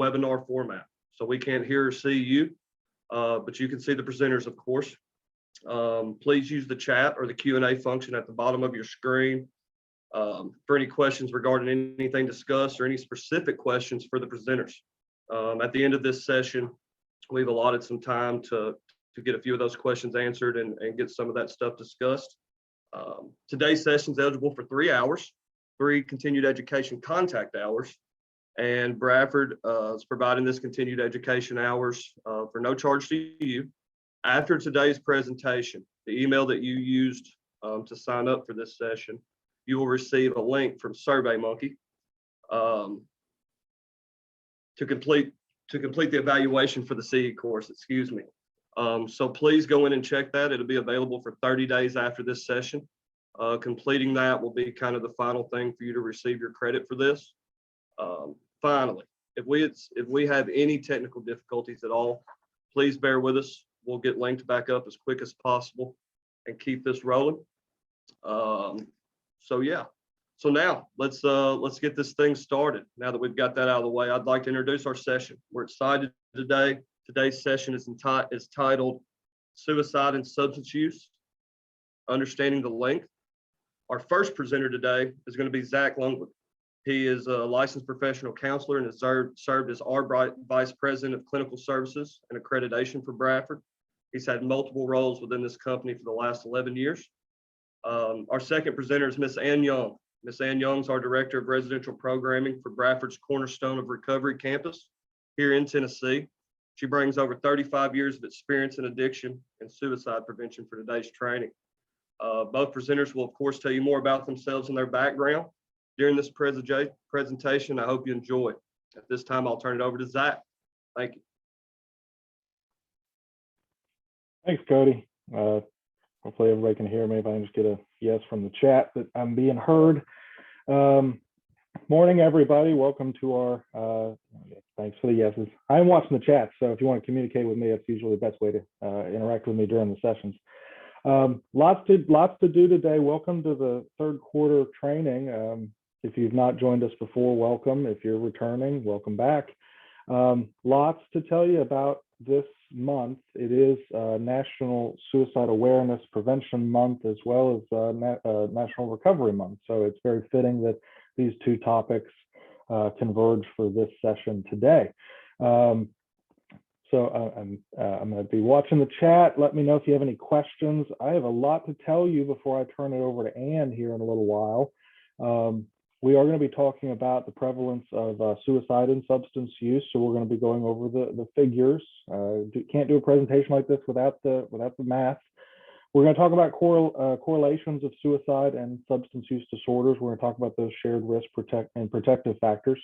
webinar format. So we can't hear or see you, but you can see the presenters, of course. Please use the chat or the Q&A function at the bottom of your screen for any questions regarding anything discussed or any specific questions for the presenters. At the end of this session, we've allotted some time to get a few of those questions answered and get some of that stuff discussed. Today's session is eligible for 3 hours, 3 continued education contact hours, and Bradford is providing this continued education hours for no charge to you. After today's presentation, the email that you used to sign up for this session, you will receive a link from SurveyMonkey to complete the evaluation for the CE course, excuse me. So please go in and check that. It'll be available for 30 days after this session. Completing that will be kind of the final thing for you to receive your credit for this. Finally, if we have any technical difficulties at all, please bear with us. We'll get linked back up as quick as possible and keep this rolling. So yeah. So now let's get this thing started. Now that we've got that out of the way, I'd like to introduce our session. We're excited today. Today's session is titled Suicide and Substance Use, Understanding the Link. Our first presenter today is going to be Zach Lungwood. He is a licensed professional counselor and has served as our Vice President of Clinical Services and Accreditation for Bradford. He's had multiple roles within this company for the last 11 years. Our second presenter is Miss Ann Young. Miss Ann Young is our Director of Residential Programming for Bradford's Cornerstone of Recovery campus here in Tennessee. She brings over 35 years of experience in addiction and suicide prevention for today's training. Both presenters will, of course, tell you more about themselves and their background during this presentation. I hope you enjoy. At this time, I'll turn it over to Zach. Thank you. Thanks, Cody. Hopefully everybody can hear me. If I can just get a yes from the chat that I'm being heard. Morning, everybody. Welcome to our, thanks for the yeses. I'm watching the chat, so if you want to communicate with me, that's usually the best way to interact with me during the sessions. Lots to do today. Welcome to the third quarter training. If you've not joined us before, welcome. If you're returning, welcome back. Lots to tell you about this month. It is National Suicide Awareness Prevention Month, as well as National Recovery Month. So it's very fitting that these two topics converge for this session today. So I'm going to be watching the chat. Let me know if you have any questions. I have a lot to tell you before I turn it over to Ann here in a little while. We are going to be talking about the prevalence of suicide and substance use. So we're going to be going over the figures. Can't do a presentation like this without the math. We're going to talk about correlations of suicide and substance use disorders. We're going to talk about those shared risk and protective factors.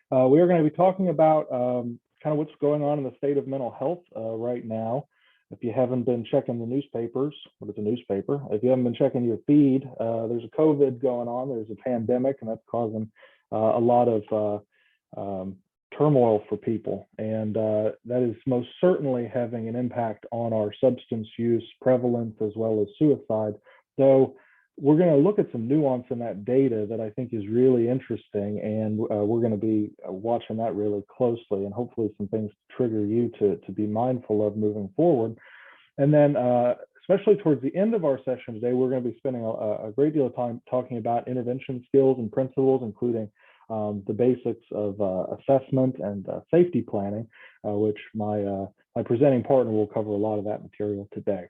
We are going to be talking about kind of what's going on in the state of mental health right now. If you haven't been checking the newspapers, what is a newspaper? If you haven't been checking your feed, there's a COVID going on. There's a pandemic, and that's causing a lot of turmoil for people. And that is most certainly having an impact on our substance use prevalence as well as suicide. Though we're going to look at some nuance in that data that I think is really interesting, and we're going to be watching that really closely, and hopefully some things to trigger you to be mindful of moving forward. And then especially towards the end of our session today, we're going to be spending a great deal of time talking about intervention skills and principles, including the basics of assessment and safety planning, which my presenting partner will cover a lot of that material today.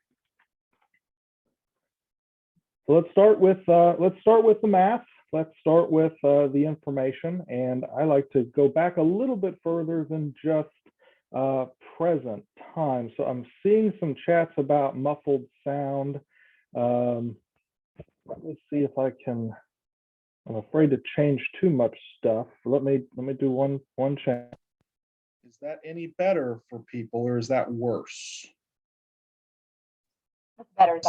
So let's start with the math. Let's start with the information, and I like to go back a little bit further than just present time. So I'm seeing some chats about muffled sound. Let me see if I can. I'm afraid to change too much stuff. Let me do one chat. Is that any better for people, or is that worse? Better.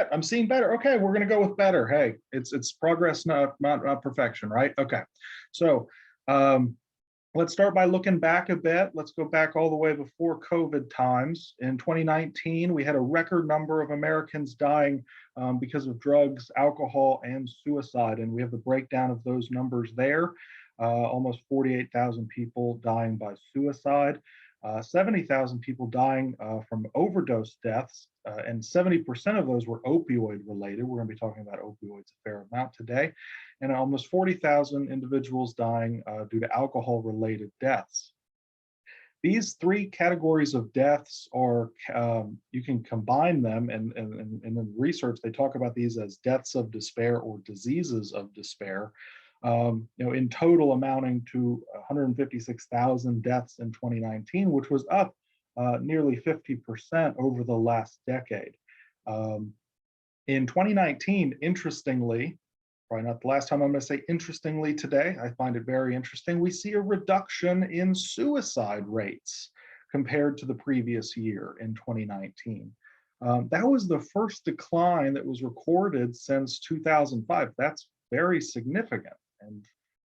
I'm seeing better. Okay, we're going to go with better. Hey, it's progress, not perfection, right? Okay, so let's start by looking back a bit. Let's go back all the way before COVID times. In 2019, we had a record number of Americans dying because of drugs, alcohol, and suicide, and we have the breakdown of those numbers there. almost 48,000 people dying by suicide, 70,000 people dying from overdose deaths, and 70% of those were opioid related. We're going to be talking about opioids a fair amount today, and almost 40,000 individuals dying due to alcohol related deaths. These three categories of deaths are, you can combine them, and in the research, they talk about these as deaths of despair or diseases of despair, in total amounting to 156,000 deaths in 2019, which was up nearly 50% over the last decade. In 2019, interestingly, probably not the last time I'm going to say interestingly today, I find it very interesting, we see a reduction in suicide rates compared to the previous year in 2019. That was the first decline that was recorded since 2005. That's very significant and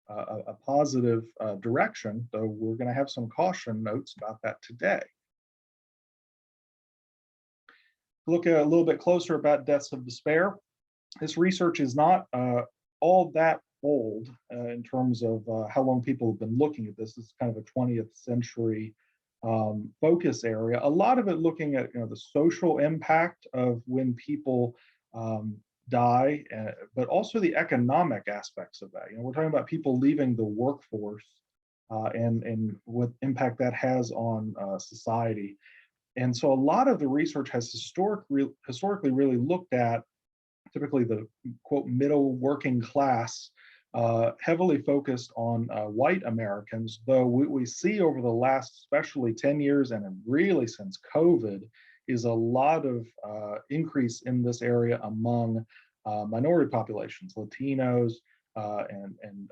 a positive direction, though we're going to have some caution notes about that today. Look a little bit closer about deaths of despair. This research is not all that old in terms of how long people have been looking at this. This is kind of a 20th century focus area. A lot of it looking at the social impact of when people die, but also the economic aspects of that. We're talking about people leaving the workforce and what impact that has on society. And so a lot of the research has historically really looked at typically the quote middle working class, heavily focused on white Americans, though we see over the last especially 10 years and really since COVID is a lot of increase in this area among minority populations, Latinos and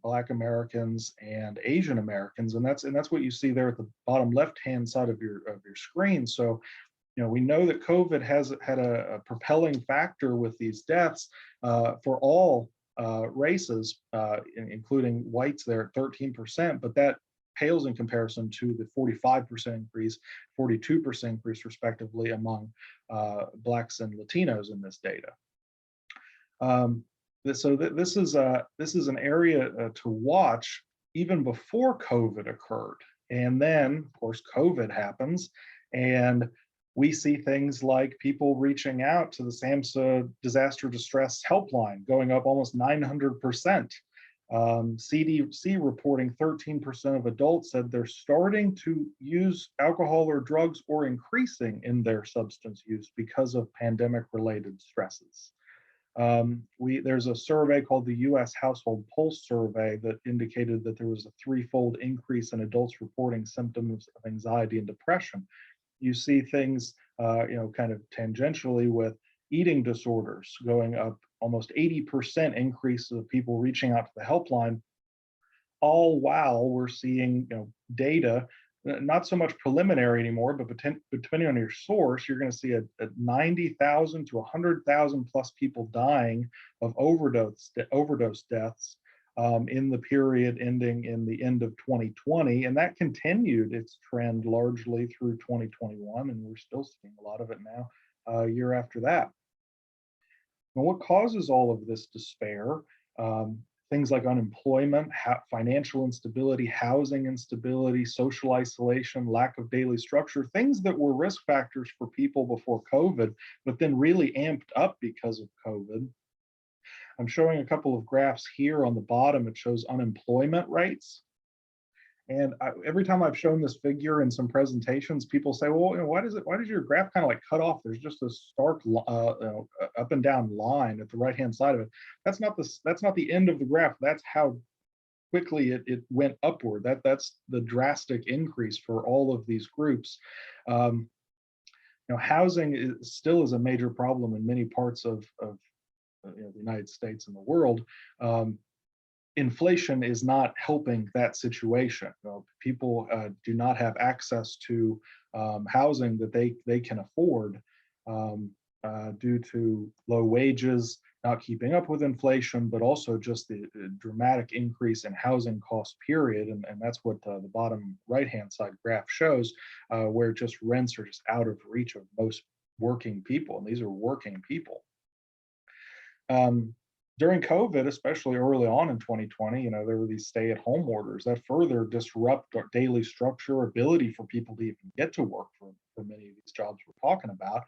Black Americans and Asian Americans, and that's what you see there at the bottom left-hand side of your screen. So, we know that COVID has had a propelling factor with these deaths for all races, including whites there at 13%, but that pales in comparison to the 45% increase, 42% increase respectively among Blacks and Latinos in this data. So this is an area to watch even before COVID occurred. And then, of course, COVID happens, and we see things like people reaching out to the SAMHSA disaster distress helpline going up almost 900%. CDC reporting 13% of adults said they're starting to use alcohol or drugs or increasing in their substance use because of pandemic-related stresses. There's a survey called the U.S. Household Pulse Survey that indicated that there was a threefold increase in adults reporting symptoms of anxiety and depression. You see things, kind of tangentially with eating disorders going up almost 80% increase of people reaching out to the helpline, all while we're seeing data, not so much preliminary anymore, but depending on your source, you're going to see a 90,000 to 100,000 plus people dying of overdose deaths in the period ending in the end of 2020, and that continued its trend largely through 2021, and we're still seeing a lot of it now, year after that. And what causes all of this despair? Things like unemployment, financial instability, housing instability, social isolation, lack of daily structure, things that were risk factors for people before COVID, but then really amped up because of COVID. I'm showing a couple of graphs here on the bottom. It shows unemployment rates. And every time I've shown this figure in some presentations, people say, well, why does your graph kind of like cut off? There's just a stark up and down line at the right-hand side of it. That's not the end of the graph. That's how quickly it went upward. That's the drastic increase for all of these groups. Housing still is a major problem in many parts of the United States and the world. Inflation is not helping that situation. People do not have access to housing that they can afford due to low wages, not keeping up with inflation, but also just the dramatic increase in housing costs, period. And that's what the bottom right-hand side graph shows, where just rents are just out of reach of most working people. And these are working people. During COVID, especially early on in 2020, there were these stay-at-home orders that further disrupt our daily structure, ability for people to even get to work for many of these jobs we're talking about.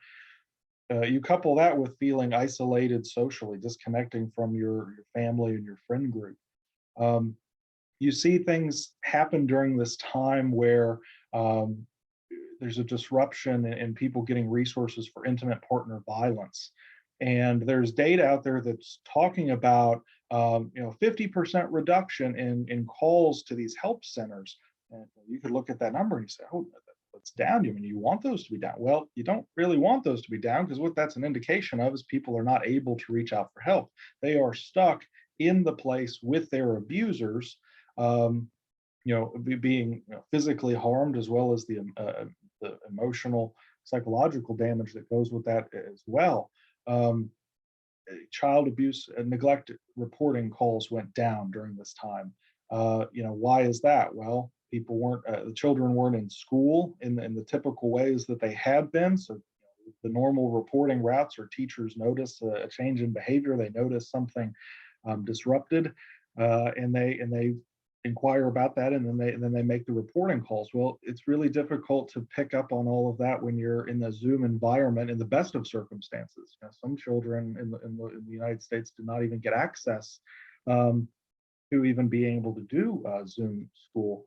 You couple that with feeling isolated socially, disconnecting from your family and your friend group. You see things happen during this time where there's a disruption in people getting resources for intimate partner violence. And there's data out there that's talking about 50% reduction in calls to these help centers. And you could look at that number and you say, oh, that's down. You want those to be down? Well, you don't really want those to be down, because what that's an indication of is people are not able to reach out for help. They are stuck in the place with their abusers, being physically harmed, as well as the emotional, psychological damage that goes with that as well. Child abuse and neglect reporting calls went down during this time. Why is that? Well, the children weren't in school in the typical ways that they had been. So the normal reporting routes, or teachers notice a change in behavior, they notice something disrupted, and they inquire about that, and then they make the reporting calls. Well, it's really difficult to pick up on all of that when you're in the Zoom environment in the best of circumstances. Some children in the United States do not even get access to even being able to do Zoom school.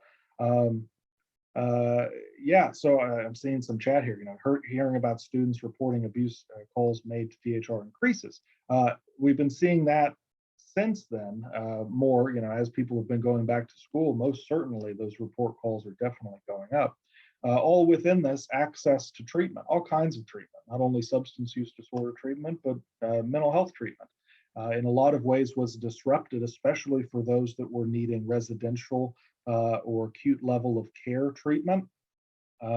So I'm seeing some chat here. Hearing about students reporting abuse calls made to DHR increases. We've been seeing that since then, more, as people have been going back to school. Most certainly those report calls are definitely going up. All within this, access to treatment, all kinds of treatment, not only substance use disorder treatment, but mental health treatment, in a lot of ways was disrupted, especially for those that were needing residential or acute level of care treatment.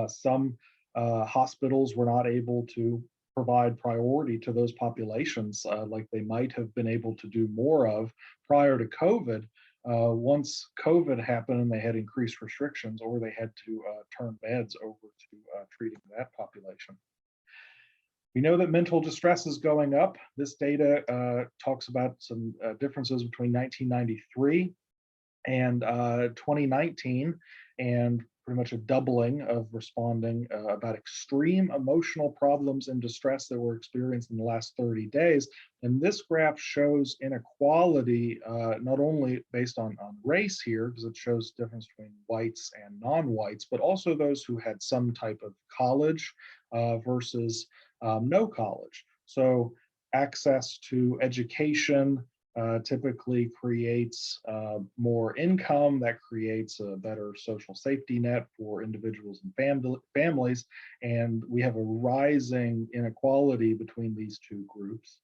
Some hospitals were not able to provide priority to those populations like they might have been able to do more of prior to COVID. Once COVID happened and they had increased restrictions, or they had to turn beds over to treating that population. We know that mental distress is going up. This data talks about some differences between 1993 and 2019, and pretty much a doubling of responding about extreme emotional problems and distress that were experienced in the last 30 days. And this graph shows inequality, not only based on race here, because it shows difference between whites and non-whites, but also those who had some type of college versus no college. So access to education typically creates more income, that creates a better social safety net for individuals and families, and we have a rising inequality between these two groups.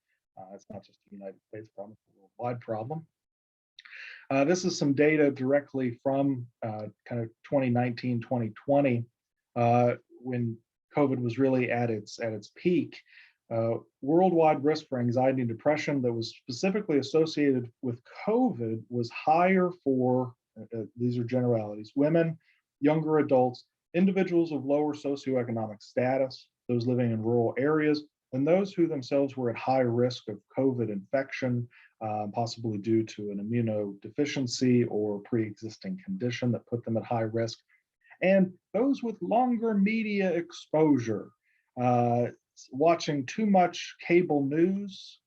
It's not just a United States problem, it's a worldwide problem. This is some data directly from kind of 2019, 2020, when COVID was really at its peak. Worldwide risk for anxiety and depression that was specifically associated with COVID was higher for, these are generalities, women, younger adults, individuals of lower socioeconomic status, those living in rural areas, and those who themselves were at high risk of COVID infection, possibly due to an immunodeficiency or pre-existing condition that put them at high risk, and those with longer media exposure. Watching too much cable news,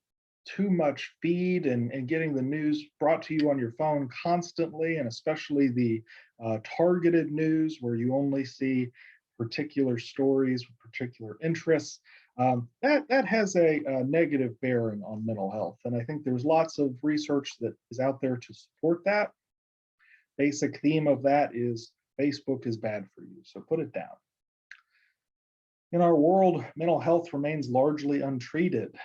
too much feed, and getting the news brought to you on your phone constantly, and especially the targeted news where you only see particular stories with particular interests, that has a negative bearing on mental health. And I think there's lots of research that is out there to support that. Basic theme of that is Facebook is bad for you, so put it down. In our world, mental health remains largely untreated.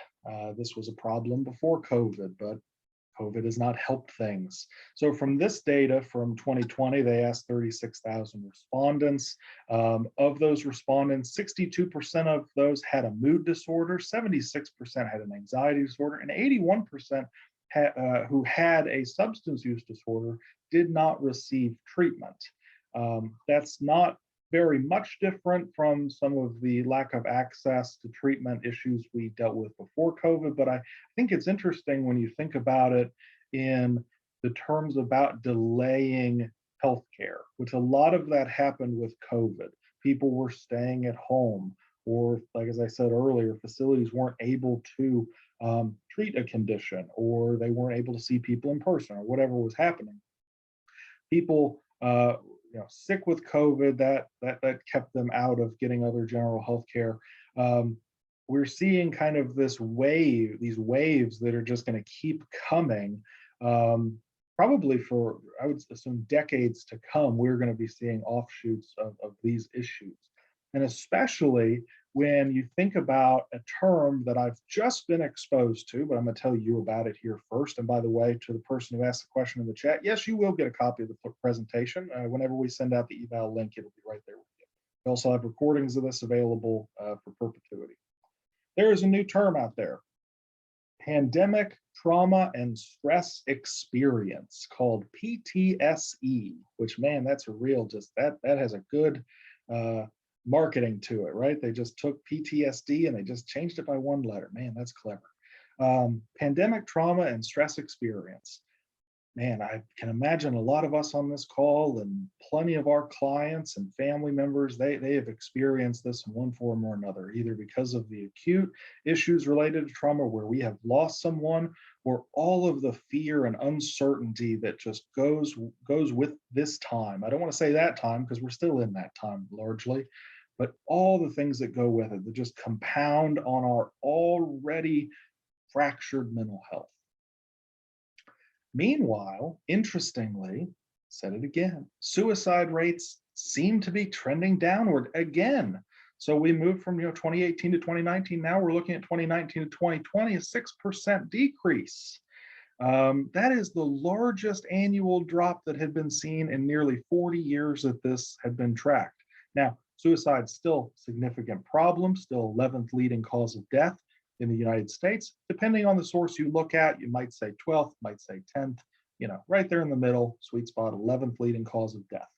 This was a problem before COVID, but COVID has not helped things. So from this data from 2020, they asked 36,000 respondents. Of those respondents, 62% of those had a mood disorder, 76% had an anxiety disorder, and 81% who had a substance use disorder did not receive treatment. That's not very much different from some of the lack of access to treatment issues we dealt with before COVID. But I think it's interesting when you think about it in the terms about delaying healthcare, which a lot of that happened with COVID. People were staying at home, or like as I said earlier, facilities weren't able to treat a condition, or they weren't able to see people in person, or whatever was happening. People sick with COVID, that kept them out of getting other general health care. We're seeing kind of this wave, these waves that are just going to keep coming. Probably for, I would assume, decades to come, we're going to be seeing offshoots of these issues. And especially when you think about a term that I've just been exposed to, but I'm going to tell you about it here first. And by the way, to the person who asked the question in the chat, yes, you will get a copy of the presentation. Whenever we send out the eval link, it'll be right there with you. We also have recordings of this available for perpetuity. There is a new term out there: pandemic trauma and stress experience, called PTSE, which, man, that's a real, just that has a good marketing to it, right? They just took PTSD and they just changed it by one letter. Man, that's clever. Pandemic trauma and stress experience. Man, I can imagine a lot of us on this call and plenty of our clients and family members, they have experienced this in one form or another, either because of the acute issues related to trauma where we have lost someone, or all of the fear and uncertainty that just goes with this time. I don't want to say that time because we're still in that time largely, but all the things that go with it that just compound on our already fractured mental health. Meanwhile, interestingly, said it again, suicide rates seem to be trending downward again. So we moved from 2018 to 2019. Now we're looking at 2019 to 2020, a 6% decrease. That is the largest annual drop that had been seen in nearly 40 years that this had been tracked. Now, suicide still a significant problem, still 11th leading cause of death in the United States. Depending on the source you look at, you might say 12th, might say 10th, right there in the middle, sweet spot, 11th leading cause of death.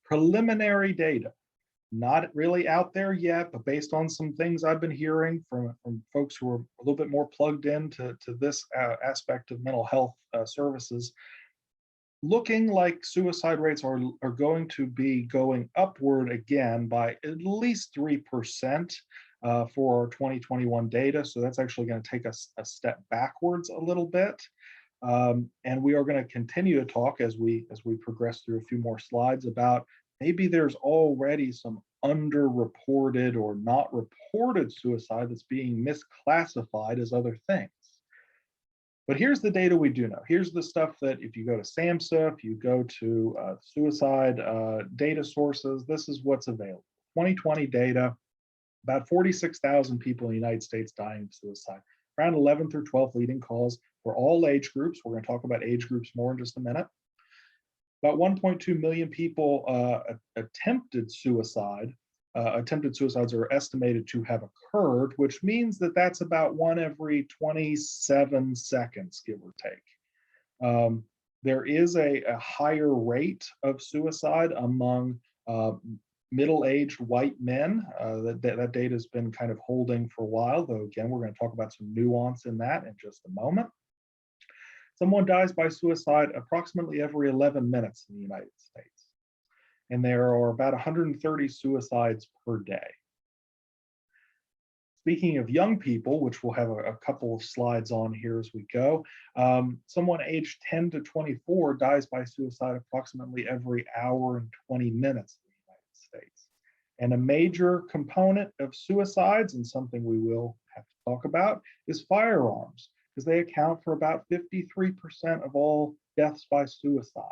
Preliminary data, not really out there yet, but based on some things I've been hearing from folks who are a little bit more plugged into this aspect of mental health services, looking like suicide rates are going to be going upward again by at least 3%. For our 2021 data. So that's actually going to take us a step backwards a little bit. And we are going to continue to talk as we progress through a few more slides about maybe there's already some underreported or not reported suicide that's being misclassified as other things. But here's the data we do know. Here's the stuff that if you go to SAMHSA, if you go to suicide data sources, this is what's available. 2020 data. About 46,000 people in the United States dying of suicide, around 11th or 12th leading cause for all age groups. We're going to talk about age groups more in just a minute. About 1.2 million people attempted suicide. Attempted suicides are estimated to have occurred, which means that that's about 1 every 27 seconds, give or take. There is a higher rate of suicide among middle-aged white men. That data has been kind of holding for a while, though again, we're going to talk about some nuance in that in just a moment. Someone dies by suicide approximately every 11 minutes in the United States. And there are about 130 suicides per day. Speaking of young people, which we'll have a couple of slides on here as we go, someone aged 10 to 24 dies by suicide approximately every hour and 20 minutes. States. And a major component of suicides, and something we will have to talk about, is firearms, because they account for about 53% of all deaths by suicide.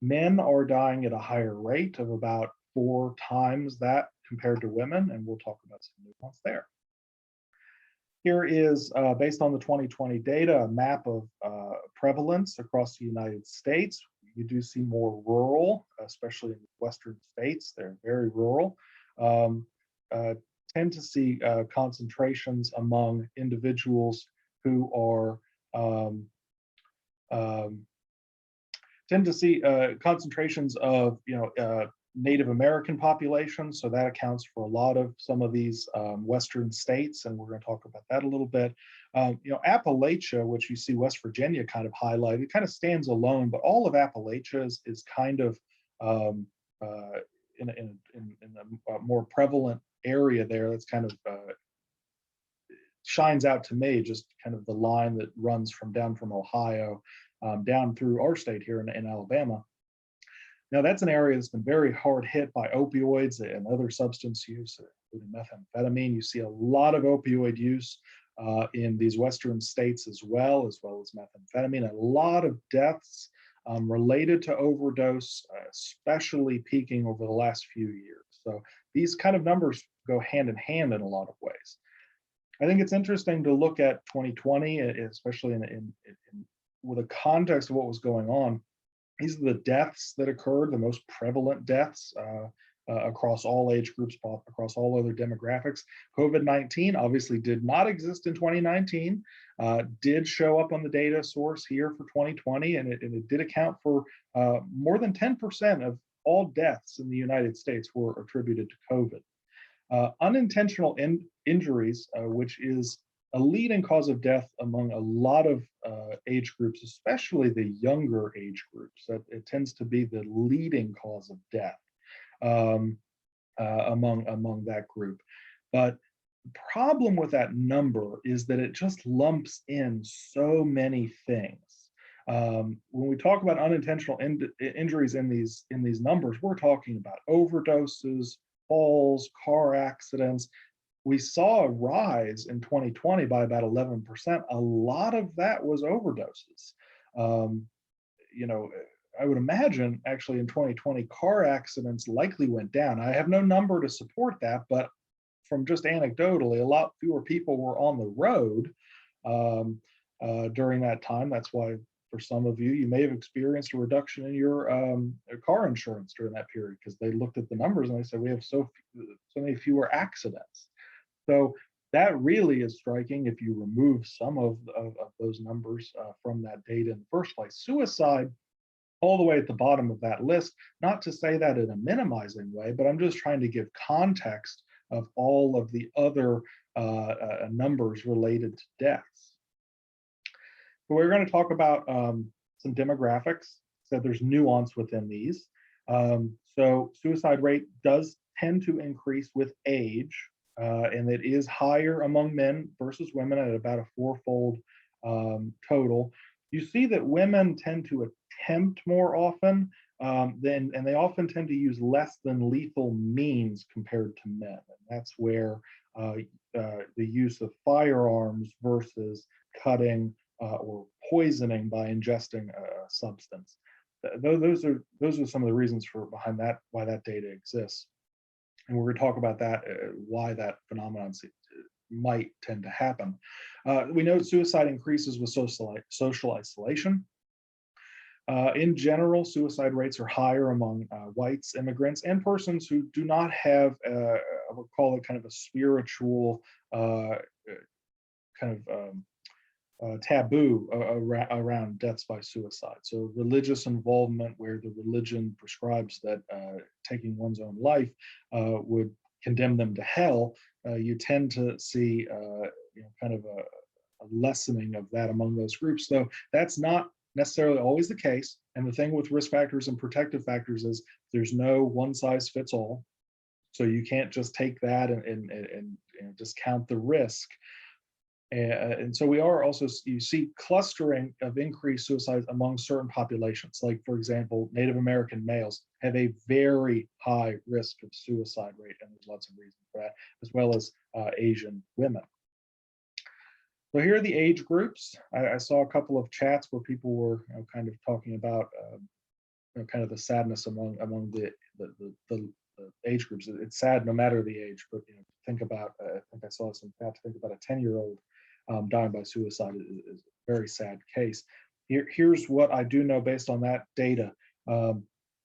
Men are dying at a higher rate of about 4 times that compared to women, and we'll talk about some nuance there. Here is, based on the 2020 data, a map of prevalence across the United States. You do see more rural, especially in the western states. They're very rural. Tend to see concentrations among individuals who are tend to see concentrations of Native American populations, so that accounts for a lot of some of these Western states, and we're going to talk about that a little bit. Appalachia, which you see West Virginia kind of highlighted, kind of stands alone, but all of Appalachia is kind of in a more prevalent area there. That's kind of shines out to me, just kind of the line that runs down from Ohio down through our state here in Alabama. Now, that's an area that's been very hard hit by opioids and other substance use, including methamphetamine. You see a lot of opioid use in these Western states as well as methamphetamine. A lot of deaths related to overdose, especially peaking over the last few years. So these kind of numbers go hand in hand in a lot of ways. I think it's interesting to look at 2020, especially with a context of what was going on. These are the deaths that occurred, the most prevalent deaths across all age groups, across all other demographics. COVID-19 obviously did not exist in 2019, did show up on the data source here for 2020, and it did account for more than 10% of all deaths in the United States were attributed to COVID. Unintentional injuries, which is a leading cause of death among a lot of age groups, especially the younger age groups. That it tends to be the leading cause of death among that group. But the problem with that number is that it just lumps in so many things. When we talk about unintentional injuries in these numbers, we're talking about overdoses, falls, car accidents. We saw a rise in 2020 by about 11%. A lot of that was overdoses. I would imagine actually in 2020, car accidents likely went down. I have no number to support that, but from just anecdotally, a lot fewer people were on the road during that time. That's why for some of you, you may have experienced a reduction in your car insurance during that period, because they looked at the numbers and they said, we have so many fewer accidents. So that really is striking if you remove some of those numbers from that data in the first place. Suicide, all the way at the bottom of that list, not to say that in a minimizing way, but I'm just trying to give context of all of the other numbers related to deaths. So we're going to talk about some demographics, so there's nuance within these. So suicide rate does tend to increase with age. And it is higher among men versus women at about a fourfold total. You see that women tend to attempt more often and they often tend to use less than lethal means compared to men. And that's where the use of firearms versus cutting or poisoning by ingesting a substance. Those are some of the reasons behind that, why that data exists. And we're going to talk about that, why that phenomenon might tend to happen. We know suicide increases with social isolation. In general, suicide rates are higher among whites, immigrants, and persons who do not have, I would call it kind of a spiritual taboo around deaths by suicide. So religious involvement, where the religion prescribes that taking one's own life would condemn them to hell, you tend to see kind of a lessening of that among those groups, though that's not necessarily always the case. And the thing with risk factors and protective factors is there's no one size fits all. So you can't just take that and discount the risk. And so we are also, you see clustering of increased suicides among certain populations. Like, for example, Native American males have a very high risk of suicide rate, and there's lots of reasons for that, as well as Asian women. So here are the age groups. I saw a couple of chats where people were kind of talking about kind of the sadness among the age groups. It's sad no matter the age, but think about, I think I saw some chats, think about a 10-year-old dying by suicide is a very sad case. Here's what I do know based on that data.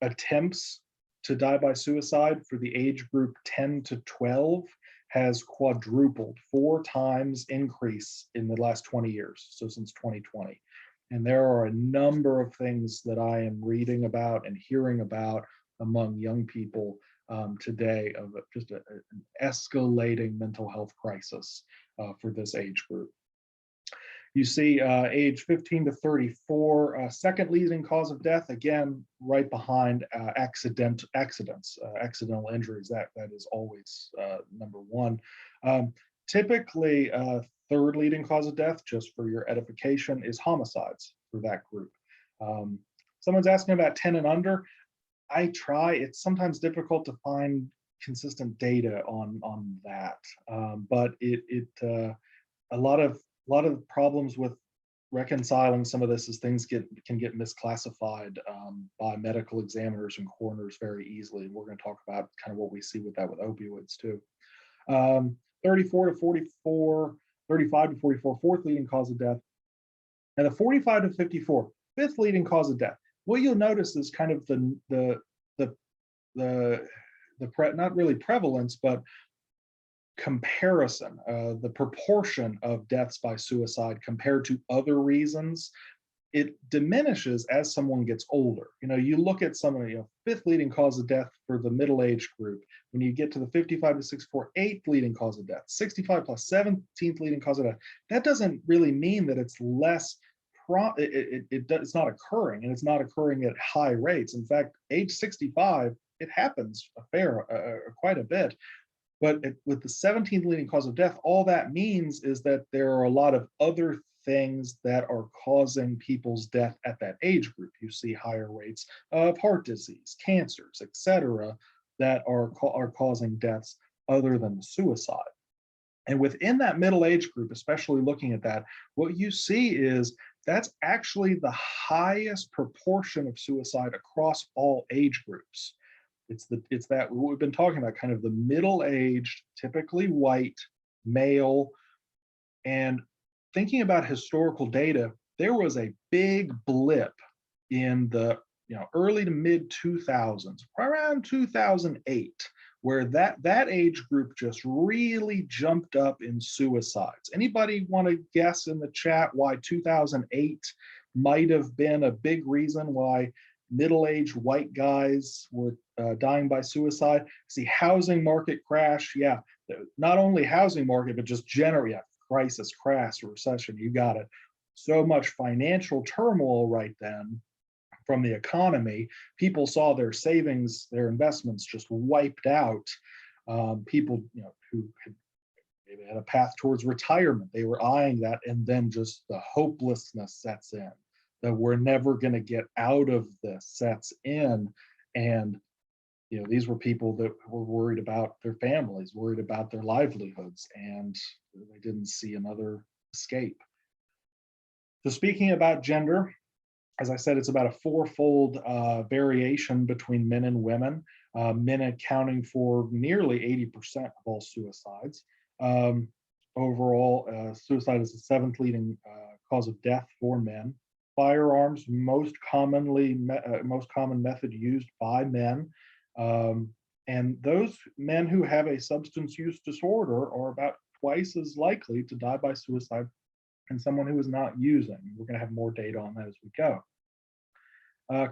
Attempts to die by suicide for the age group 10 to 12 has quadrupled, 4 times increase in the last 20 years, so since 2020. And there are a number of things that I am reading about and hearing about among young people today of just an escalating mental health crisis for this age group. You see age 15 to 34, second leading cause of death, again, right behind accidents, accidental injuries. That is always number one. Typically, third leading cause of death, just for your edification, is homicides for that group. Someone's asking about 10 and under. It's sometimes difficult to find consistent data on that, but a lot of problems with reconciling some of this is things can get misclassified by medical examiners and coroners very easily. And we're going to talk about kind of what we see with that with opioids too. 34 to 44, 35 to 44, fourth leading cause of death. And the 45 to 54, fifth leading cause of death. What you'll notice is kind of not really prevalence, but comparison, the proportion of deaths by suicide compared to other reasons, it diminishes as someone gets older. You look at some of fifth leading cause of death for the middle-aged group. When you get to the 55 to 64, eighth leading cause of death, 65 plus 17th leading cause of death. That doesn't really mean that it's less. It's not occurring, and it's not occurring at high rates. In fact, age 65, it happens quite a bit. But with the 17th leading cause of death, all that means is that there are a lot of other things that are causing people's death at that age group. You see higher rates of heart disease, cancers, etc., that are causing deaths other than suicide. And within that middle age group, especially looking at that, what you see is that's actually the highest proportion of suicide across all age groups. It's that what we've been talking about, kind of the middle-aged, typically white, male. And thinking about historical data, there was a big blip in the early to mid 2000s, around 2008, where that age group just really jumped up in suicides. Anybody want to guess in the chat why 2008 might have been a big reason why middle-aged white guys were dying by suicide? See, housing market crash. Yeah, not only housing market, but just general crisis, crash, recession. You got it. So much financial turmoil right then from the economy. People saw their savings, their investments just wiped out. People, who maybe had a path towards retirement, they were eyeing that, and then just the hopelessness sets in, that we're never going to get out of this sets in. And these were people that were worried about their families, worried about their livelihoods, and they didn't see another escape. So speaking about gender, as I said, it's about a fourfold variation between men and women, men accounting for nearly 80% of all suicides. Overall, suicide is the seventh leading cause of death for men. Firearms, most common method used by men. And those men who have a substance use disorder are about twice as likely to die by suicide than someone who is not using. We're going to have more data on that as we go.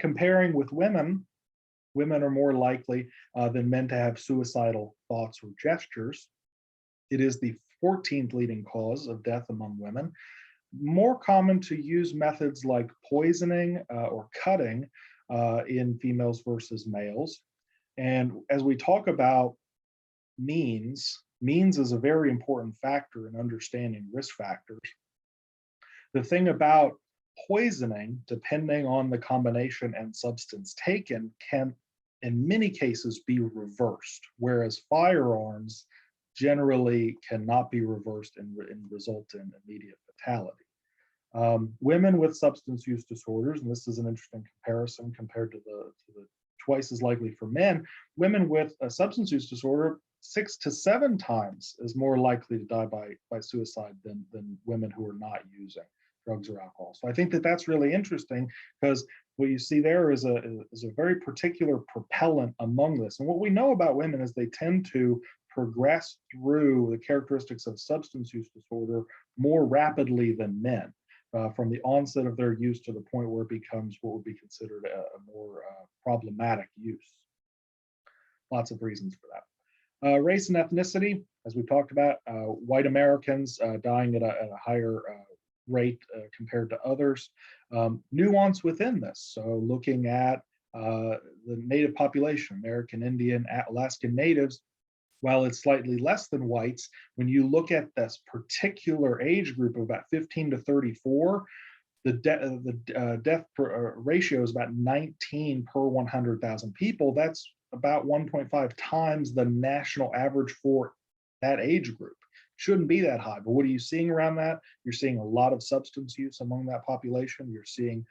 Comparing with women, women are more likely than men to have suicidal thoughts or gestures. It is the 14th leading cause of death among women. More common to use methods like poisoning or cutting in females versus males. And as we talk about means is a very important factor in understanding risk factors. The thing about poisoning, depending on the combination and substance taken, can in many cases be reversed, whereas firearms generally cannot be reversed and result in immediate fatality. Women with substance use disorders, and this is an interesting comparison compared to the twice as likely for men, women with a substance use disorder 6 to 7 times is more likely to die by suicide than women who are not using drugs or alcohol. So I think that that's really interesting, because what you see there is a very particular propellant among this. And what we know about women is they tend to progress through the characteristics of substance use disorder more rapidly than men. from the onset of their use to the point where it becomes what would be considered a more problematic use. Lots of reasons for that. Race and ethnicity, as we talked about, white Americans dying at a higher rate compared to others. Nuance within this, so looking at the native population, American Indian, Alaskan Natives, while it's slightly less than whites, when you look at this particular age group of about 15 to 34, the death ratio is about 19 per 100,000 people. That's about 1.5 times the national average for that age group. Shouldn't be that high, but what are you seeing around that? You're seeing a lot of substance use among that population. You're seeing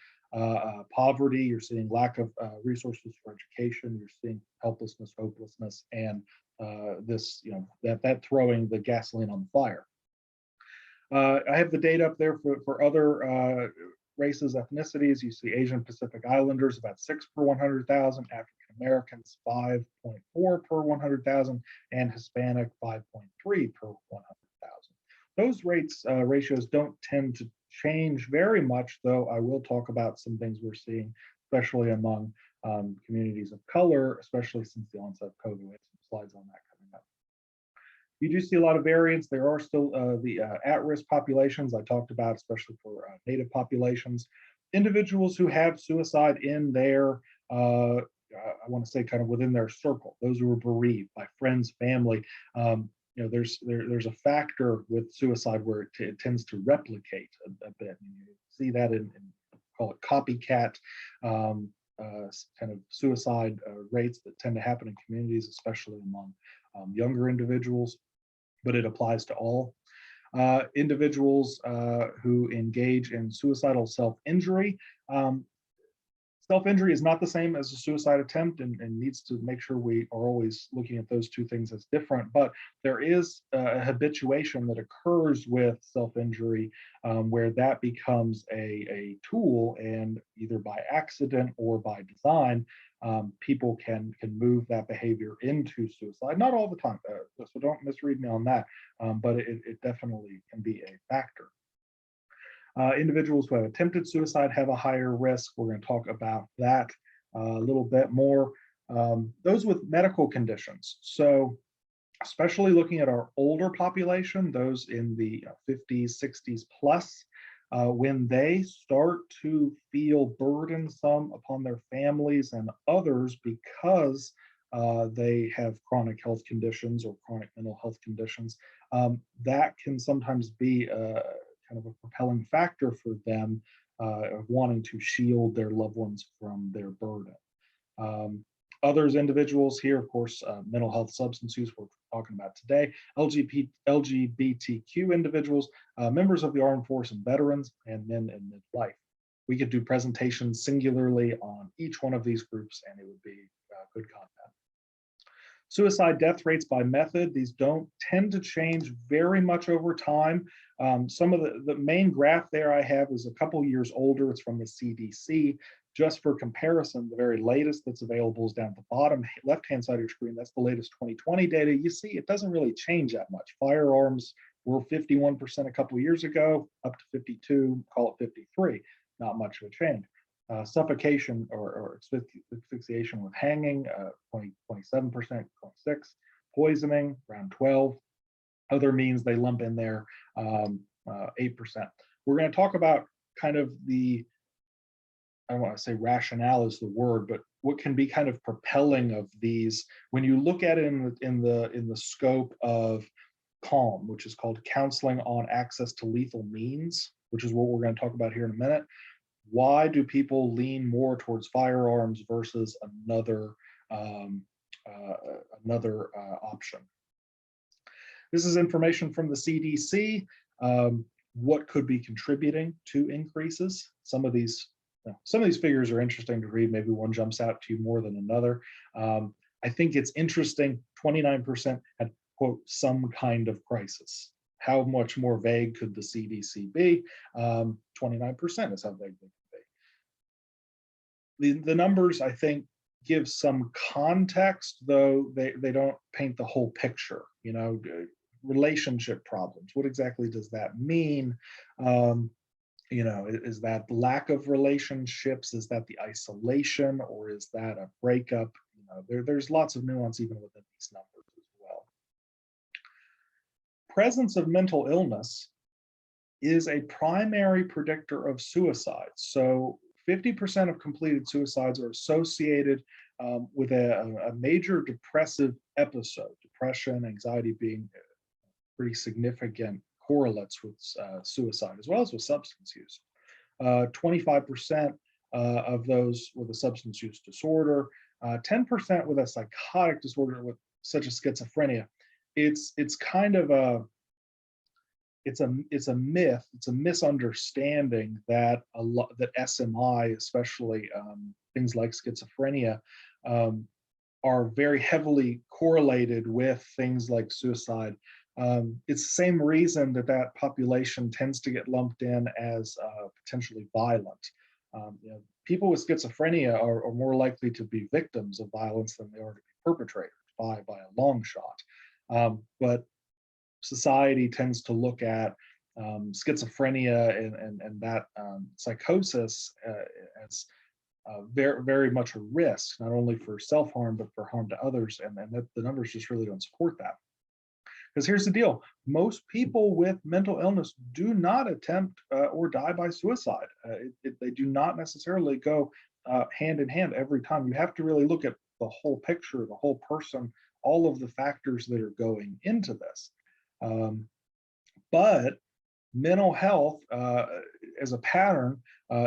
poverty. You're seeing lack of resources for education. You're seeing helplessness, hopelessness, and this, that throwing the gasoline on the fire. I have the data up there for other races, ethnicities. You see Asian Pacific Islanders, about 6 per 100,000, African Americans, 5.4 per 100,000, and Hispanic, 5.3 per 100,000. Those ratios don't tend to change very much, though I will talk about some things we're seeing, especially among communities of color, especially since the onset of COVID. We have some slides on that coming up. You do see a lot of variance. There are still the at-risk populations I talked about, especially for Native populations. Individuals who have suicide in their, I want to say kind of within their circle, those who were bereaved by friends, family. There's a factor with suicide where it tends to replicate a bit. You see that in call it copycat kind of suicide rates that tend to happen in communities, especially among younger individuals, but it applies to all. Individuals who engage in suicidal self-injury. Self-injury is not the same as a suicide attempt and needs to make sure we are always looking at those two things as different, but there is a habituation that occurs with self-injury where that becomes a tool, and either by accident or by design, people can move that behavior into suicide. Not all the time, so don't misread me on that, but it definitely can be a factor. Individuals who have attempted suicide have a higher risk. We're going to talk about that a little bit more. Those with medical conditions. So especially looking at our older population, those in the 50s, 60s plus, when they start to feel burdensome upon their families and others because they have chronic health conditions or chronic mental health conditions, that can sometimes be kind of a propelling factor for them of wanting to shield their loved ones from their burden. Others individuals here, of course, mental health substance use we're talking about today, LGBTQ individuals, members of the armed force and veterans, and men in midlife. We could do presentations singularly on each one of these groups and it would be good content. Suicide death rates by method, these don't tend to change very much over time. Some of the main graph there I have is a couple years older. It's from the CDC. Just for comparison, the very latest that's available is down at the bottom left-hand side of your screen. That's the latest 2020 data. You see, it doesn't really change that much. Firearms were 51% a couple of years ago, up to 52, call it 53. Not much of a change. Suffocation or asphyxiation with hanging, 27%, 26%. Poisoning, around 12%. Other means they lump in there, 8%. We're going to talk about kind of the, I don't want to say rationale is the word, but what can be kind of propelling of these when you look at it in the scope of CALM, which is called Counseling on Access to Lethal Means, which is what we're going to talk about here in a minute. Why do people lean more towards firearms versus another option? This is information from the CDC. What could be contributing to increases? Some of these figures are interesting to read. Maybe one jumps out to you more than another. I think it's interesting. 29% had, quote, some kind of crisis. How much more vague could the CDC be? 29% is how vague they can be. The numbers, I think, give some context, though they don't paint the whole picture. You know, relationship problems. What exactly does that mean? You know, is that lack of relationships? Is that the isolation, or is that a breakup? You know, there's lots of nuance even within these numbers as well. Presence of mental illness is a primary predictor of suicide. So 50% of completed suicides are associated with a major depressive episode, depression, anxiety being pretty significant correlates with suicide, as well as with substance use. 25% of those with a substance use disorder, 10% with a psychotic disorder with such as schizophrenia. It's kind of it's a myth, it's a misunderstanding that that SMI, especially things like schizophrenia, are very heavily correlated with things like suicide. It's the same reason that that population tends to get lumped in as potentially violent. You know, people with schizophrenia are more likely to be victims of violence than they are to be perpetrators by a long shot. But society tends to look at schizophrenia and that psychosis as very, very much a risk, not only for self-harm, but for harm to others. And that the numbers just really don't support that. Because here's the deal, most people with mental illness do not attempt or die by suicide. They do not necessarily go hand in hand every time. You have to really look at the whole picture, the whole person, all of the factors that are going into this. But mental health as a pattern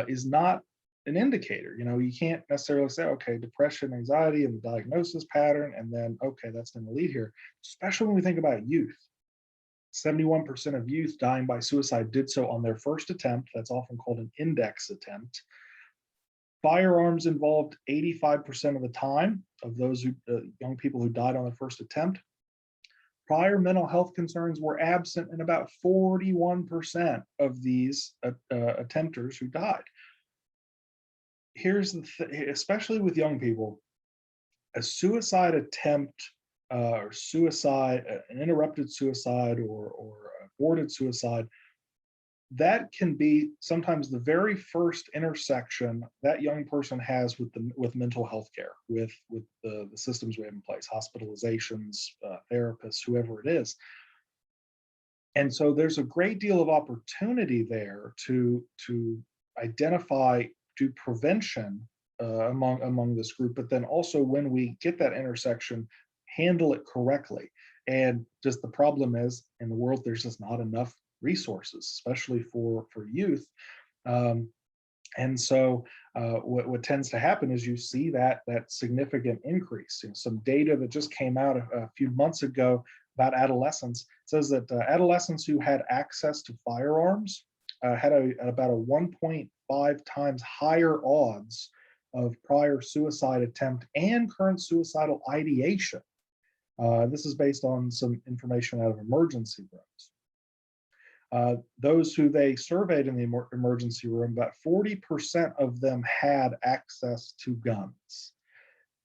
is not an indicator. You know, you can't necessarily say, okay, depression, anxiety, and the diagnosis pattern, and then, okay, that's going to lead here, especially when we think about youth. 71% of youth dying by suicide did so on their first attempt. That's often called an index attempt. Firearms involved 85% of the time of those young people who died on their first attempt. Prior mental health concerns were absent in about 41% of these attempters who died. Here's the thing, especially with young people, a suicide attempt or suicide, an interrupted suicide or aborted suicide, that can be sometimes the very first intersection that young person has with mental health care, with the systems we have in place, hospitalizations, therapists, whoever it is. And so there's a great deal of opportunity there to identify, do prevention among this group, but then also when we get that intersection, handle it correctly. And just the problem is in the world, there's just not enough resources, especially for youth. And so what tends to happen is you see that significant increase. You know, some data that just came out a few months ago about adolescents says that adolescents who had access to firearms had about a 1.5 times higher odds of prior suicide attempt and current suicidal ideation. This is based on some information out of emergency rooms. Those who they surveyed in the emergency room, about 40% of them had access to guns.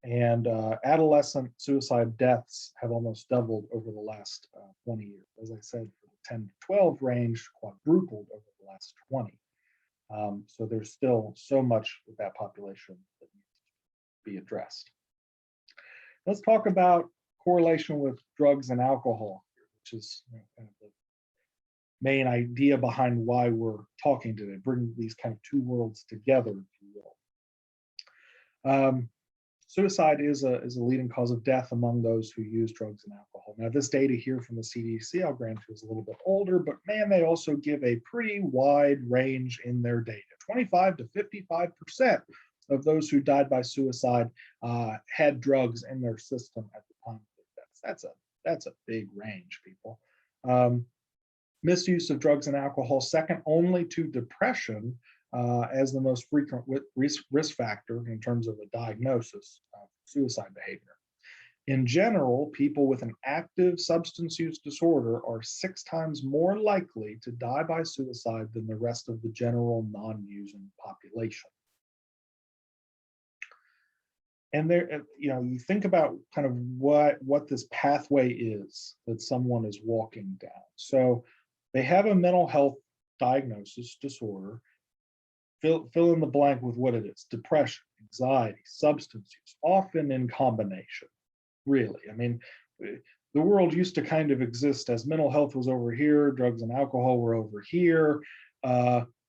And adolescent suicide deaths have almost doubled over the last 20 years. As I said, for the 10 to 12 range, quadrupled over the last 20. So there's still so much with that population that needs to be addressed. Let's talk about correlation with drugs and alcohol, which is kind of the main idea behind why we're talking today, bring these kind of two worlds together, if you will. Suicide is a leading cause of death among those who use drugs and alcohol. Now, this data here from the CDC, I'll grant you, is a little bit older, but man, they also give a pretty wide range in their data. 25 to 55% of those who died by suicide had drugs in their system at the time of their deaths. That's a big range, people. Misuse of drugs and alcohol, second only to depression, as the most frequent risk factor in terms of a diagnosis of suicide behavior. In general, people with an active substance use disorder are 6 times more likely to die by suicide than the rest of the general non-using population. And there, you know, you think about kind of what this pathway is that someone is walking down. So they have a mental health diagnosis, disorder, fill in the blank with what it is: depression, anxiety, substance use, often in combination. Really, I mean, the world used to kind of exist as mental health was over here, drugs and alcohol were over here.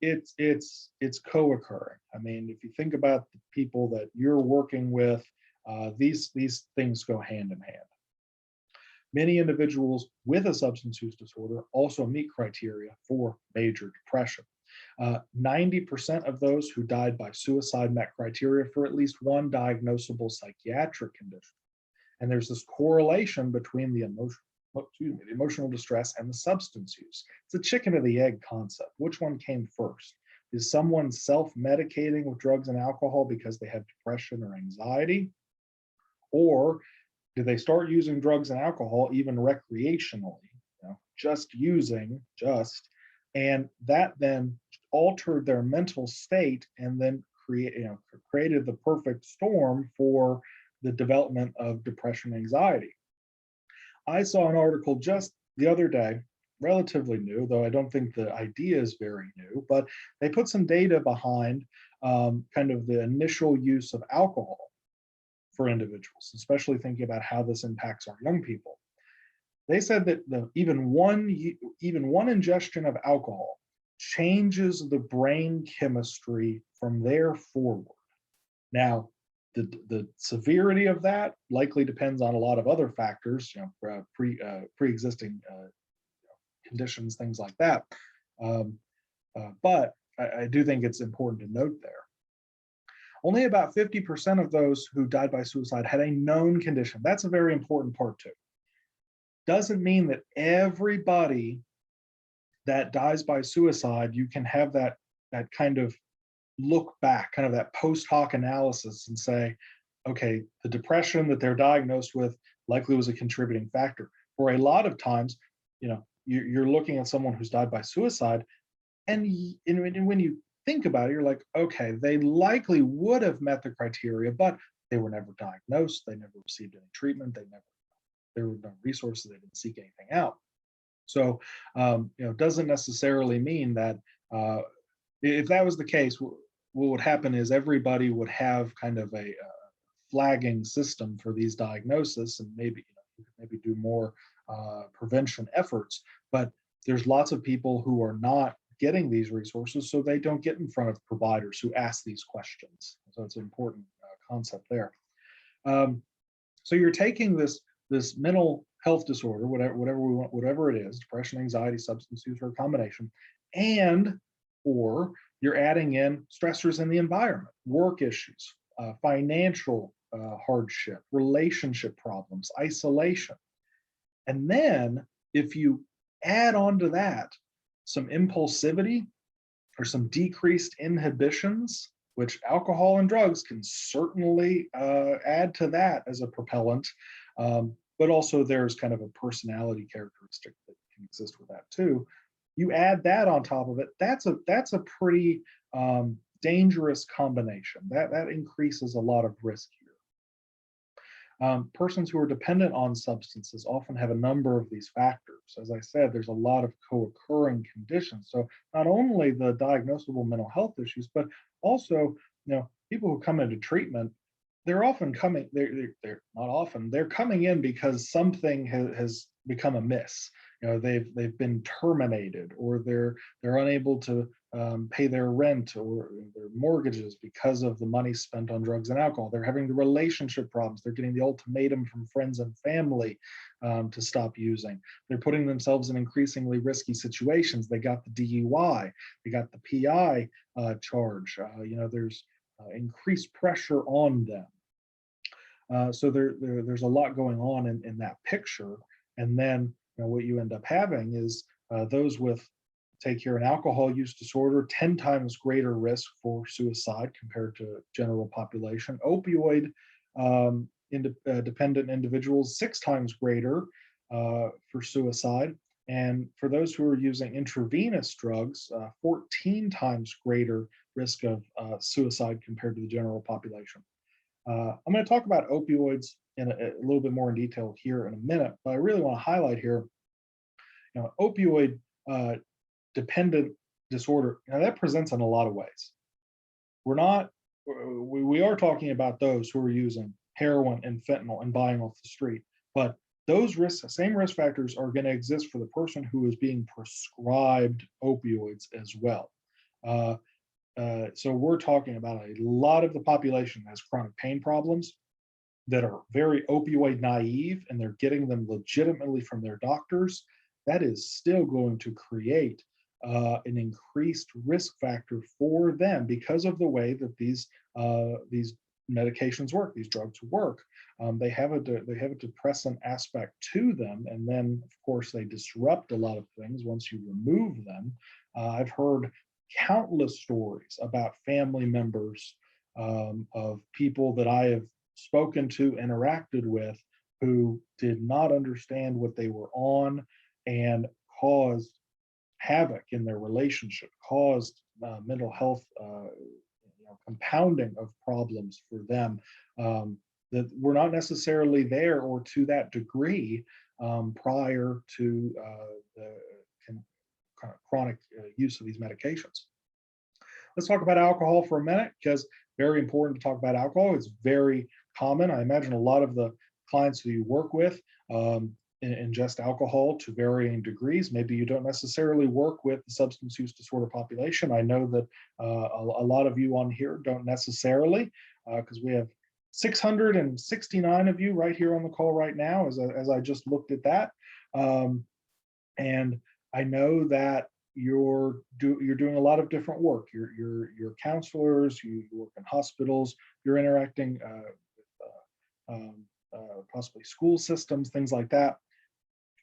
It's co-occurring. I mean, if you think about the people that you're working with, these things go hand in hand. Many individuals with a substance use disorder also meet criteria for major depression. 90% of those who died by suicide met criteria for at least one diagnosable psychiatric condition. And there's this correlation between the emotional distress and the substance use. It's a chicken or the egg concept. Which one came first? Is someone self-medicating with drugs and alcohol because they have depression or anxiety? Or do they start using drugs and alcohol even recreationally, just using, and that then altered their mental state and then created the perfect storm for the development of depression and anxiety. I saw an article just the other day, relatively new, though I don't think the idea is very new, but they put some data behind kind of the initial use of alcohol for individuals, especially thinking about how this impacts our young people. They said that even one ingestion of alcohol changes the brain chemistry from there forward. Now, the severity of that likely depends on a lot of other factors, pre-existing conditions, things like that. But I do think it's important to note there. Only about 50% of those who died by suicide had a known condition. That's a very important part too. Doesn't mean that everybody that dies by suicide, you can have that kind of look back, kind of that post hoc analysis and say, okay, the depression that they're diagnosed with likely was a contributing factor. For a lot of times, you're looking at someone who's died by suicide, and when you think about it, you're like, okay, they likely would have met the criteria, but they were never diagnosed, they never received any treatment, there were no resources, they didn't seek anything out. So, doesn't necessarily mean that if that was the case, what would happen is everybody would have kind of a flagging system for these diagnoses, and maybe do more prevention efforts. But there's lots of people who are not getting these resources, so they don't get in front of providers who ask these questions. So it's an important concept there. So you're taking this mental health disorder, whatever it is, depression, anxiety, substance use, or a combination, or you're adding in stressors in the environment, work issues, financial hardship, relationship problems, isolation. And then if you add on to that some impulsivity or some decreased inhibitions, which alcohol and drugs can certainly add to that as a propellant, but also there's kind of a personality characteristic that can exist with that too. You add that on top of it, that's a pretty dangerous combination. That increases a lot of risk here. Persons who are dependent on substances often have a number of these factors. As I said, there's a lot of co-occurring conditions. So not only the diagnosable mental health issues, but also, people who come into treatment, they're often coming, they're not often, they're coming in because something has become amiss. They've been terminated, or they're unable to pay their rent or their mortgages because of the money spent on drugs and alcohol. They're having the relationship problems. They're getting the ultimatum from friends and family to stop using. They're putting themselves in increasingly risky situations. They got the DUI, they got the PI charge. There's increased pressure on them. So there's a lot going on in that picture. And then what you end up having is those with, take here, an alcohol use disorder, 10 times greater risk for suicide compared to general population. Opioid dependent individuals, 6 times greater for suicide. And for those who are using intravenous drugs, 14 times greater risk of suicide compared to the general population. I'm going to talk about opioids in a little bit more in detail here in a minute, but I really want to highlight here, opioid dependent disorder, now that presents in a lot of ways. We're not, we are talking about those who are using heroin and fentanyl and buying off the street, but those same risk factors are going to exist for the person who is being prescribed opioids as well. So we're talking about a lot of the population that has chronic pain problems that are very opioid naive, and they're getting them legitimately from their doctors. That is still going to create an increased risk factor for them because of the way that these medications work, these drugs work. They have a depressant aspect to them, and then of course they disrupt a lot of things once you remove them. I've heard countless stories about family members of people that I have spoken to, interacted with, who did not understand what they were on and caused havoc in their relationship, caused mental health compounding of problems for them that were not necessarily there or to that degree prior to the kind of chronic use of these medications. Let's talk about alcohol for a minute, because very important to talk about alcohol. It's very common. I imagine a lot of the clients who you work with ingest alcohol to varying degrees. Maybe you don't necessarily work with the substance use disorder population. I know that a lot of you on here don't necessarily, because we have 669 of you right here on the call right now, as I just looked at that. And I know that you're doing a lot of different work. You're counselors, you work in hospitals, you're interacting with possibly school systems, things like that.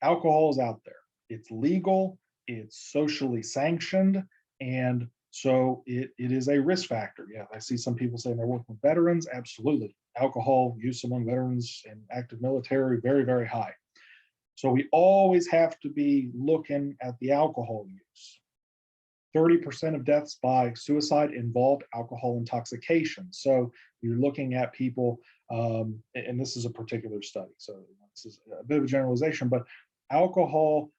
Alcohol is out there. It's legal, it's socially sanctioned, and so it is a risk factor. Yeah, I see some people saying they're working with veterans. Absolutely. Alcohol use among veterans and active military, very, very high. So we always have to be looking at the alcohol use. 30% of deaths by suicide involved alcohol intoxication. So you're looking at people, and this is a particular study, so this is a bit of a generalization, but alcohol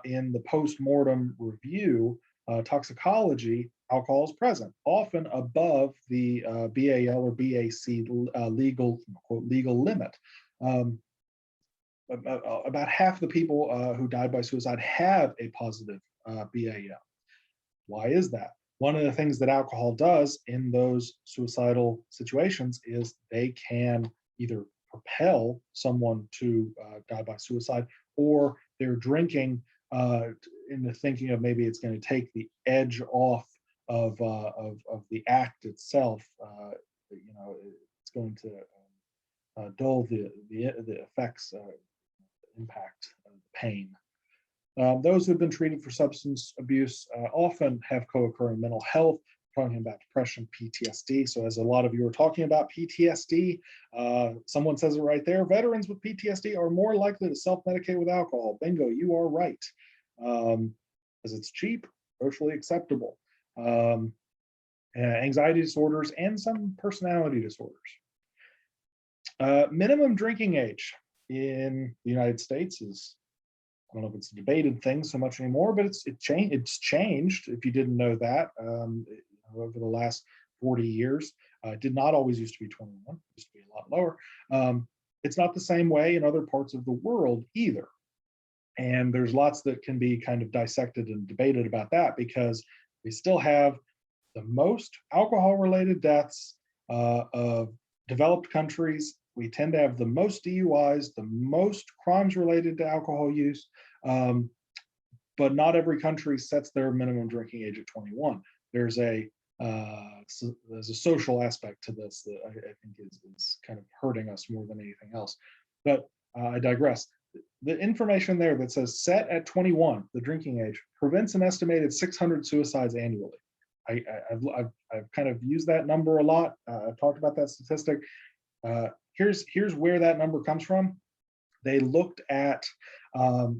in the post-mortem review toxicology, alcohol is present, often above the BAL or BAC legal, quote, legal limit. About half the people who died by suicide have a positive BAL. Why is that? One of the things that alcohol does in those suicidal situations is they can either propel someone to die by suicide, or they're drinking into thinking of maybe it's going to take the edge off of the act itself. It's going to dull the effects, impact, pain. Those who have been treated for substance abuse often have co-occurring mental health. We're talking about depression, PTSD. So as a lot of you are talking about PTSD, someone says it right there, veterans with PTSD are more likely to self-medicate with alcohol. Bingo, you are right. Because it's cheap, socially acceptable. Anxiety disorders and some personality disorders. Minimum drinking age in the United States is, I don't know if it's a debated thing so much anymore, but it's changed. If you didn't know that, over the last 40 years, it did not always used to be 21. It used to be a lot lower. It's not the same way in other parts of the world either. And there's lots that can be kind of dissected and debated about that, because we still have the most alcohol-related deaths of developed countries. We tend to have the most DUIs, the most crimes related to alcohol use, but not every country sets their minimum drinking age at 21. There's a social aspect to this that I think is kind of hurting us more than anything else. But I digress. The information there that says set at 21, the drinking age, prevents an estimated 600 suicides annually. I've kind of used that number a lot. I've talked about that statistic. Here's where that number comes from. They looked at,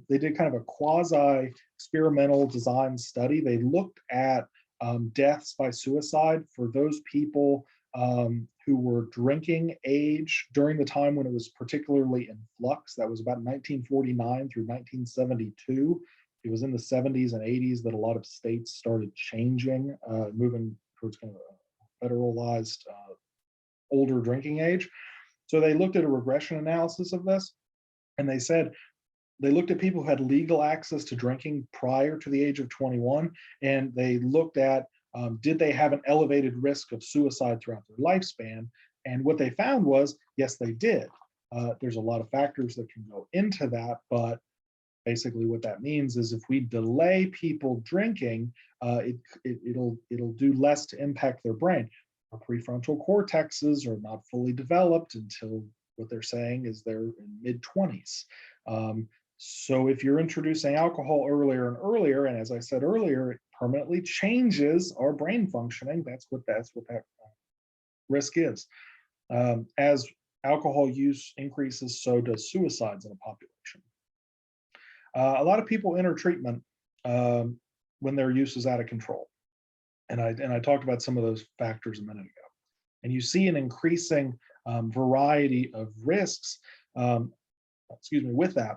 they did kind of a quasi experimental design study. They looked at deaths by suicide for those people who were drinking age during the time when it was particularly in flux. That was about 1949 through 1972. it was in the 70s and 80s that a lot of states started changing, moving towards kind of a federalized older drinking age. So they looked at a regression analysis of this, and they said they looked at people who had legal access to drinking prior to the age of 21, and they looked at did they have an elevated risk of suicide throughout their lifespan? And what they found was, yes, they did. There's a lot of factors that can go into that, but basically what that means is if we delay people drinking, it'll do less to impact their brain. Our prefrontal cortexes are not fully developed until what they're saying is they're in mid-20s. So if you're introducing alcohol earlier and earlier, and as I said earlier, it permanently changes our brain functioning. That's what that risk is. As alcohol use increases, so does suicides in a population. A lot of people enter treatment when their use is out of control. And I talked about some of those factors a minute ago. And you see an increasing variety of risks, with that.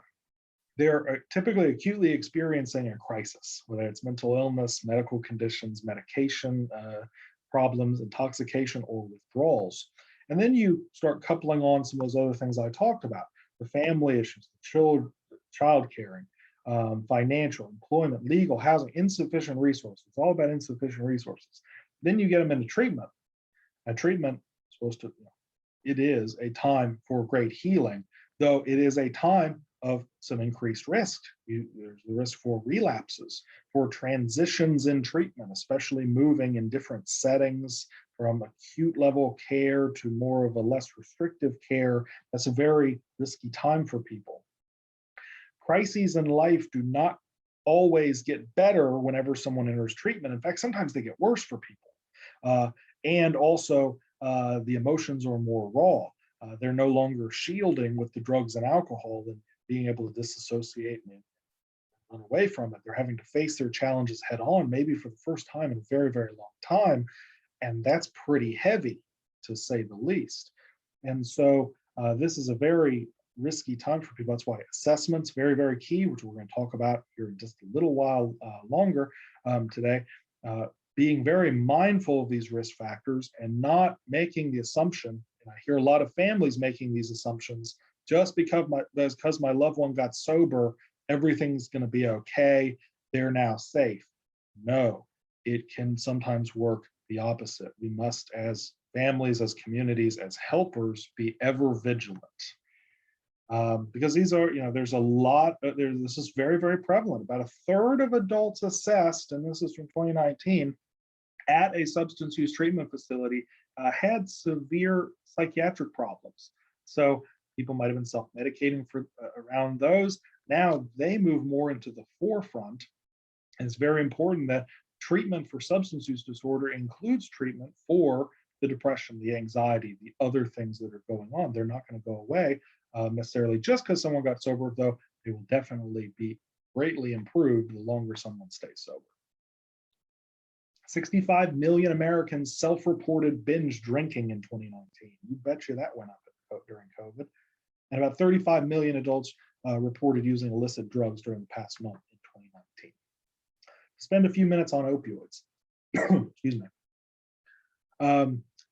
They're typically acutely experiencing a crisis, whether it's mental illness, medical conditions, medication problems, intoxication, or withdrawals. And then you start coupling on some of those other things I talked about, the family issues, the child caring, financial, employment, legal, housing, insufficient resources. It's all about insufficient resources. Then you get them into treatment. And treatment is supposed to, it is a time for great healing, though it is a time of some increased risk. There's the risk for relapses, for transitions in treatment, especially moving in different settings from acute level care to more of a less restrictive care. That's a very risky time for people. Crises in life do not always get better whenever someone enters treatment. In fact, sometimes they get worse for people. And also the emotions are more raw. They're no longer shielding with the drugs and alcohol and being able to disassociate and run away from it. They're having to face their challenges head on, maybe for the first time in a very, very long time. And that's pretty heavy, to say the least. And so this is a very risky time for people. That's why assessment's very, very key, which we're going to talk about here in just a little while longer today. Being very mindful of these risk factors and not making the assumption, and I hear a lot of families making these assumptions, just because my loved one got sober, everything's going to be okay, they're now safe. No, it can sometimes work the opposite. We must, as families, as communities, as helpers, be ever vigilant. Because these are, there's a lot, this is very, very prevalent. About a third of adults assessed, and this is from 2019, at a substance use treatment facility had severe psychiatric problems. So people might have been self-medicating for around those. Now they move more into the forefront. And it's very important that treatment for substance use disorder includes treatment for the depression, the anxiety, the other things that are going on. They're not going to go away necessarily just because someone got sober, though they will definitely be greatly improved the longer someone stays sober. 65 million Americans self-reported binge drinking in 2019. You bet you that went up during COVID. And about 35 million adults reported using illicit drugs during the past month in 2019. Spend a few minutes on opioids. Excuse me.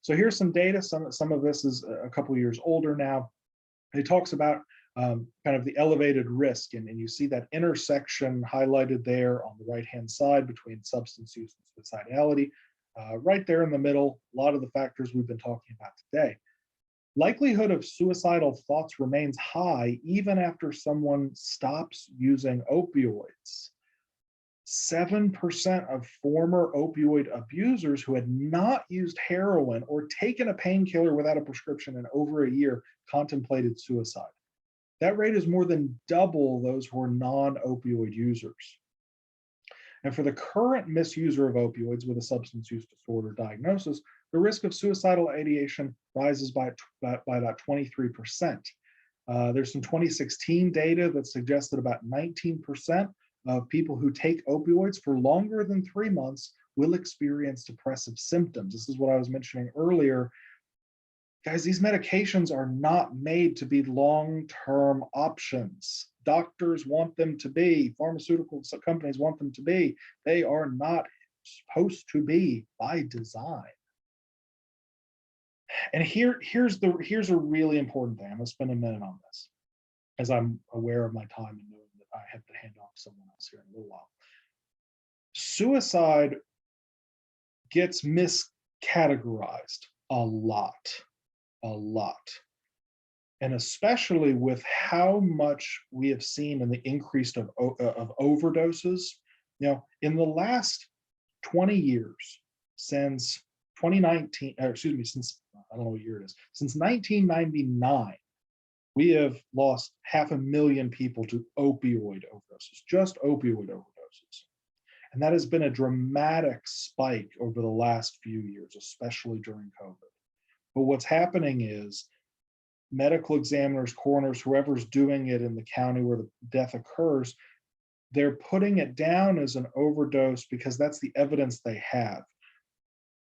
So here's some data. Some of this is a couple years older now. It talks about kind of the elevated risk, and you see that intersection highlighted there on the right-hand side between substance use and suicidality. Right there in the middle, a lot of the factors we've been talking about today. Likelihood of suicidal thoughts remains high even after someone stops using opioids. 7% of former opioid abusers who had not used heroin or taken a painkiller without a prescription in over a year contemplated suicide. That rate is more than double those who are non-opioid users. And for the current misuser of opioids with a substance use disorder diagnosis, the risk of suicidal ideation rises by about 23%. There's some 2016 data that suggests that about 19% of people who take opioids for longer than 3 months will experience depressive symptoms. This is what I was mentioning earlier. Guys, these medications are not made to be long-term options. doctors want them to be, pharmaceutical companies want them to be. They are not supposed to be by design. And here's a really important thing. I'm gonna spend a minute on this, as I'm aware of my time and knowing that I have to hand off to someone else here in a little while. Suicide gets miscategorized a lot. And especially with how much we have seen in the increase of overdoses. You know, in the last 20 years, since 2019, or excuse me, since, I don't know what year it is, since 1999, we have lost 500,000 people to opioid overdoses, just opioid overdoses. And that has been a dramatic spike over the last few years, especially during COVID. But what's happening is medical examiners, coroners, whoever's doing it in the county where the death occurs, they're putting it down as an overdose because that's the evidence they have.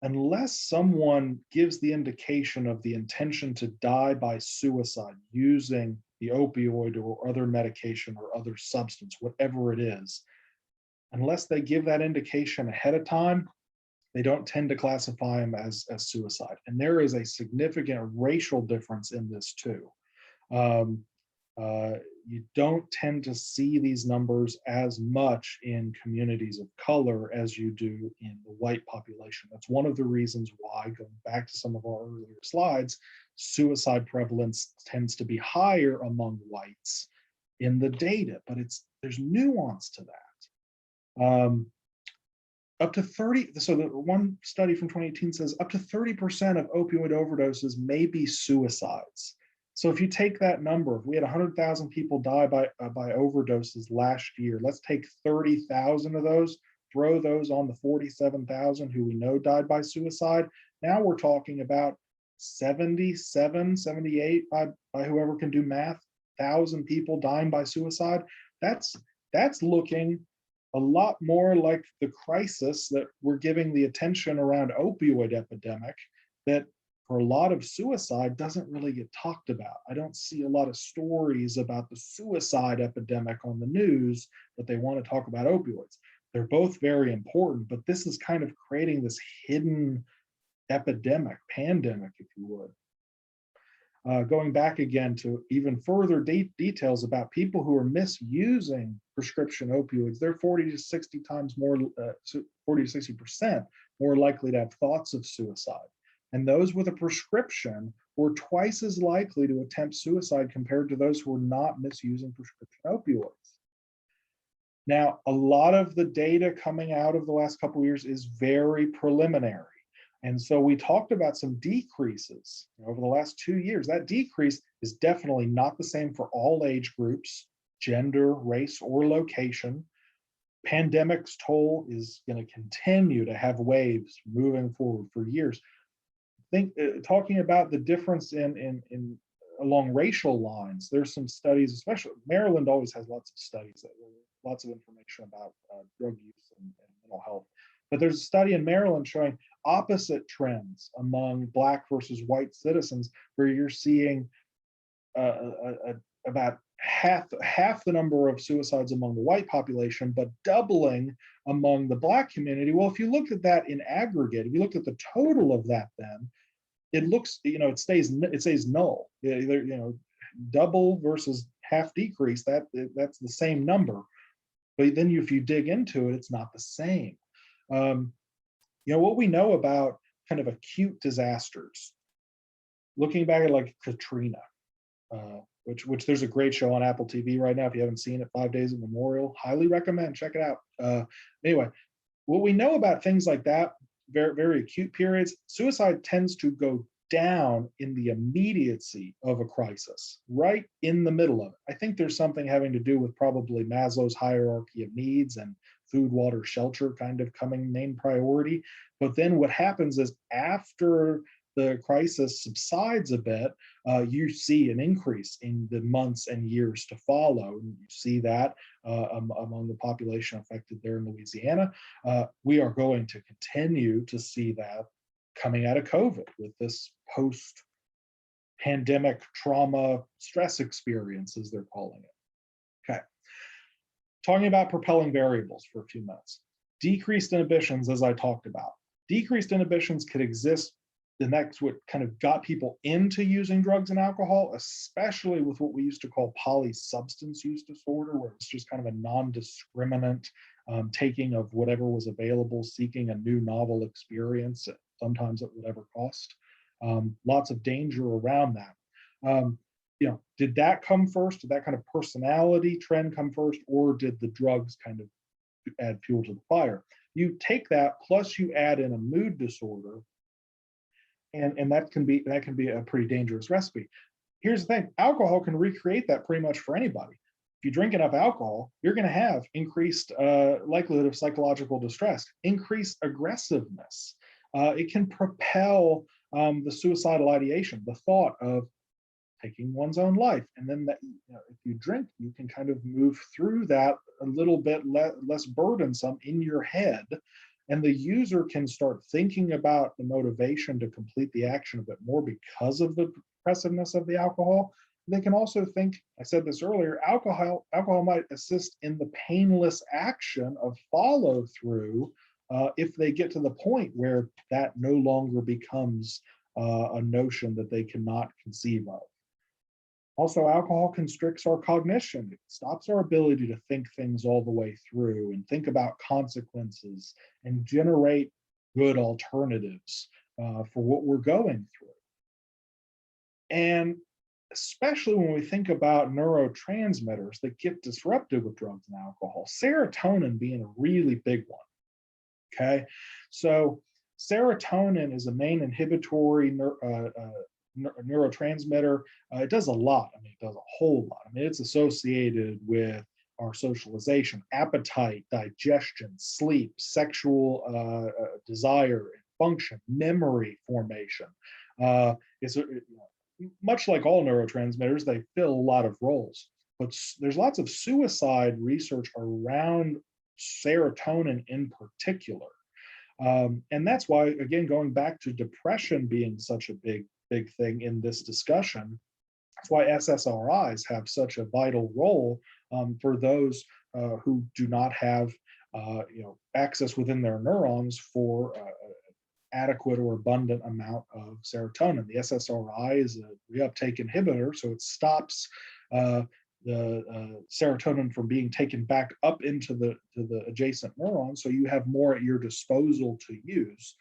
Unless someone gives the indication of the intention to die by suicide using the opioid or other medication or other substance, whatever it is, unless they give that indication ahead of time, they don't tend to classify them as suicide. And there is a significant racial difference in this too. You don't tend to see these numbers as much in communities of color as you do in the white population. That's one of the reasons why, going back to some of our earlier slides, suicide prevalence tends to be higher among whites in the data, but there's nuance to that. Up to 30, so the one study from 2018 says up to 30% of opioid overdoses may be suicides. So if you take that number, if we had 100,000 people die by overdoses last year, let's take 30,000 of those, throw those on the 47,000 who we know died by suicide. Now we're talking about 77, 78 by whoever can do math, 1,000 people dying by suicide. That's looking a lot more like the crisis that we're giving the attention around opioid epidemic that for a lot of suicide doesn't really get talked about. I don't see a lot of stories about the suicide epidemic on the news, but they want to talk about opioids. They're both very important, but this is kind of creating this hidden epidemic, pandemic, if you would. Going back again to even further details about people who are misusing prescription opioids, they're 40 to 60 times more, 40 to 60% more likely to have thoughts of suicide. And those with a prescription were twice as likely to attempt suicide compared to those who were not misusing prescription opioids. Now, a lot of the data coming out of the last couple of years is very preliminary. And so we talked about some decreases over the last 2 years. That decrease is definitely not the same for all age groups, gender, race, or location. Pandemic's toll is going to continue to have waves moving forward for years. Talking about the difference in along racial lines, there's some studies, especially Maryland always has lots of studies, lots of information about drug use and mental health. But there's a study in Maryland showing opposite trends among Black versus white citizens, where you're seeing about half the number of suicides among the white population, but doubling among the Black community. Well, if you looked at that in aggregate, if you looked at the total of that, then it looks, it stays null. Double versus half decrease, that's the same number. But then if you dig into it, it's not the same. What we know about kind of acute disasters, looking back at like Katrina, which there's a great show on Apple TV right now. If you haven't seen it, 5 Days of Memorial, highly recommend, check it out. Anyway, what we know about things like that, very, very acute periods, suicide tends to go down in the immediacy of a crisis, right in the middle of it. I think there's something having to do with probably Maslow's hierarchy of needs and food, water, shelter kind of coming main priority. But then what happens is after the crisis subsides a bit, you see an increase in the months and years to follow. And you see that among the population affected there in Louisiana. We are going to continue to see that coming out of COVID with this post-pandemic trauma stress experience, as they're calling it. talking about propelling variables for a few minutes. Decreased inhibitions, as I talked about. Decreased inhibitions could exist, and that's what kind of got people into using drugs and alcohol, especially with what we used to call polysubstance use disorder, where it's just kind of a non-discriminant taking of whatever was available, seeking a new novel experience, sometimes at whatever cost. Lots of danger around that. Did that come first? Did that kind of personality trend come first, or did the drugs kind of add fuel to the fire? You take that, plus you add in a mood disorder, and that can be a pretty dangerous recipe. Here's the thing: alcohol can recreate that pretty much for anybody. If you drink enough alcohol, you're going to have increased likelihood of psychological distress, increased aggressiveness. It can propel the suicidal ideation, the thought of taking one's own life. And then that, if you drink, you can kind of move through that a little bit less burdensome in your head. And the user can start thinking about the motivation to complete the action a bit more because of the oppressiveness of the alcohol. They can also think, I said this earlier, alcohol might assist in the painless action of follow through if they get to the point where that no longer becomes a notion that they cannot conceive of. Also, alcohol constricts our cognition. It stops our ability to think things all the way through and think about consequences and generate good alternatives for what we're going through. And especially when we think about neurotransmitters that get disrupted with drugs and alcohol, serotonin being a really big one. Okay, so serotonin is a main inhibitory neurotransmitter. It does a lot. I mean, it does a whole lot. I mean, it's associated with our socialization, appetite, digestion, sleep, sexual desire, function, memory formation. Much like all neurotransmitters, they fill a lot of roles. But there's lots of suicide research around serotonin in particular. And that's why, again, going back to depression being such a big thing in this discussion, that's why SSRIs have such a vital role for those who do not have access within their neurons for adequate or abundant amount of serotonin. The SSRI is a reuptake inhibitor, so it stops the serotonin from being taken back up into the adjacent neurons, so you have more at your disposal to use.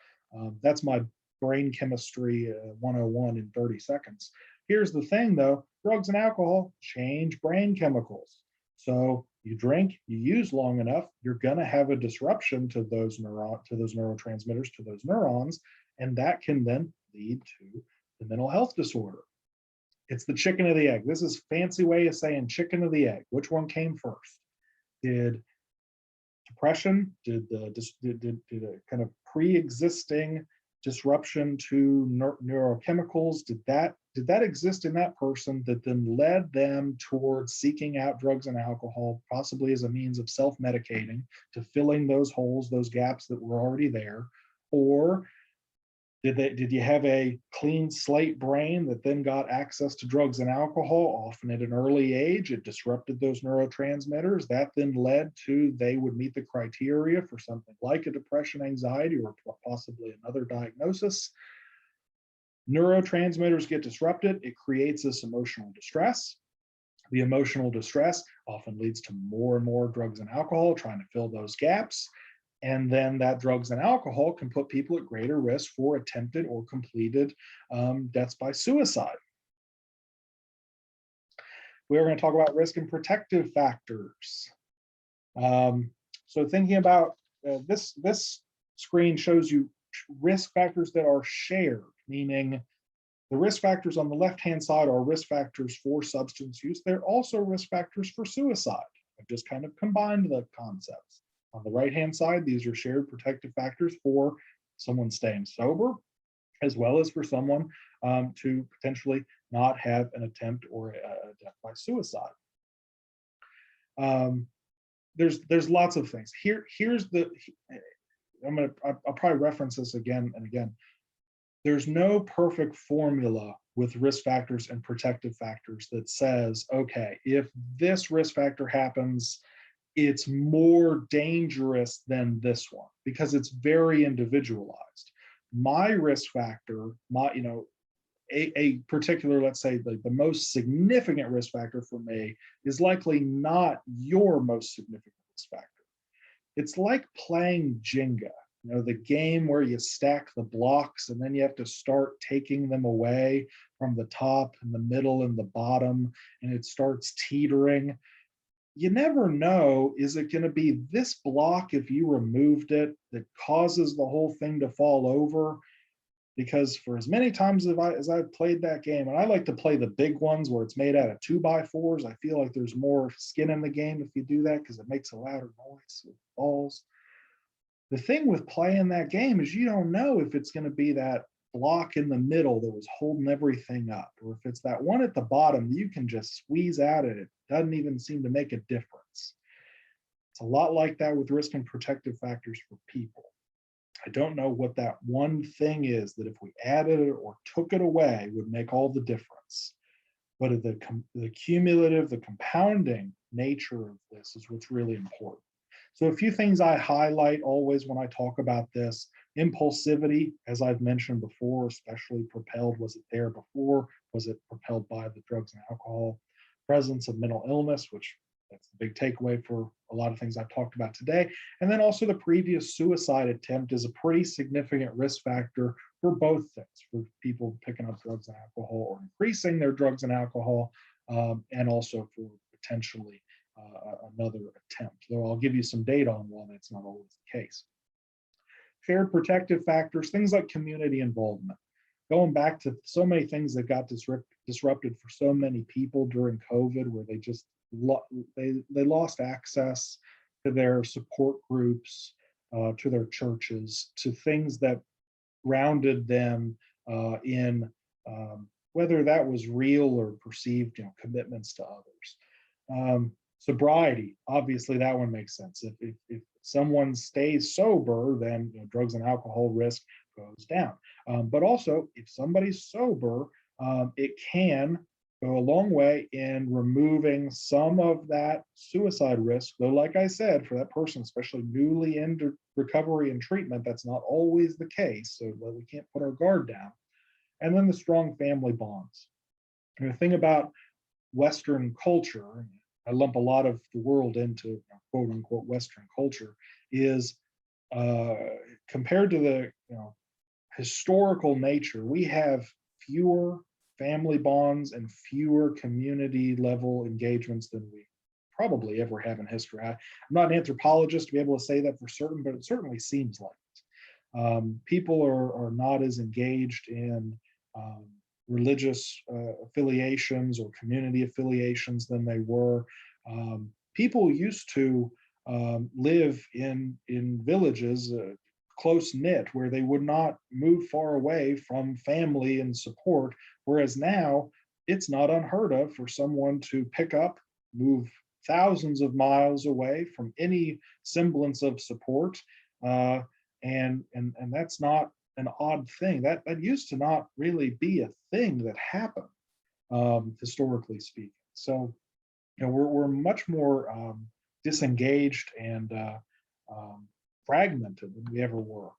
That's my brain chemistry 101 in 30 seconds. Here's the thing though, drugs and alcohol change brain chemicals. So you drink, you use long enough, you're gonna have a disruption to those neurotransmitters, to those neurons, and that can then lead to the mental health disorder. It's the chicken or the egg. This is a fancy way of saying chicken or the egg. Which one came first? Did depression, did a kind of pre-existing disruption to neurochemicals, did that exist in that person that then led them towards seeking out drugs and alcohol, possibly as a means of self-medicating, to filling those holes, those gaps that were already there? Or did you have a clean slate brain that then got access to drugs and alcohol, often at an early age? It disrupted those neurotransmitters. That then led to they would meet the criteria for something like a depression, anxiety, or possibly another diagnosis. Neurotransmitters get disrupted. It creates this emotional distress. The emotional distress often leads to more and more drugs and alcohol, trying to fill those gaps. And then that drugs and alcohol can put people at greater risk for attempted or completed deaths by suicide. We're going to talk about risk and protective factors. So thinking about this screen shows you risk factors that are shared, meaning the risk factors on the left-hand side are risk factors for substance use. They're also risk factors for suicide. I've just kind of combined the concepts. On the right-hand side, these are shared protective factors for someone staying sober, as well as for someone to potentially not have an attempt or a death by suicide. There's lots of things. I'll probably reference this again and again. There's no perfect formula with risk factors and protective factors that says, okay, if this risk factor happens, it's more dangerous than this one because it's very individualized. My risk factor, a particular, let's say the most significant risk factor for me is likely not your most significant risk factor. It's like playing Jenga, the game where you stack the blocks and then you have to start taking them away from the top and the middle and the bottom, and it starts teetering. You never know, is it going to be this block if you removed it that causes the whole thing to fall over? Because for as many times as I've played that game, and I like to play the big ones where it's made out of 2x4s, I feel like there's more skin in the game if you do that because it makes a louder noise with balls. The thing with playing that game is you don't know if it's going to be that block in the middle that was holding everything up, or if it's that one at the bottom you can just squeeze out and it doesn't even seem to make a difference. It's a lot like that with risk and protective factors for people. I don't know what that one thing is that if we added it or took it away would make all the difference. But the cumulative, the compounding nature of this is what's really important. So a few things I highlight always when I talk about this: impulsivity, as I've mentioned before, especially propelled. Was it there before? Was it propelled by the drugs and alcohol? Presence of mental illness, which that's the big takeaway for a lot of things I've talked about today. And then also the previous suicide attempt is a pretty significant risk factor for both things, for people picking up drugs and alcohol or increasing their drugs and alcohol, and also for potentially another attempt, though I'll give you some data on why that's not always the case. Shared protective factors, things like community involvement. Going back to so many things that got disrupted for so many people during COVID, where they just they lost access to their support groups, to their churches, to things that grounded them in whether that was real or perceived, commitments to others. Sobriety, obviously that one makes sense. If someone stays sober, then drugs and alcohol risk goes down. But also, if somebody's sober, it can go a long way in removing some of that suicide risk. Though, like I said, for that person, especially newly into recovery and treatment, that's not always the case. So we can't put our guard down. And then the strong family bonds. And the thing about Western culture, I lump a lot of the world into quote unquote Western culture, is compared to the historical nature, we have fewer family bonds and fewer community level engagements than we probably ever have in history. I'm not an anthropologist to be able to say that for certain, but it certainly seems like it. People are not as engaged in religious affiliations or community affiliations than they were. People used to live in villages, close knit, where they would not move far away from family and support, whereas now it's not unheard of for someone to pick up, move thousands of miles away from any semblance of support, and that's not an odd thing. That used to not really be a thing that happened, historically speaking. So we're much more disengaged and fragmented than we ever were.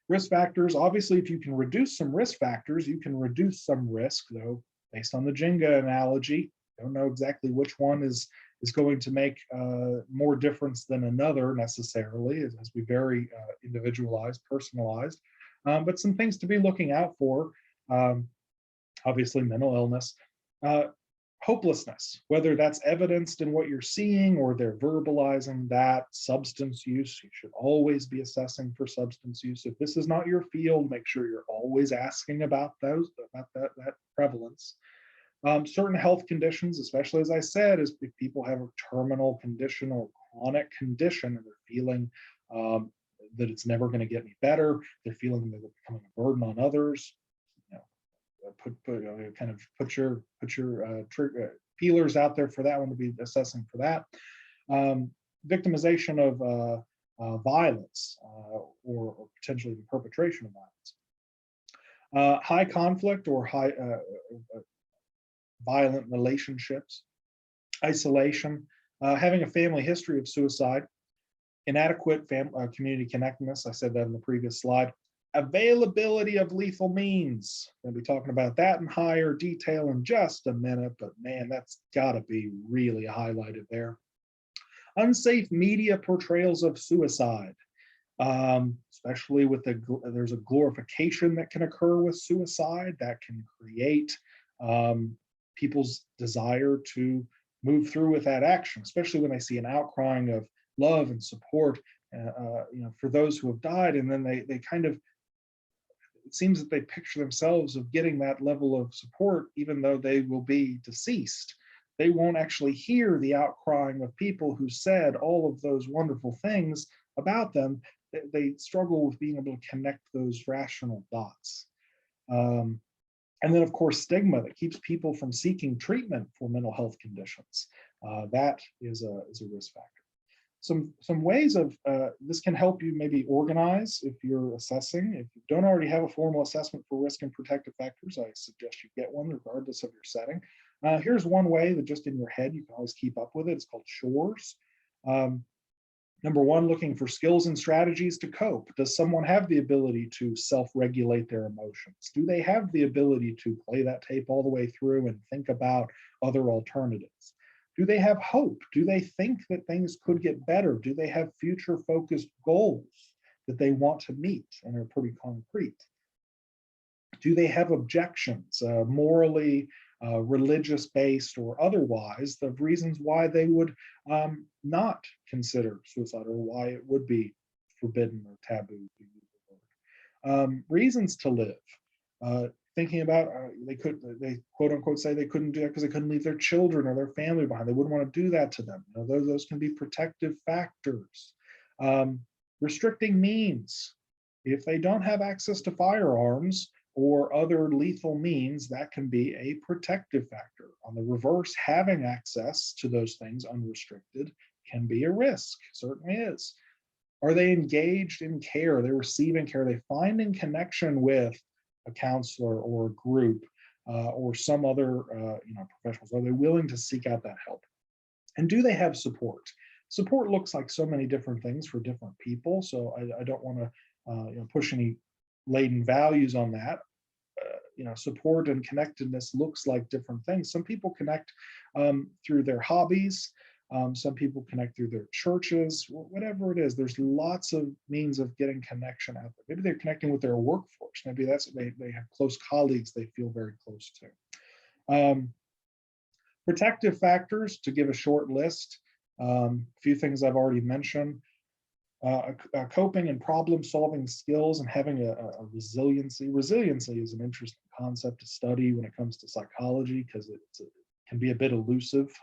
Risk factors, obviously, if you can reduce some risk factors, you can reduce some risk, though, based on the Jenga analogy. Don't know exactly which one is going to make more difference than another necessarily, as we very individualized, personalized. But some things to be looking out for, obviously mental illness, hopelessness, whether that's evidenced in what you're seeing or they're verbalizing that. Substance use, you should always be assessing for substance use. If this is not your field, make sure you're always asking about that prevalence. Certain health conditions, especially as I said, is if people have a terminal condition or chronic condition and they're feeling that it's never going to get any better, they're feeling that they're becoming a burden on others. Put your feelers out there for that one to be assessing for that. Victimization of violence or potentially the perpetration of violence. High conflict or high violent relationships. Isolation, Having a family history of suicide, inadequate community connectedness, I said that in the previous slide, availability of lethal means. We'll be talking about that in higher detail in just a minute, but man, that's got to be really highlighted there. Unsafe media portrayals of suicide, especially with there's a glorification that can occur with suicide that can create people's desire to move through with that action, especially when they see an outcrying of love and support, for those who have died, and then they kind of, it seems that they picture themselves of getting that level of support even though they will be deceased. They won't actually hear the outcrying of people who said all of those wonderful things about them. They struggle with being able to connect those rational dots. And then, of course, stigma that keeps people from seeking treatment for mental health conditions. That is a risk factor. Some ways of this can help you maybe organize if you're assessing. If you don't already have a formal assessment for risk and protective factors, I suggest you get one regardless of your setting. Here's one way that just in your head you can always keep up with it. It's called SHORES. Number one, looking for skills and strategies to cope. Does someone have the ability to self-regulate their emotions? Do they have the ability to play that tape all the way through and think about other alternatives? Do they have hope? Do they think that things could get better? Do they have future-focused goals that they want to meet and are pretty concrete? Do they have objections, morally, religious-based or otherwise, the reasons why they would not consider suicide or why it would be forbidden or taboo to use the word. Reasons to live. Thinking about they quote unquote say they couldn't do that because they couldn't leave their children or their family behind. They wouldn't want to do that to them. Those can be protective factors. Restricting means. If they don't have access to firearms or other lethal means, that can be a protective factor. On the reverse, having access to those things unrestricted can be a risk, certainly is. Are they engaged in care? Are they receiving care? Are they finding connection with a counselor or a group or some other professionals? Are they willing to seek out that help? And do they have support? Support looks like so many different things for different people, so I don't want to push any laden values on that. Support and connectedness looks like different things. Some people connect through their hobbies. Some people connect through their churches, whatever it is. There's lots of means of getting connection out there. Maybe they're connecting with their workforce. Maybe that's they have close colleagues they feel very close to. Protective factors, to give a short list, a few things I've already mentioned. Coping and problem solving skills and having a resiliency. Resiliency is an interesting concept to study when it comes to psychology because it can be a bit elusive,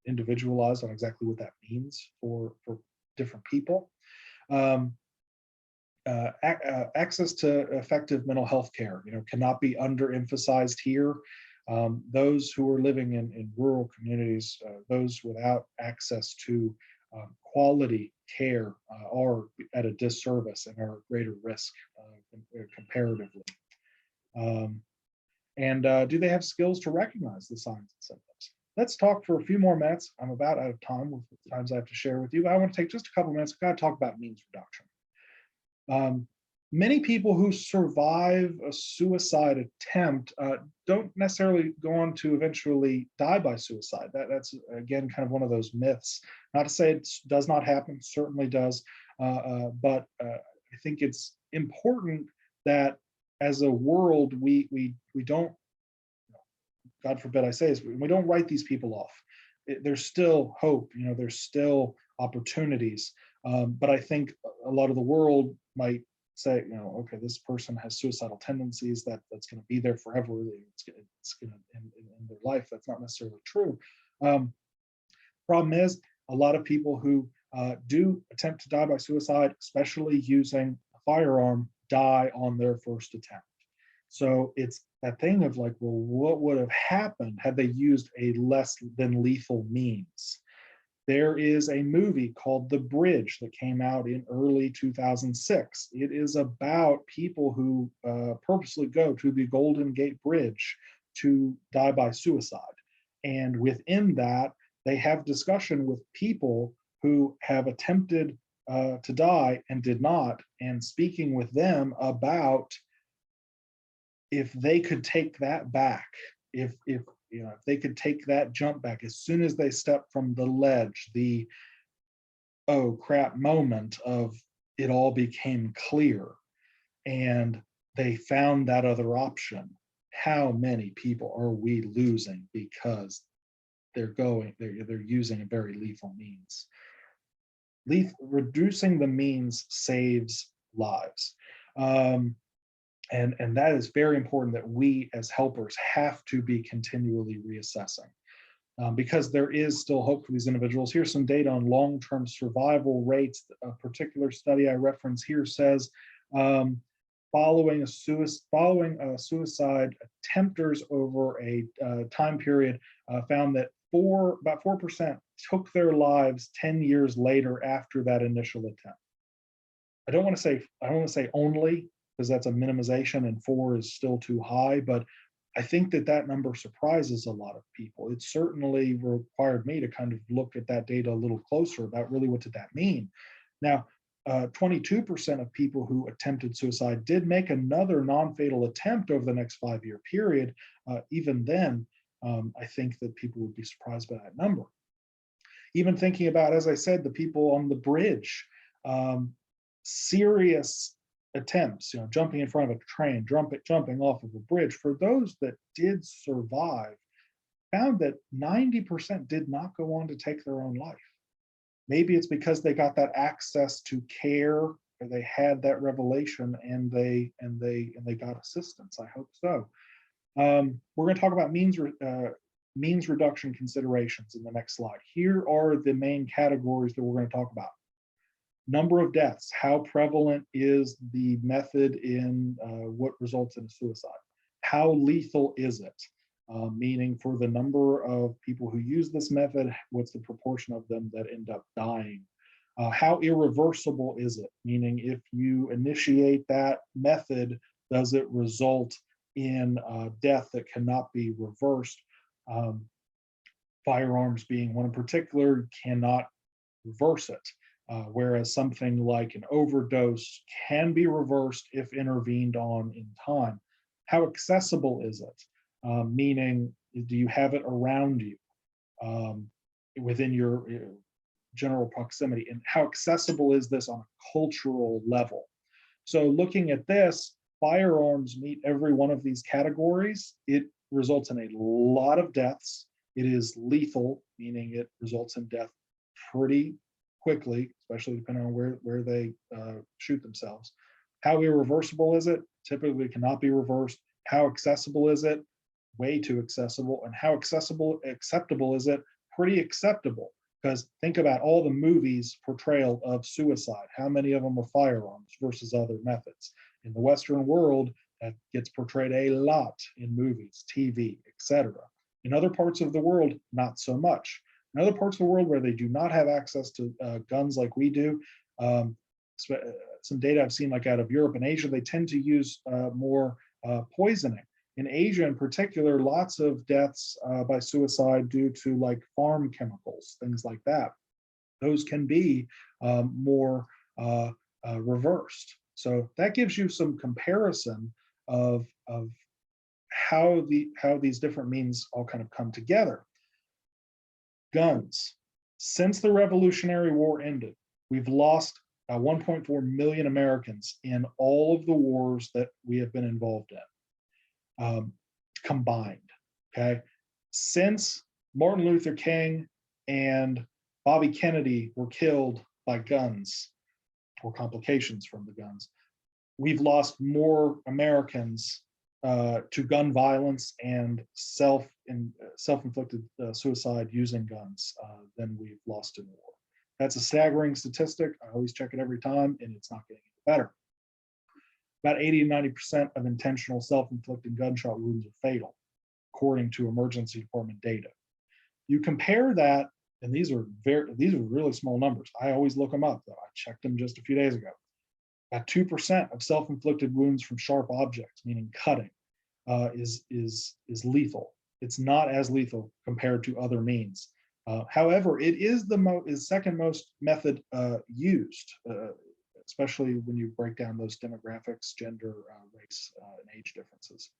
individualized on exactly what that means for different people. Access to effective mental health care, cannot be underemphasized here. Those who are living in rural communities, those without access to quality care are at a disservice and are at greater risk comparatively. Do they have skills to recognize the signs and symptoms? Let's talk for a few more minutes. I'm about out of time with the times I have to share with you, but I want to take just a couple minutes. I've got to talk about means reduction. Many people who survive a suicide attempt don't necessarily go on to eventually die by suicide. That's, again, kind of one of those myths. Not to say it does not happen, certainly does, but I think it's important that as a world, we don't, God forbid I say this, we don't write these people off. There's still hope, there's still opportunities, but I think a lot of the world might say, okay, this person has suicidal tendencies, that's going to be there forever, it's going to end in their life. That's not necessarily true. Problem is, a lot of people who do attempt to die by suicide, especially using a firearm, die on their first attempt. So it's that thing of like, well, what would have happened had they used a less than lethal means? There is a movie called The Bridge that came out in early 2006. It is about people who purposely go to the Golden Gate Bridge to die by suicide. And within that, they have discussion with people who have attempted to die and did not, and speaking with them about if they could take that back, if they could take that jump back as soon as they step from the ledge, the oh crap moment of it all became clear and they found that other option. How many people are we losing because they're using a very lethal means? Reducing the means saves lives. And that is very important, that we as helpers have to be continually reassessing, because there is still hope for these individuals. Here's some data on long-term survival rates. A particular study I reference here says, following a suicide attempters over a time period, found that about 4% took their lives 10 years later after that initial attempt. I don't want to say only, because that's a minimization and 4 is still too high, but I think that number surprises a lot of people. It certainly required me to kind of look at that data a little closer about really what did that mean. Now, 22% of people who attempted suicide did make another non-fatal attempt over the next 5-year period. Even then, I think that people would be surprised by that number. Even thinking about, as I said, the people on the bridge, serious attempts, jumping in front of a train, jumping off of a bridge. For those that did survive, found that 90% did not go on to take their own life. Maybe it's because they got that access to care, or they had that revelation, and they got assistance. I hope so. We're going to talk about means reduction considerations in the next slide. Here are the main categories that we're going to talk about. Number of deaths. How prevalent is the method in what results in a suicide? How lethal is it? Meaning, for the number of people who use this method, what's the proportion of them that end up dying? How irreversible is it? Meaning, if you initiate that method, does it result in death that cannot be reversed? Firearms being one in particular, cannot reverse it. Whereas something like an overdose can be reversed if intervened on in time. How accessible is it? Meaning, do you have it around you within your general proximity? And how accessible is this on a cultural level? So looking at this, firearms meet every one of these categories. It results in a lot of deaths. It is lethal, meaning it results in death pretty quickly, especially depending on where they shoot themselves. How irreversible is it? Typically cannot be reversed. How accessible is it? Way too accessible. And how acceptable is it? Pretty acceptable, because think about all the movies portrayal of suicide. How many of them are firearms versus other methods? In the Western world, that gets portrayed a lot in movies, TV, etc. In other parts of the world, not so much. In other parts of the world where they do not have access to guns like we do, some data I've seen like out of Europe and Asia, they tend to use more poisoning. In Asia in particular, lots of deaths by suicide due to like farm chemicals, things like that. Those can be more reversed. So that gives you some comparison of how these different means all kind of come together. Guns. Since the Revolutionary War ended, we've lost 1.4 million Americans in all of the wars that we have been involved in, combined. Okay, since Martin Luther King and Bobby Kennedy were killed by guns or complications from the guns, we've lost more Americans to gun violence and self-inflicted suicide using guns than we've lost in war. That's a staggering statistic. I always check it every time, and it's not getting any better. About 80 to 90% of intentional self-inflicted gunshot wounds are fatal, according to emergency department data. You compare that, and these are really small numbers. I always look them up, though. I checked them just a few days ago. About 2% of self-inflicted wounds from sharp objects, meaning cutting, is lethal. It's not as lethal compared to other means. However, it is the second most method used, especially when you break down those demographics, gender, race, and age differences.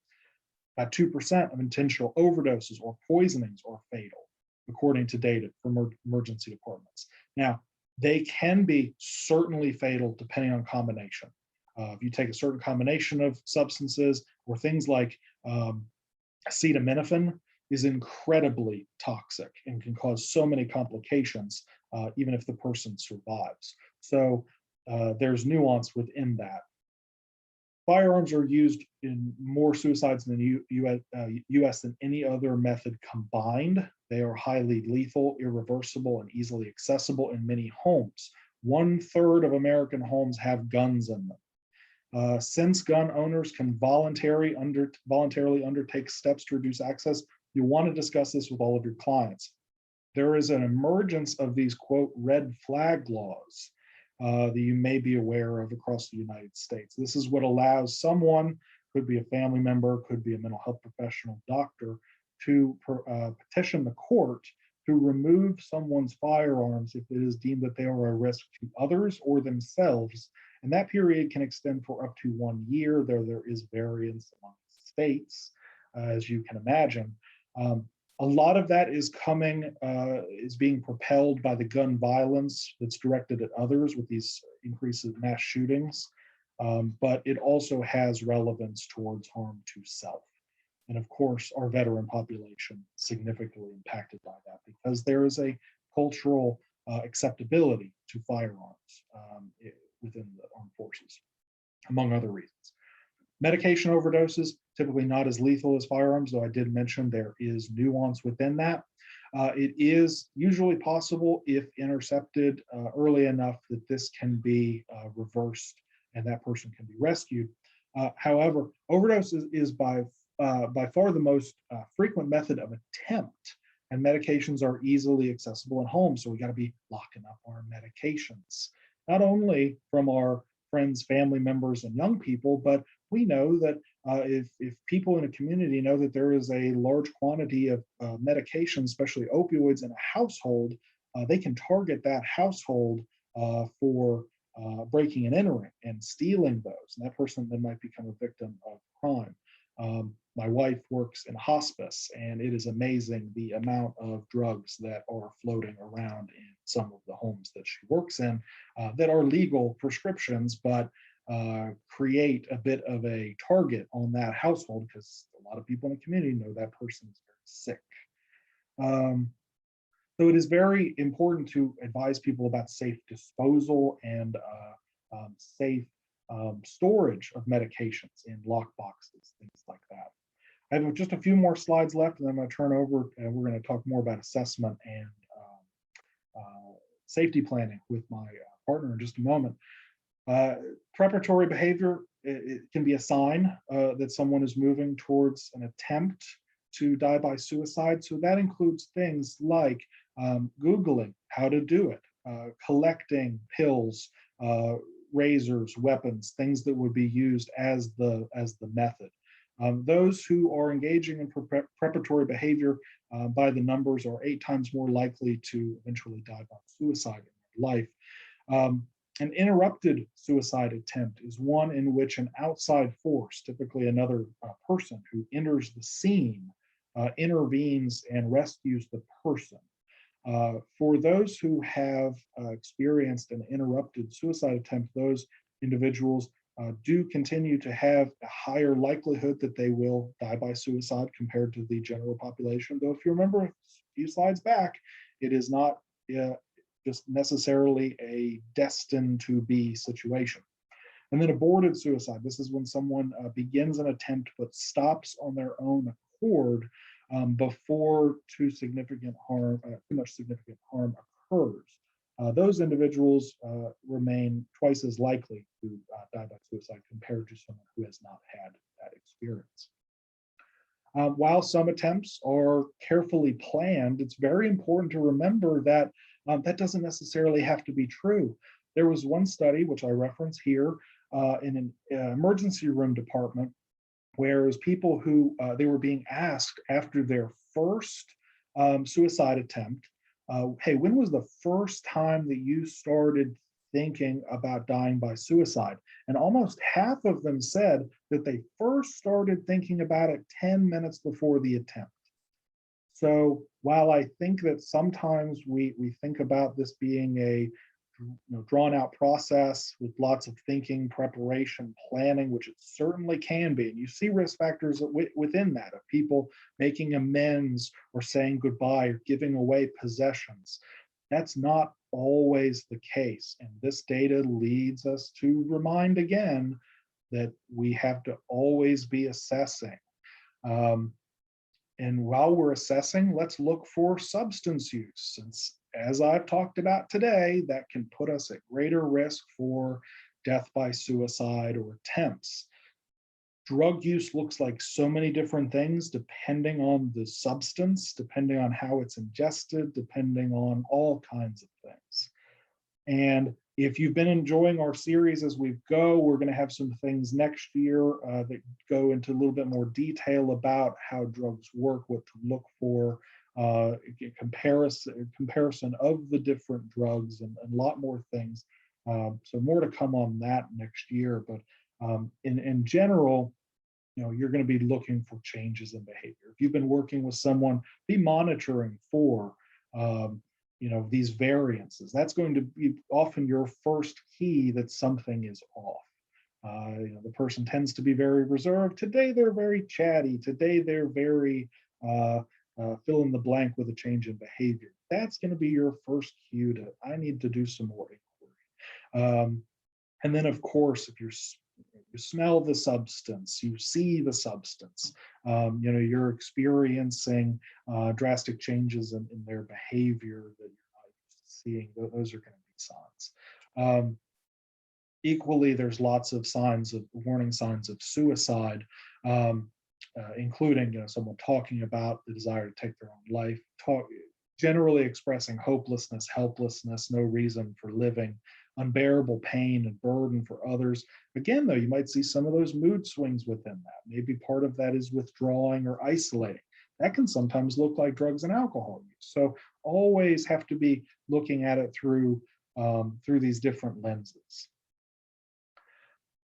About 2% of intentional overdoses or poisonings are fatal, according to data from emergency departments. Now, they can be certainly fatal depending on combination. If you take a certain combination of substances or things like acetaminophen is incredibly toxic and can cause so many complications, even if the person survives. So there's nuance within that. Firearms are used in more suicides in the US than any other method combined. They are highly lethal, irreversible, and easily accessible in many homes. 1/3 of American homes have guns in them. Since gun owners can voluntarily undertake steps to reduce access, you want to discuss this with all of your clients. There is an emergence of these, quote, red flag laws that you may be aware of across the United States. This is what allows someone, could be a family member, could be a mental health professional, doctor, to petition the court to remove someone's firearms if it is deemed that they are a risk to others or themselves. And that period can extend for up to 1 year. There is variance among states, as you can imagine. A lot of that is being propelled by the gun violence that's directed at others with these increases in mass shootings. But it also has relevance towards harm to self. And of course, our veteran population significantly impacted by that because there is a cultural acceptability to firearms within the armed forces, among other reasons. Medication overdoses, typically not as lethal as firearms, though I did mention there is nuance within that. It is usually possible if intercepted early enough that this can be reversed and that person can be rescued. However, overdose is by far the most frequent method of attempt, and medications are easily accessible at home. So we got to be locking up our medications, not only from our friends, family members, and young people, but we know that if people in a community know that there is a large quantity of medication, especially opioids in a household, they can target that household for breaking and entering and stealing those. And that person then might become a victim of crime. My wife works in hospice, and it is amazing the amount of drugs that are floating around in some of the homes that she works in that are legal prescriptions, but create a bit of a target on that household because a lot of people in the community know that person is very sick. So it is very important to advise people about safe disposal and safe storage of medications in lock boxes, things like that. I have just a few more slides left, and then I'm going to turn over and we're going to talk more about assessment and safety planning with my partner in just a moment. Preparatory behavior, it can be a sign that someone is moving towards an attempt to die by suicide. So that includes things like Googling how to do it, collecting pills, razors, weapons, things that would be used as the method. Those who are engaging in preparatory behavior by the numbers are 8 times more likely to eventually die by suicide in their life. An interrupted suicide attempt is one in which an outside force, typically another person who enters the scene, intervenes and rescues the person. For those who have experienced an interrupted suicide attempt, those individuals do continue to have a higher likelihood that they will die by suicide compared to the general population. Though if you remember a few slides back, it is not just necessarily a destined to be situation. And then aborted suicide. This is when someone begins an attempt but stops on their own accord before too much significant harm occurs. Those individuals remain twice as likely to die by suicide compared to someone who has not had that experience. While some attempts are carefully planned, it's very important to remember that that doesn't necessarily have to be true. There was one study, which I reference here, in an emergency room department, where it was people who they were being asked after their first suicide attempt Hey, when was the first time that you started thinking about dying by suicide? And almost half of them said that they first started thinking about it 10 minutes before the attempt. So while I think that sometimes we think about this being a drawn out process with lots of thinking, preparation, planning, which it certainly can be. And you see risk factors within that of people making amends or saying goodbye or giving away possessions. That's not always the case. And this data leads us to remind again that we have to always be assessing. And while we're assessing, let's look for substance use, since as I've talked about today, that can put us at greater risk for death by suicide or attempts. Drug use looks like so many different things depending on the substance, depending on how it's ingested, depending on all kinds of things. And if you've been enjoying our series as we go, we're going to have some things next year that go into a little bit more detail about how drugs work, what to look for, comparison of the different drugs, and a lot more things. So more to come on that next year. But in general, you're going to be looking for changes in behavior. If you've been working with someone, be monitoring for these variances. That's going to be often your first key that something is off. The person tends to be very reserved. Today they're very chatty. Today they're very fill in the blank with a change in behavior. That's going to be your first cue to, I need to do some more inquiry. And then of course, if you smell the substance, you see the substance, you're experiencing drastic changes in their behavior that you're not seeing, those are going to be signs. Equally, there's lots of warning signs of suicide, including someone talking about the desire to take their own life, generally expressing hopelessness, helplessness, no reason for living, unbearable pain and burden for others. Again, though, you might see some of those mood swings within that. Maybe part of that is withdrawing or isolating. That can sometimes look like drugs and alcohol use. So always have to be looking at it through these different lenses.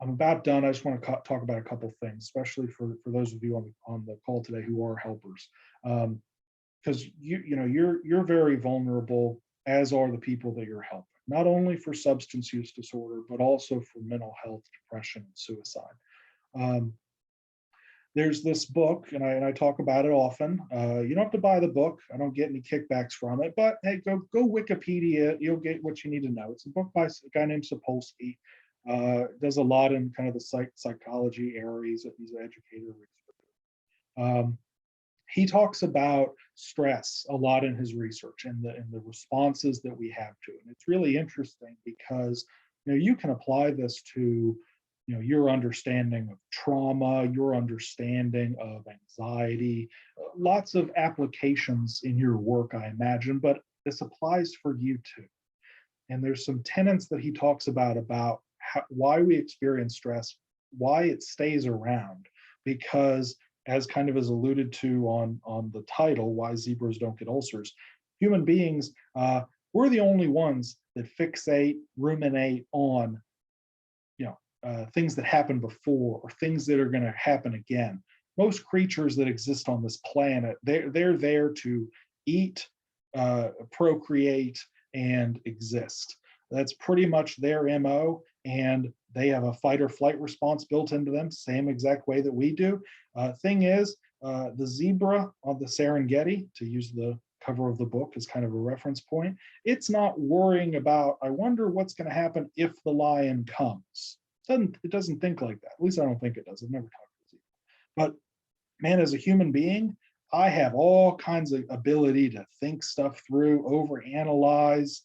I'm about done. I just want to talk about a couple things, especially for those of you on the call today who are helpers, because you're very vulnerable, as are the people that you're helping. Not only for substance use disorder, but also for mental health, depression, and suicide. There's this book, and I talk about it often. You don't have to buy the book. I don't get any kickbacks from it, but hey, go Wikipedia. You'll get what you need to know. It's a book by a guy named Sapolsky. Does a lot in kind of the psychology areas that he's an educator. He talks about stress a lot in his research and the responses that we have to it. And it's really interesting because you can apply this to your understanding of trauma, your understanding of anxiety, lots of applications in your work, I imagine, but this applies for you too. And there's some tenets that he talks about why we experience stress, why it stays around, because as kind of is alluded to on the title, Why Zebras Don't Get Ulcers, human beings, we're the only ones that fixate, ruminate on things that happened before or things that are going to happen again. Most creatures that exist on this planet, they're there to eat, procreate, and exist. That's pretty much their MO, and they have a fight or flight response built into them, same exact way that we do. Thing is, the zebra on the Serengeti, to use the cover of the book as kind of a reference point, it's not worrying about, I wonder what's going to happen if the lion comes. It doesn't think like that. At least I don't think it does. I've never talked to a zebra. But man, as a human being, I have all kinds of ability to think stuff through, overanalyze,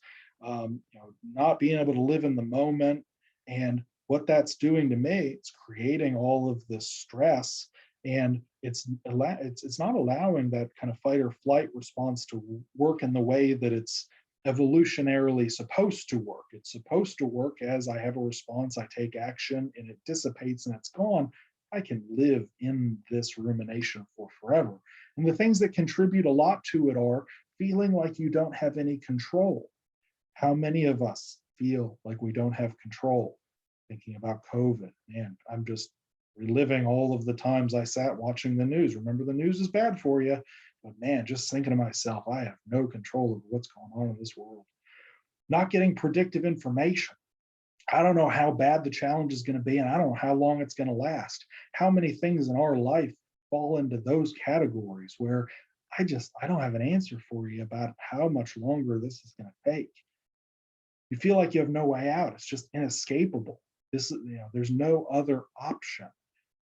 not being able to live in the moment. And what that's doing to me, it's creating all of this stress, and it's not allowing that kind of fight or flight response to work in the way that it's evolutionarily supposed to work. It's supposed to work as I have a response, I take action, and it dissipates and it's gone. I can live in this rumination for forever. And the things that contribute a lot to it are feeling like you don't have any control. How many of us feel like we don't have control? Thinking about COVID, man, I'm just reliving all of the times I sat watching the news. Remember, the news is bad for you, but man, just thinking to myself, I have no control over what's going on in this world. Not getting predictive information. I don't know how bad the challenge is going to be, and I don't know how long it's going to last. How many things in our life fall into those categories where I don't have an answer for you about how much longer this is going to take. You feel like you have no way out. It's just inescapable. This is, there's no other option.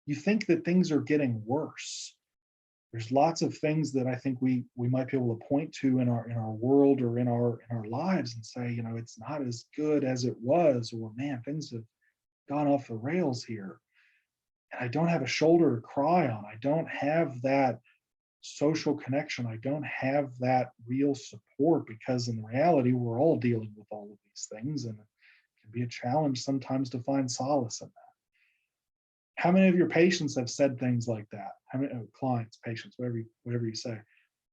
You think that things are getting worse. There's lots of things that I think we might be able to point to in our world or in our lives and say, it's not as good as it was, or man, things have gone off the rails here. And I don't have a shoulder to cry on. I don't have that social connection. I don't have that real support, because in reality, we're all dealing with all of these things, and it can be a challenge sometimes to find solace in that. How many of your patients have said things like that? How many clients, patients, whatever you say?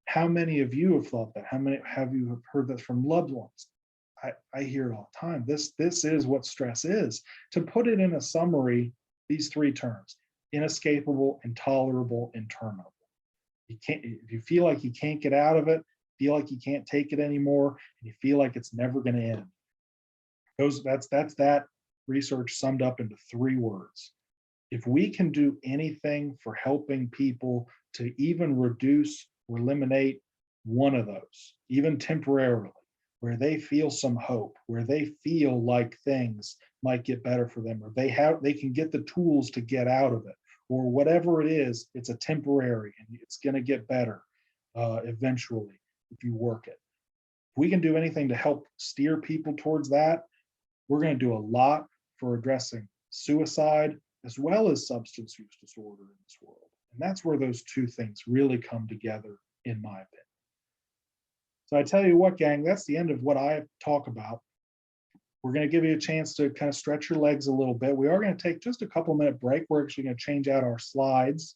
How many of you have thought that? How many have you heard that from loved ones? I hear it all the time. This is what stress is. To put it in a summary, these three terms: inescapable, intolerable, interminable. You can't, if you feel like you can't get out of it, feel like you can't take it anymore, and you feel like it's never going to end. That's that research summed up into 3 words. If we can do anything for helping people to even reduce or eliminate one of those, even temporarily, where they feel some hope, where they feel like things might get better for them, or they can get the tools to get out of it, or whatever it is, it's a temporary and it's going to get better eventually if you work it. If we can do anything to help steer people towards that, we're going to do a lot for addressing suicide as well as substance use disorder in this world. And that's where those 2 things really come together, in my opinion. So I tell you what, gang, that's the end of what I talk about. We're going to give you a chance to kind of stretch your legs a little bit. We are going to take just a couple-minute break. We're actually going to change out our slides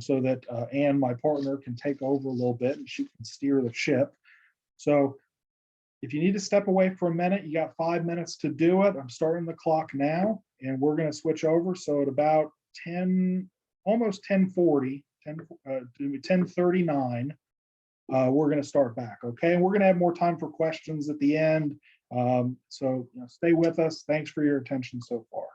so that Ann, my partner, can take over a little bit and she can steer the ship. So if you need to step away for a minute, you got 5 minutes to do it. I'm starting the clock now, and we're going to switch over. So at about 10, almost 10:40, 10:39, we're going to start back. Okay, and we're going to have more time for questions at the end. So stay with us. Thanks for your attention so far.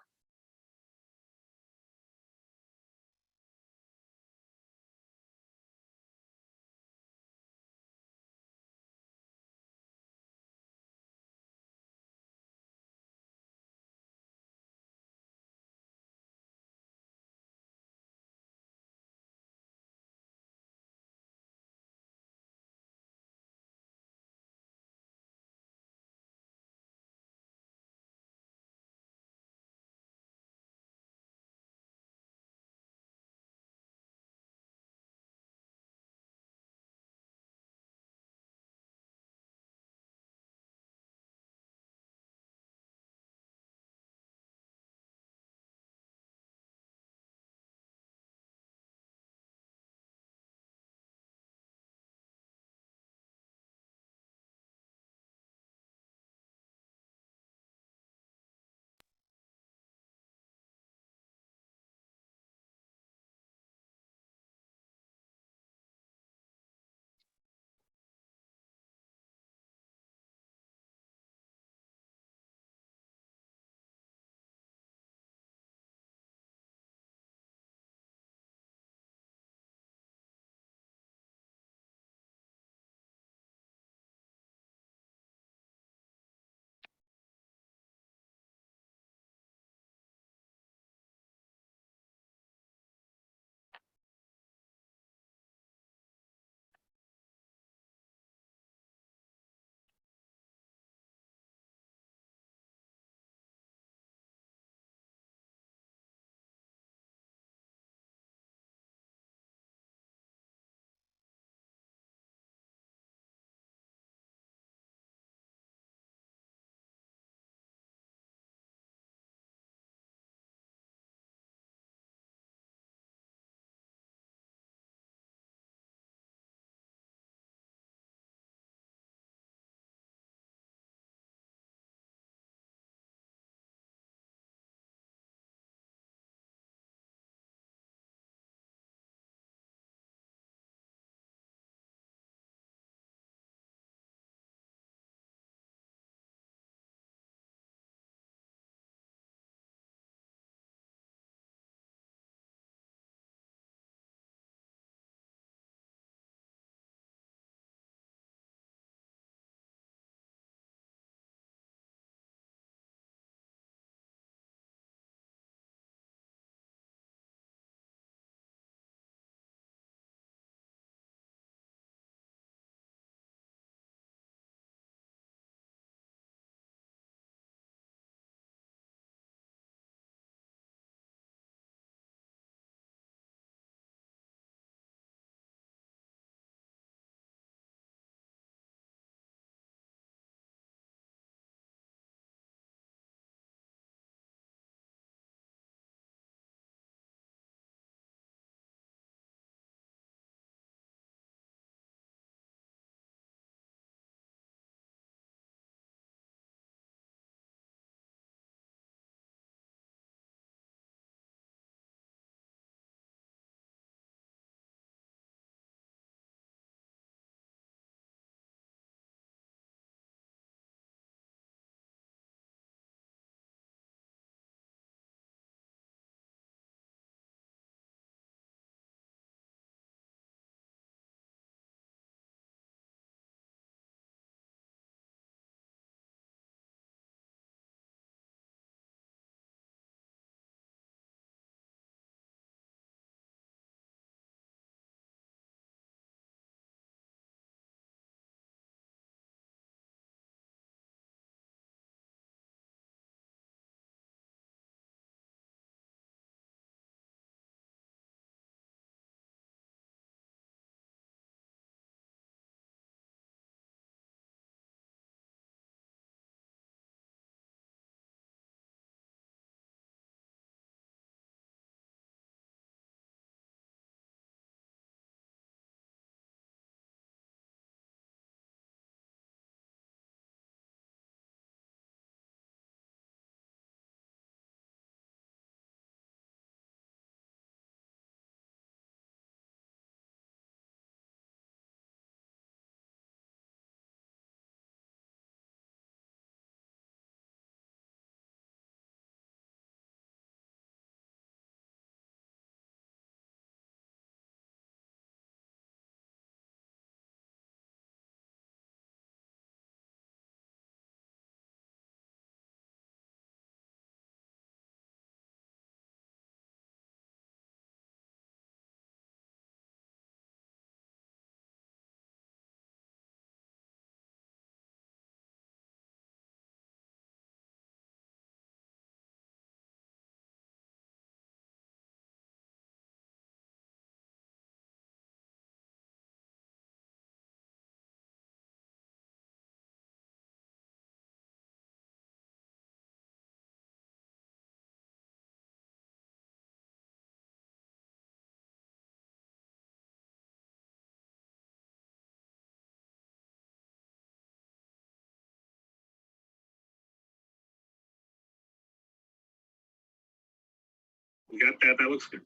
You got that? That looks good.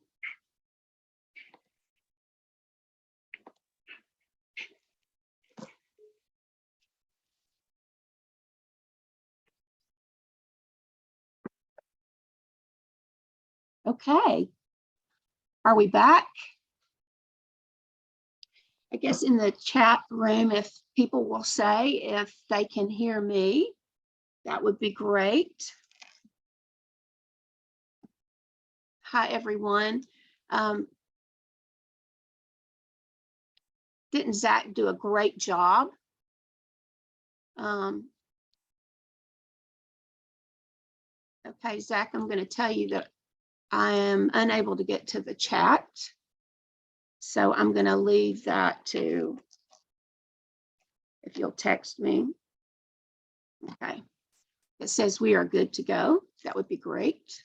Okay. Are we back? I guess in the chat room, if people will say if they can hear me, that would be great. Hi, everyone. Didn't Zach do a great job? Okay, Zach, I'm going to tell you that I am unable to get to the chat. So I'm going to leave that to, if you'll text me. Okay. It says we are good to go. That would be great.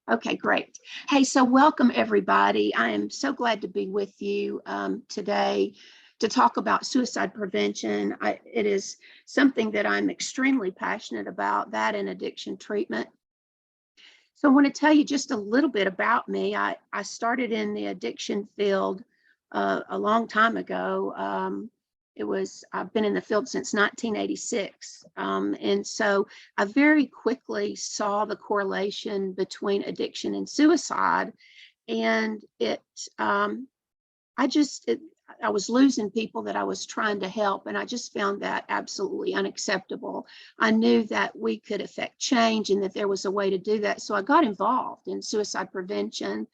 Okay, great. Hey, so welcome everybody. I am so glad to be with you today to talk about suicide prevention. It is something that I'm extremely passionate about, that and addiction treatment. So I want to tell you just a little bit about me. I started in the addiction field a long time ago. I've been in the field since 1986. And so I very quickly saw the correlation between addiction and suicide. And I was losing people that I was trying to help. And I just found that absolutely unacceptable. I knew that we could affect change and that there was a way to do that. So I got involved in suicide prevention.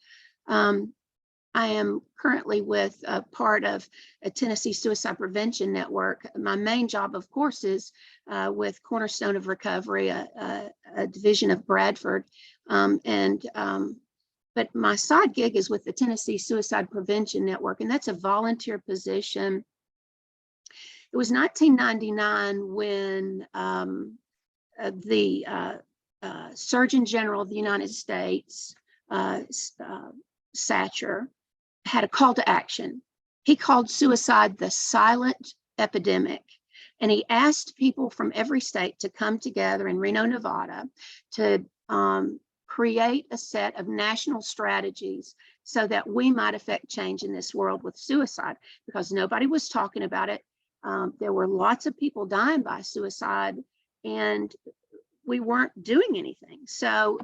I am currently with a part of a Tennessee Suicide Prevention Network. My main job, of course, is with Cornerstone of Recovery, a division of Bradford. But my side gig is with the Tennessee Suicide Prevention Network, and that's a volunteer position. It was 1999 when the Surgeon General of the United States, Satcher, had a call to action. He called suicide the silent epidemic. And he asked people from every state to come together in Reno, Nevada to create a set of national strategies so that we might affect change in this world with suicide, because nobody was talking about it. There were lots of people dying by suicide and we weren't doing anything. So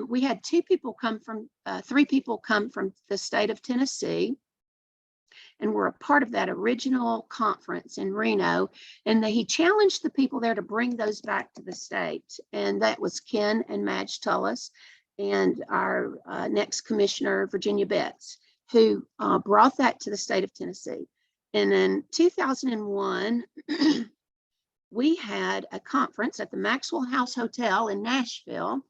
we had three people come from the state of Tennessee, and were a part of that original conference in Reno. And he challenged the people there to bring those back to the state. And that was Ken and Madge Tullis and our next commissioner, Virginia Betts, who brought that to the state of Tennessee. And in 2001, we had a conference at the Maxwell House Hotel in Nashville,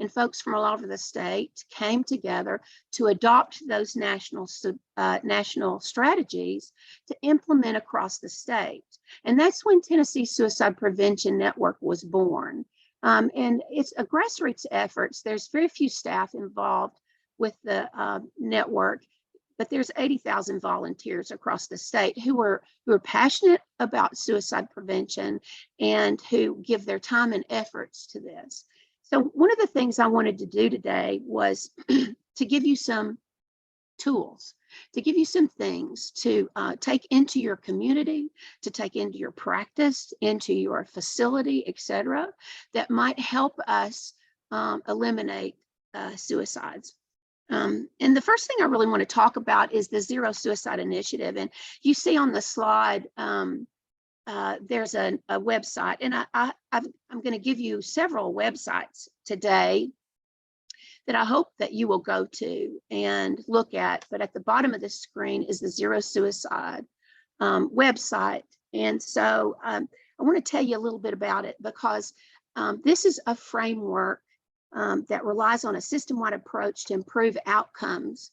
and folks from all over the state came together to adopt those national strategies to implement across the state. And that's when Tennessee Suicide Prevention Network was born. And it's a grassroots efforts. There's very few staff involved with the network, but there's 80,000 volunteers across the state who are passionate about suicide prevention and who give their time and efforts to this. So one of the things I wanted to do today was to give you some tools, to give you some things to take into your community, to take into your practice, into your facility, etc., that might help us eliminate suicides. And the first thing I really want to talk about is the Zero Suicide Initiative. And you see on the slide, there's a website, and I'm going to give you several websites today that I hope that you will go to and look at. But at the bottom of the screen is the Zero Suicide website. And so I want to tell you a little bit about it, because this is a framework that relies on a system-wide approach to improve outcomes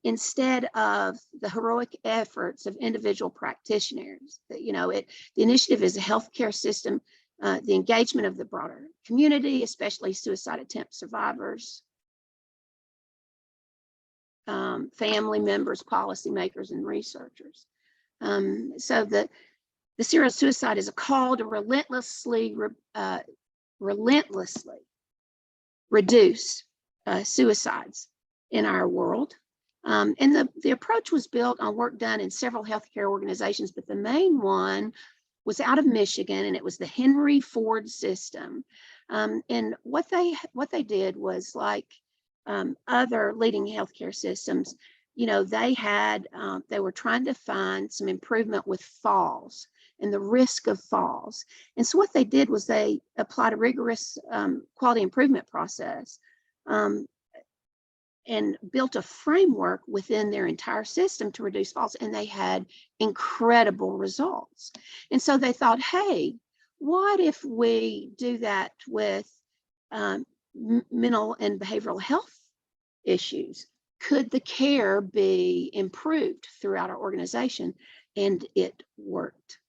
instead of the heroic efforts of individual practitioners. The initiative is a healthcare system, the engagement of the broader community, especially suicide attempt survivors. family members, policymakers, and researchers. So the zero suicide is a call to relentlessly reduce suicides in our world. And the approach was built on work done in several healthcare organizations, but the main one was out of Michigan, and it was the Henry Ford system. And what they did was, like other leading healthcare systems, they were trying to find some improvement with falls and the risk of falls. And so what they did was they applied a rigorous quality improvement process and built a framework within their entire system to reduce falls, and they had incredible results. And so they thought, hey, what if we do that with mental and behavioral health issues? Could the care be improved throughout our organization? And it worked.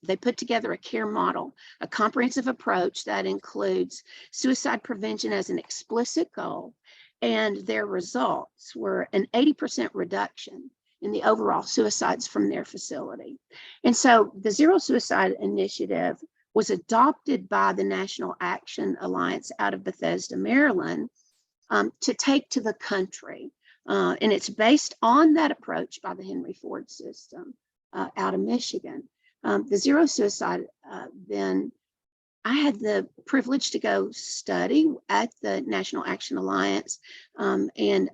They put together a care model, a comprehensive approach that includes suicide prevention as an explicit goal, and their results were an 80% reduction in the overall suicides from their facility. And so the Zero Suicide Initiative was adopted by the National Action Alliance out of Bethesda, Maryland, to take to the country. And it's based on that approach by the Henry Ford system out of Michigan. The Zero Suicide, then I had the privilege to go study at the National Action Alliance and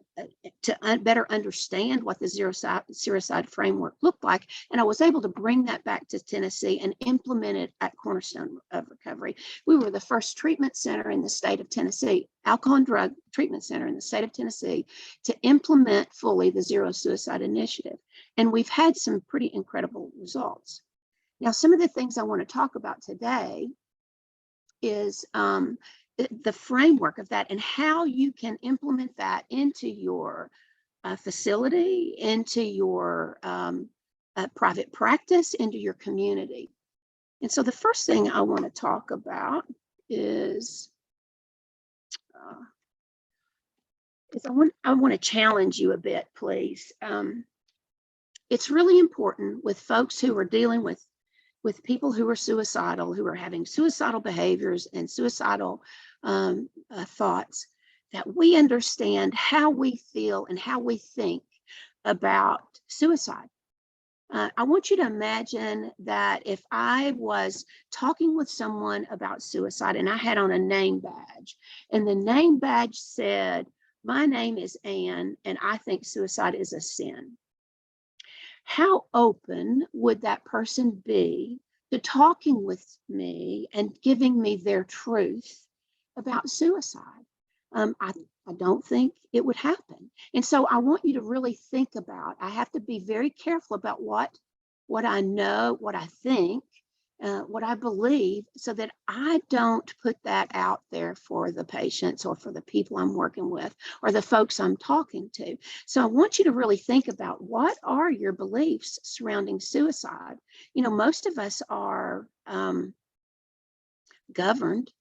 to better understand what the zero suicide framework looked like. And I was able to bring that back to Tennessee and implement it at Cornerstone of Recovery. We were the first treatment center in the state of Tennessee, alcohol and drug treatment center in the state of Tennessee, to implement fully the Zero Suicide Initiative. And we've had some pretty incredible results. Now, some of the things I want to talk about today is the framework of that and how you can implement that into your facility, into your private practice, into your community. And so the first thing I want to talk about is I want to challenge you a bit, please. It's really important with folks who are dealing with people who are suicidal, who are having suicidal behaviors and suicidal thoughts, that we understand how we feel and how we think about suicide. I want you to imagine that if I was talking with someone about suicide and I had on a name badge, and the name badge said, "My name is Ann, and I think suicide is a sin." How open would that person be to talking with me and giving me their truth about suicide? I don't think it would happen. And so I want you to really think about, I have to be very careful about what I know, what I think, what I believe, so that I don't put that out there for the patients or for the people I'm working with or the folks I'm talking to. So I want you to really think about, what are your beliefs surrounding suicide? Most of us are governed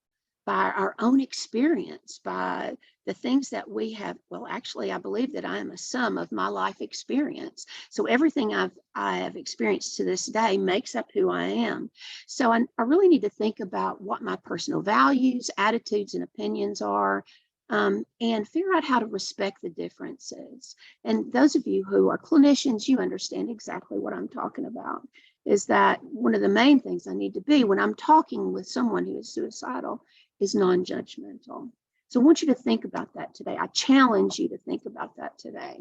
by our own experience, by the things that we have. Well, actually, I believe that I am a sum of my life experience. So everything I have experienced to this day makes up who I am. So I really need to think about what my personal values, attitudes, and opinions are, and figure out how to respect the differences. And those of you who are clinicians, you understand exactly what I'm talking about, is that one of the main things I need to be when I'm talking with someone who is suicidal is non-judgmental. So I want you to think about that today. I challenge you to think about that today.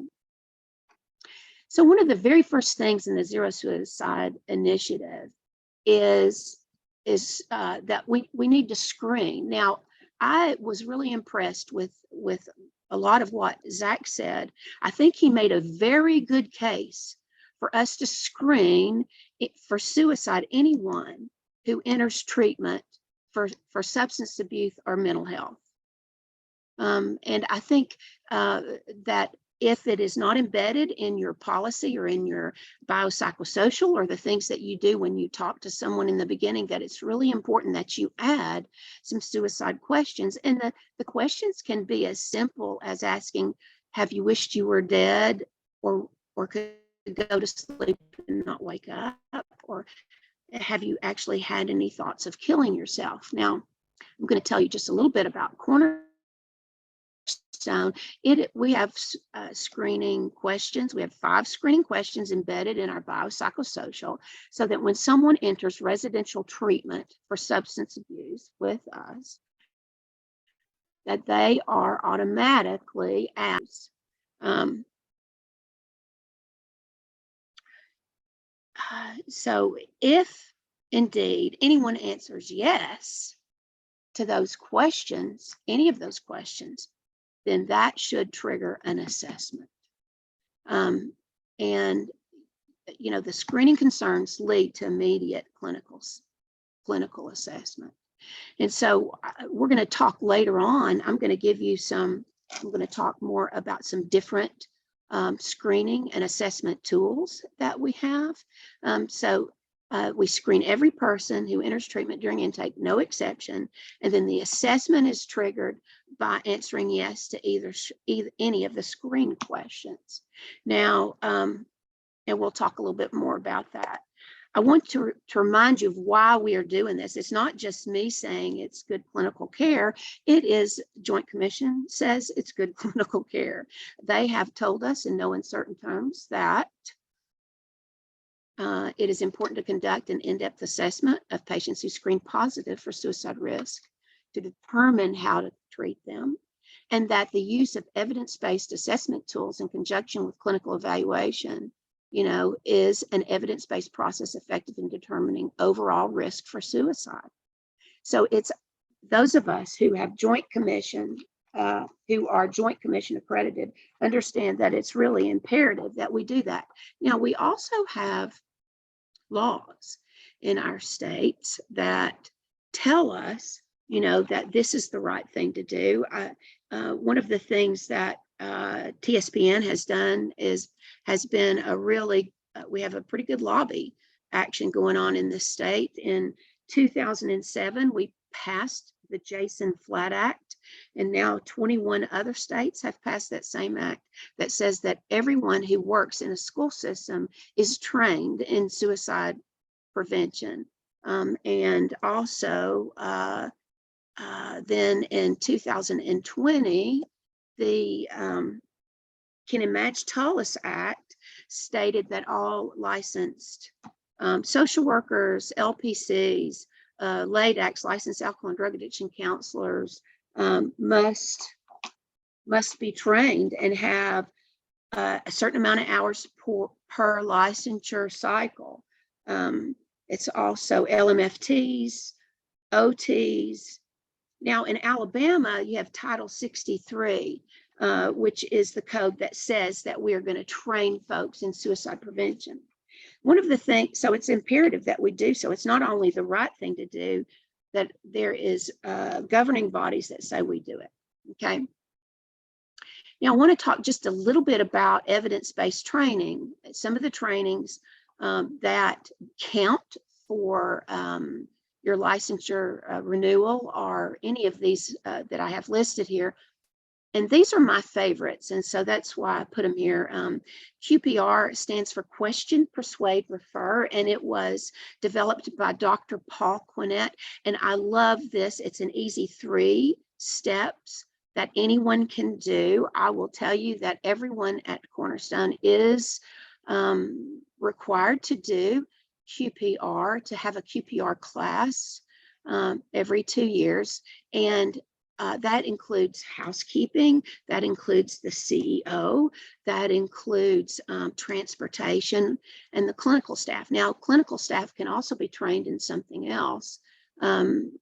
So one of the very first things in the Zero Suicide Initiative is that we need to screen. Now, I was really impressed with a lot of what Zach said. I think he made a very good case for us to screen for suicide anyone who enters treatment for substance abuse or mental health. And I think that if it is not embedded in your policy or in your biopsychosocial or the things that you do when you talk to someone in the beginning, that it's really important that you add some suicide questions. And the questions can be as simple as asking, Have you wished you were dead, or could go to sleep and not wake up? Or have you actually had any thoughts of killing yourself? Now, I'm going to tell you just a little bit about Cornerstone. We have screening questions. We have 5 screening questions embedded in our biopsychosocial, so that when someone enters residential treatment for substance abuse with us, that they are automatically asked. So if indeed anyone answers yes to those questions, any of those questions, then that should trigger an assessment. And, the screening concerns lead to immediate clinical assessment. And so we're going to talk later on. I'm going to talk more about some different screening and assessment tools that we have. We screen every person who enters treatment during intake, no exception. And then the assessment is triggered by answering yes to either any of the screen questions. Now, and we'll talk a little bit more about that. I want to remind you of why we are doing this. It's not just me saying it's good clinical care. It is Joint Commission says it's good clinical care. They have told us in no uncertain terms that it is important to conduct an in-depth assessment of patients who screen positive for suicide risk to determine how to treat them, and that the use of evidence-based assessment tools in conjunction with clinical evaluation, is an evidence-based process effective in determining overall risk for suicide. So it's those of us who have Joint Commission, who are Joint Commission accredited, understand that it's really imperative that we do that. Now, we also have laws in our states that tell us, that this is the right thing to do. One of the things that TSPN has done has been we have a pretty good lobby action going on in this state. In 2007, we passed the Jason Flat Act, and now 21 other states have passed that same act that says that everyone who works in a school system is trained in suicide prevention. And also, then in 2020, the Kenimaj-Tullis Act stated that all licensed social workers, LPCs, LADACs, licensed alcohol and drug addiction counselors, must be trained and have a certain amount of hours per licensure cycle. It's also LMFTs, OTs. Now in Alabama, you have Title 63, which is the code that says that we are going to train folks in suicide prevention. One of the things, so it's imperative that we do so. It's not only the right thing to do, that there is governing bodies that say we do it, okay? Now I want to talk just a little bit about evidence-based training. Some of the trainings that count for your licensure renewal are any of these that I have listed here. And these are my favorites, and so that's why I put them here. QPR stands for Question, Persuade, Refer, and it was developed by Dr. Paul Quinnett, and I love this. It's an easy 3 steps that anyone can do. I will tell you that everyone at Cornerstone is required to do QPR, to have a QPR class every 2 years, and that includes housekeeping, that includes the CEO, that includes transportation and the clinical staff. Now, clinical staff can also be trained in something else,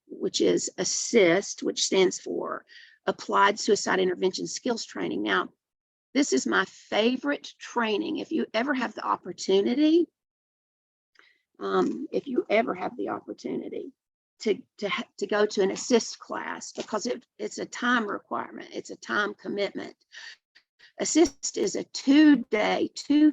which is ASSIST, which stands for Applied Suicide Intervention Skills Training. Now, this is my favorite training. If you ever have the opportunity, to go to an ASSIST class, because it's a time requirement, it's a time commitment. ASSIST is a 2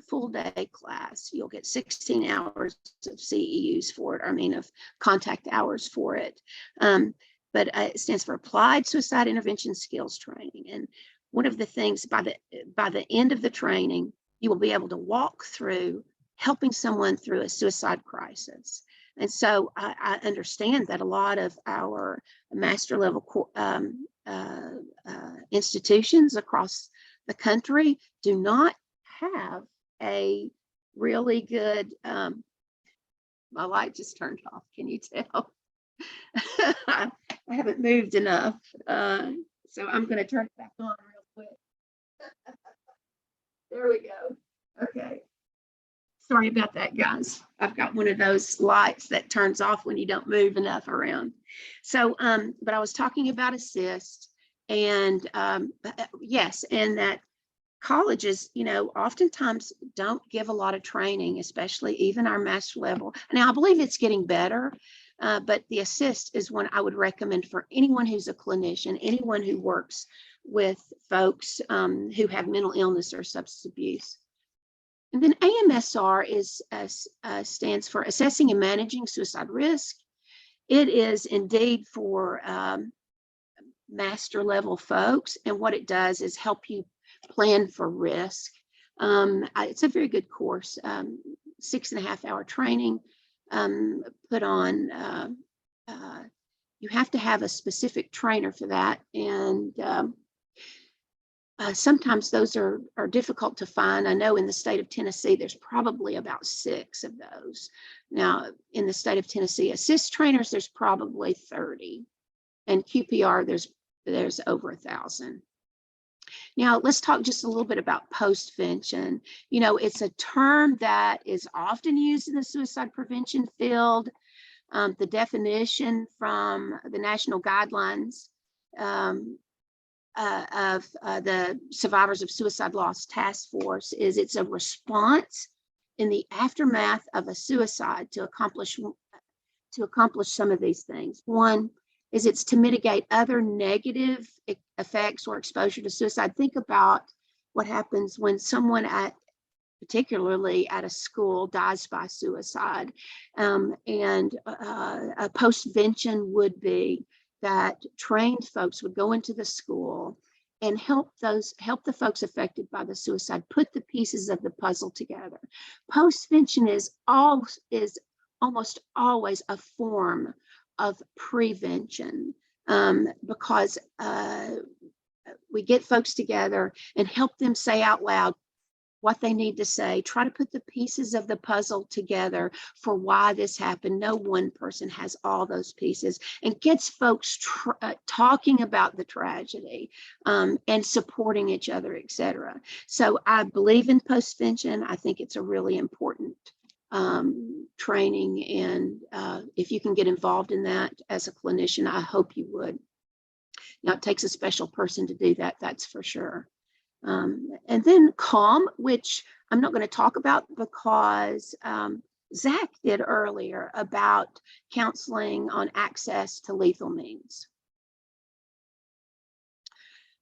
full day class. You'll get 16 hours of CEUs for it, of contact hours for it. But it stands for Applied Suicide Intervention Skills Training. And one of the things by the end of the training, you will be able to walk through helping someone through a suicide crisis. And so I understand that a lot of our master level institutions across the country do not have a really good, my light just turned off. Can you tell? I haven't moved enough. So I'm going to turn it back on real quick. There we go. Okay. Sorry about that, guys. I've got one of those lights that turns off when you don't move enough around. So, but I was talking about assist, and yes, and that colleges, oftentimes don't give a lot of training, especially even our master level. Now, I believe it's getting better, but the assist is one I would recommend for anyone who's a clinician, anyone who works with folks who have mental illness or substance abuse. And then AMSR stands for Assessing and Managing Suicide Risk. It is indeed for master level folks, and what it does is help you plan for risk. It's a very good course, 6.5 hour training put on. You have to have a specific trainer for that, and sometimes those are difficult to find. I know in the state of Tennessee, there's probably about 6 of those. Now, in the state of Tennessee, assist trainers, there's probably 30, and QPR, there's over 1,000. Now, let's talk just a little bit about postvention. It's a term that is often used in the suicide prevention field. The definition from the national guidelines of the Survivors of Suicide Loss Task Force is it's a response in the aftermath of a suicide to accomplish some of these things. One is it's to mitigate other negative effects or exposure to suicide. Think about what happens when someone particularly at a school, dies by suicide. And a postvention would be that trained folks would go into the school and help the folks affected by the suicide put the pieces of the puzzle together. Postvention is almost always a form of prevention, because we get folks together and help them say out loud what they need to say, try to put the pieces of the puzzle together for why this happened. No one person has all those pieces, and gets folks talking about the tragedy and supporting each other, etc. So I believe in postvention. I think it's a really important training, and if you can get involved in that as a clinician, I hope you would. Now, it takes a special person to do that, that's for sure. And then CALM, which I'm not going to talk about because Zach did earlier about counseling on access to lethal means.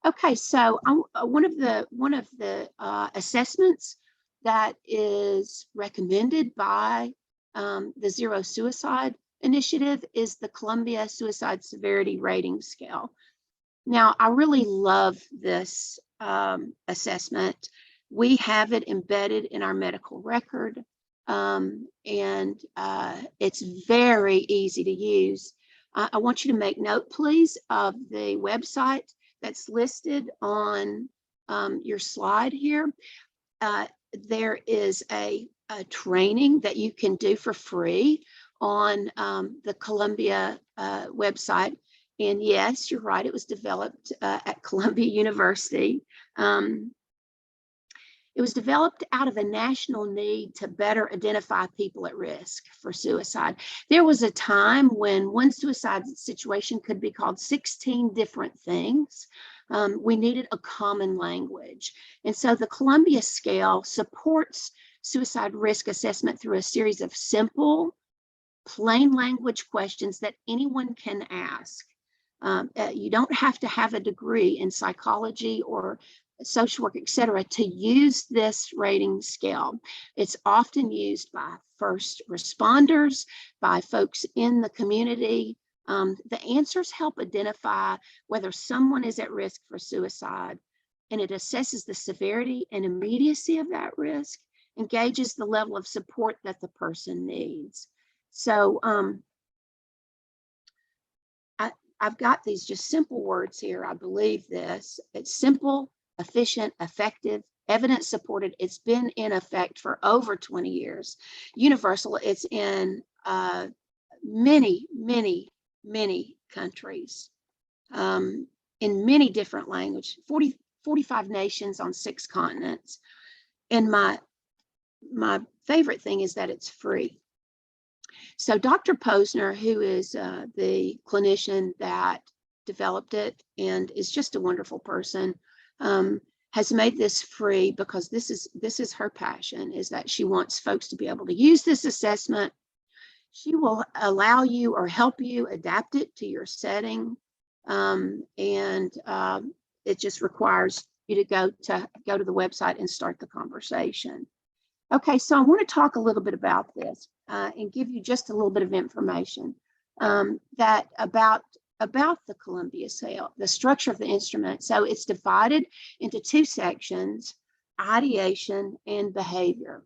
Okay, so one of the assessments that is recommended by the Zero Suicide Initiative is the Columbia Suicide Severity Rating Scale. Now, I really love this assessment. We have it embedded in our medical record, and it's very easy to use. I want you to make note, please, of the website that's listed on your slide here. There is a training that you can do for free on the Columbia website. And yes, you're right, it was developed at Columbia University. It was developed out of a national need to better identify people at risk for suicide. There was a time when one suicide situation could be called 16 different things. We needed a common language. And so the Columbia scale supports suicide risk assessment through a series of simple, plain language questions that anyone can ask. You don't have to have a degree in psychology or social work, etc., to use this rating scale. It's often used by first responders, by folks in the community. The answers help identify whether someone is at risk for suicide and it assesses the severity and immediacy of that risk and gauges the level of support that the person needs. So I've got these just simple words here. I believe this. It's simple, efficient, effective, evidence supported. It's been in effect for over 20 years. Universal, it's in many, many, many countries, in many different languages, 45 nations on 6 continents. And my favorite thing is that it's free. So Dr. Posner, who is the clinician that developed it and is just a wonderful person, has made this free because this is her passion, is that she wants folks to be able to use this assessment. She will allow you or help you adapt it to your setting. It just requires you to go to the website and start the conversation. Okay, so I want to talk a little bit about this and give you just a little bit of information that about the Columbia scale, the structure of the instrument. So it's divided into 2 sections, ideation and behavior.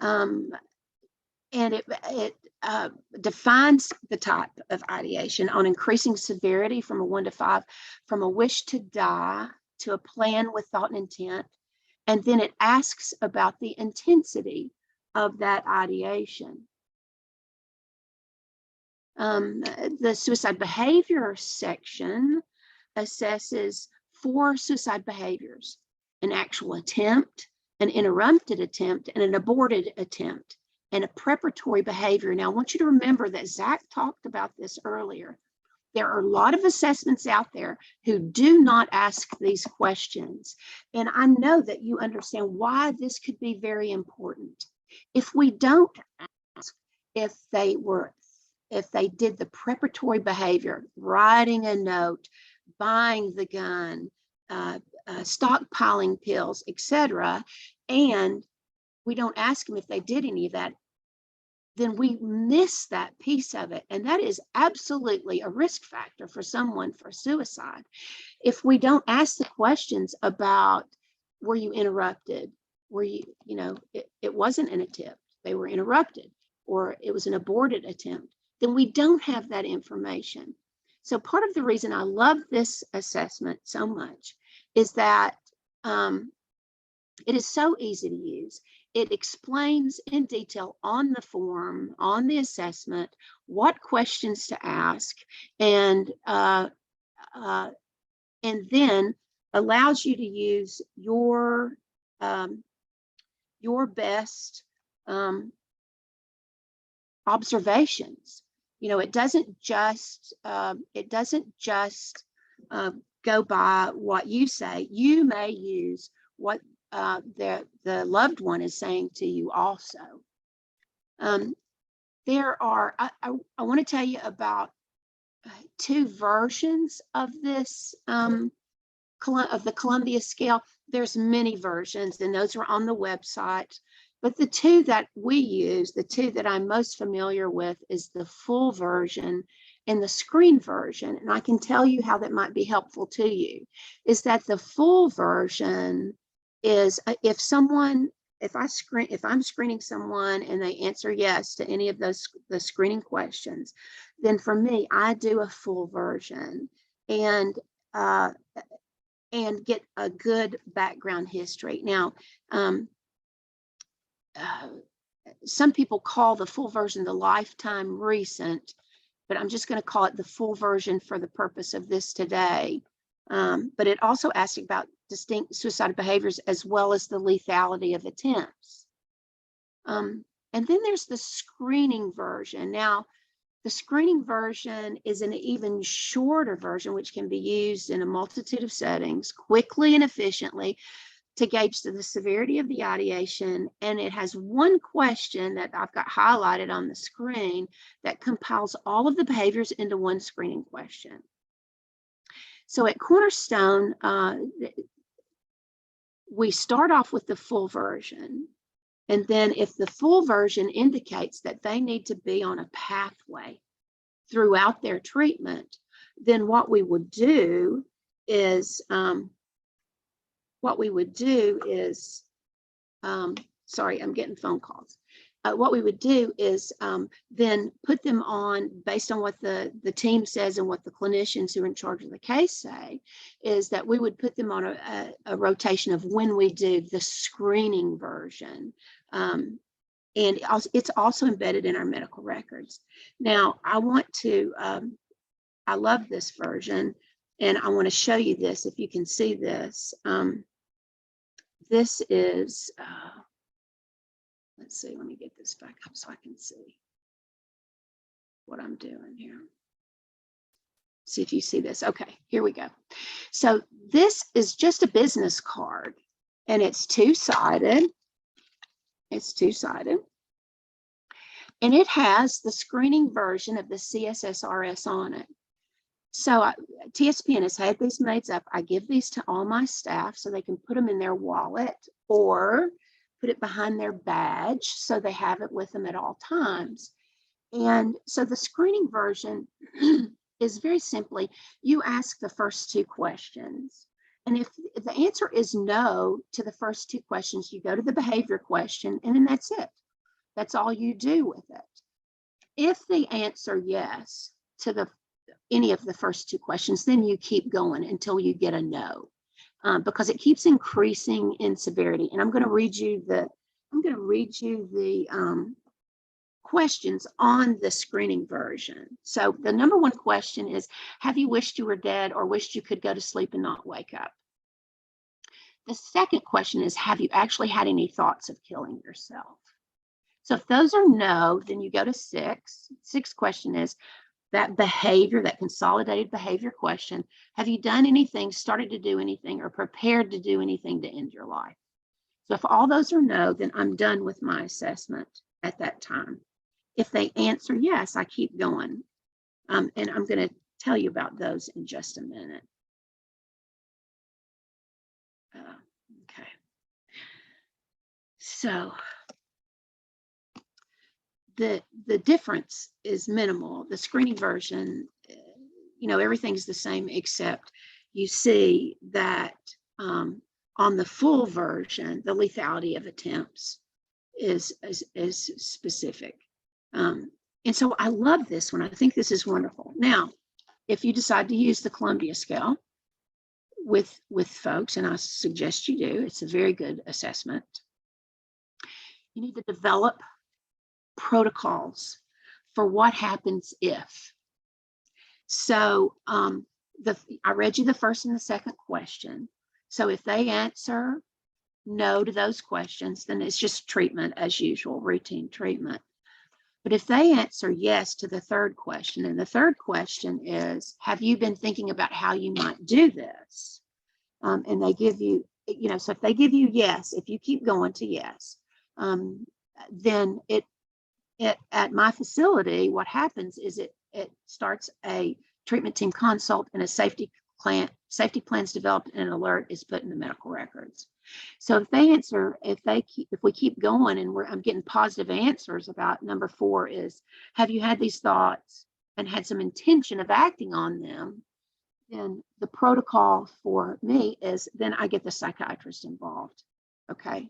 And it defines the type of ideation on increasing severity from a 1 to 5, from a wish to die to a plan with thought and intent. And then it asks about the intensity of that ideation. The suicide behavior section assesses 4 suicide behaviors: an actual attempt, an interrupted attempt, and an aborted attempt, and a preparatory behavior. Now, I want you to remember that Zach talked about this earlier. There are a lot of assessments out there who do not ask these questions. And I know that you understand why this could be very important. If we don't ask if they did the preparatory behavior, writing a note, buying the gun, stockpiling pills, etc., and we don't ask them if they did any of that, then we miss that piece of it. And that is absolutely a risk factor for someone for suicide. If we don't ask the questions about, were you interrupted? Were you, it wasn't an attempt, they were interrupted, or it was an aborted attempt, then we don't have that information. So part of the reason I love this assessment so much is that it is so easy to use. It explains in detail on the form, on the assessment, what questions to ask, and then allows you to use your best observations. It doesn't just go by what you say. You may use what the loved one is saying to you also. There are, I want to tell you about 2 versions of this, of the Columbia scale. There's many versions, and those are on the website. But the 2 that we use, the 2 that I'm most familiar with, is the full version and the screen version. And I can tell you how that might be helpful to you, is that the full version is if I'm screening someone and they answer yes to any of the screening questions, then for me, I do a full version and get a good background history. Now, some people call the full version the lifetime recent, but I'm just going to call it the full version for the purpose of this today. But it also asks about distinct suicidal behaviors as well as the lethality of attempts. And then there's the screening version. Now, the screening version is an even shorter version, which can be used in a multitude of settings quickly and efficiently to gauge the severity of the ideation. And it has 1 question that I've got highlighted on the screen that compiles all of the behaviors into 1 screening question. So at Cornerstone, we start off with the full version. And then if the full version indicates that they need to be on a pathway throughout their treatment, then what we would do is what we would do is, sorry, I'm getting phone calls. What we would do is then put them on, based on what the team says and what the clinicians who are in charge of the case say, is that we would put them on a rotation of when we do the screening version. And it's also embedded in our medical records. Now, I love this version, and I want to show you this, if you can see this. This is, let's see, let me get this back up so I can see what I'm doing here. See if you see this. Okay, here we go. So this is just a business card, and it's two-sided. It's two-sided. And it has the screening version of the CSSRS on it. So TSPN has had these made up. I give these to all my staff so they can put them in their wallet or put it behind their badge so they have it with them at all times. And so the screening version is very simply, you ask the first two questions. And if the answer is no to the first two questions, you go to the behavior question, and then that's it. That's all you do with it. If they answer yes to any of the first two questions, then you keep going until you get a no, because it keeps increasing in severity. And I'm going to read you the questions on the screening version. So the number one question is, have you wished you were dead or wished you could go to sleep and not wake up? The second question is, have you actually had any thoughts of killing yourself? So if those are no, then you go to six. Sixth question is that behavior, that consolidated behavior question. Have you done anything, started to do anything, or prepared to do anything to end your life? So if all those are no, then I'm done with my assessment at that time. If they answer yes, I keep going. And I'm going to tell you about those in just a minute. Okay. So the difference is minimal. The screening version, everything's the same, except you see that on the full version, the lethality of attempts is specific. And so I love this one. I think this is wonderful. Now, if you decide to use the Columbia scale with folks, and I suggest you do, it's a very good assessment. You need to develop protocols for what happens if. So I read you the first and the second question. So if they answer no to those questions, then it's just treatment as usual, routine treatment. But if they answer yes to the third question, and the third question is, have you been thinking about how you might do this? And they give you, so if they give you yes, if you keep going to yes, then at my facility, what happens is it starts a treatment team consult, and a safety plans developed, and an alert is put in the medical records. So if they answer, if we keep going, and I'm getting positive answers about number 4 is, have you had these thoughts and had some intention of acting on them? Then the protocol for me is, then I get the psychiatrist involved. Okay.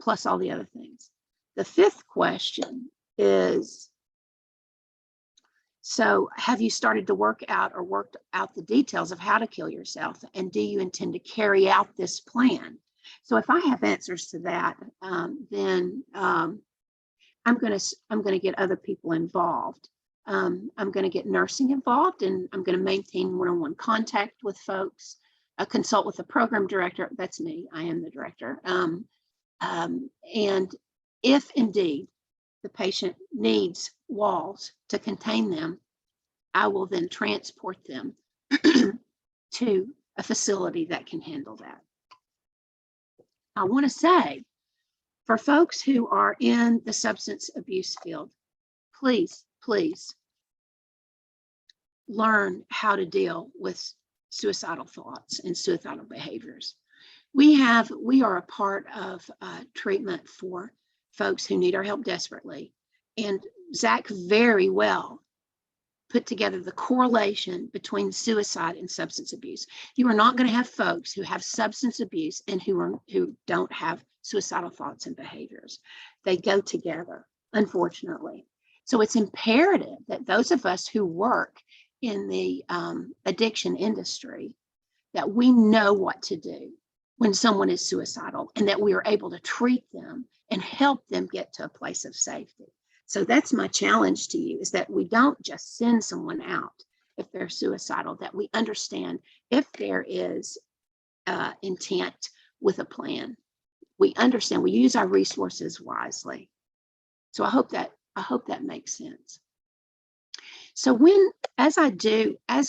Plus all the other things. The 5th question is, so have you started to work out or worked out the details of how to kill yourself? And do you intend to carry out this plan? So if I have answers to that, then I'm going to get other people involved. I'm going to get nursing involved, and I'm going to maintain one-on-one contact with folks, consult with the program director. That's me. I am the director. And if indeed the patient needs walls to contain them, I will then transport them to a facility that can handle that. I want to say, for folks who are in the substance abuse field, please learn how to deal with suicidal thoughts and suicidal behaviors. We are a part of treatment for folks who need our help desperately. And Zach very well put together the correlation between suicide and substance abuse. You are not going to have folks who have substance abuse and who don't have suicidal thoughts and behaviors. They go together, unfortunately. So it's imperative that those of us who work in the addiction industry, that we know what to do when someone is suicidal, and that we are able to treat them and help them get to a place of safety. So that's my challenge to you, is that we don't just send someone out if they're suicidal, that we understand if there is intent with a plan. We understand, we use our resources wisely. So I hope that makes sense. So as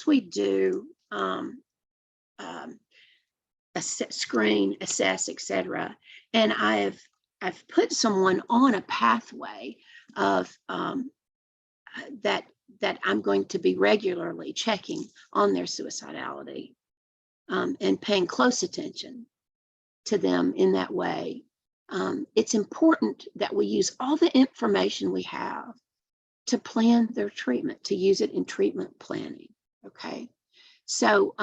we do screen, assess, etc., and I've put someone on a pathway of that I'm going to be regularly checking on their suicidality and paying close attention to them in that way. It's important that we use all the information we have to plan their treatment, to use it in treatment planning. Okay, so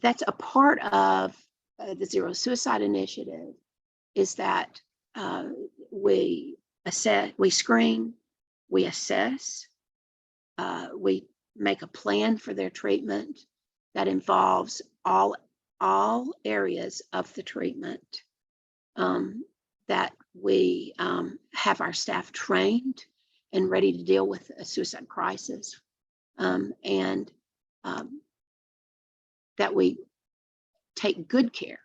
that's a part of the Zero Suicide Initiative, is that we screen, we assess, we make a plan for their treatment that involves all areas of the treatment, that we have our staff trained and ready to deal with a suicide crisis, and that we take good care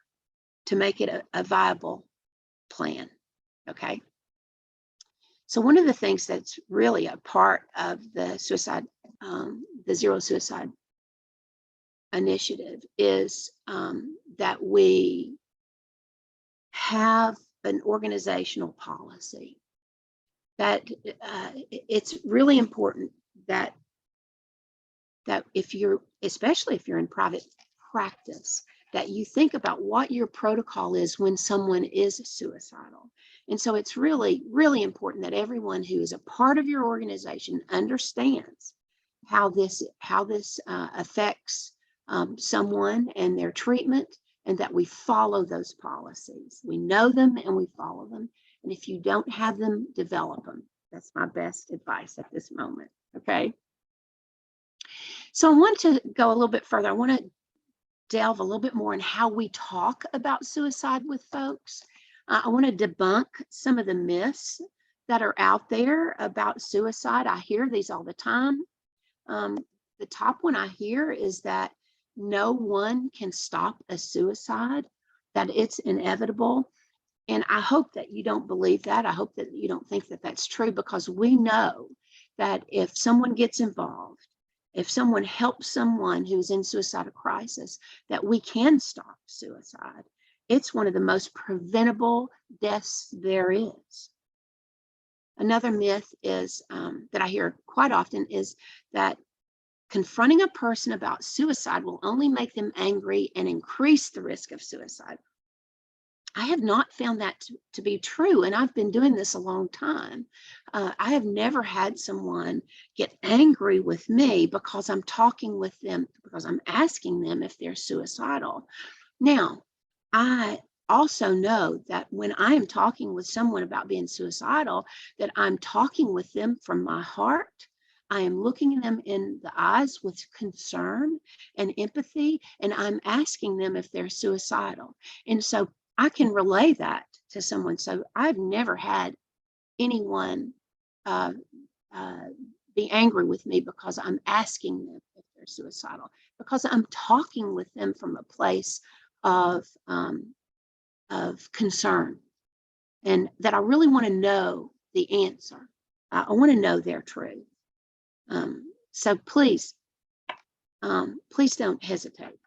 to make it a viable plan. Okay. So one of the things that's really a part of the Zero Suicide Initiative is that we have an organizational policy, that it's really important that especially if you're in private practice, that you think about what your protocol is when someone is suicidal. And so it's really, really important that everyone who is a part of your organization understands how this affects someone and their treatment, and that we follow those policies. We know them and we follow them. And if you don't have them, develop them. That's my best advice at this moment. Okay. So I want to go a little bit further. I want to delve a little bit more in how we talk about suicide with folks. I want to debunk some of the myths that are out there about suicide. I hear these all the time. The top one I hear is that no one can stop a suicide, that it's inevitable. And I hope that you don't believe that. I hope that you don't think that that's true, because we know that if someone gets involved, if someone helps someone who's in suicidal crisis, that we can stop suicide. It's one of the most preventable deaths there is. Another myth is that I hear quite often is that confronting a person about suicide will only make them angry and increase the risk of suicide. I have not found that to be true, and I've been doing this a long time. I have never had someone get angry with me because I'm talking with them, because I'm asking them if they're suicidal. Now, I also know that when I am talking with someone about being suicidal, that I'm talking with them from my heart. I am looking them in the eyes with concern and empathy, and I'm asking them if they're suicidal. And so I can relay that to someone. So I've never had anyone be angry with me because I'm asking them if they're suicidal, because I'm talking with them from a place of concern, and that I really want to know the answer. I want to know their truth. So please don't hesitate.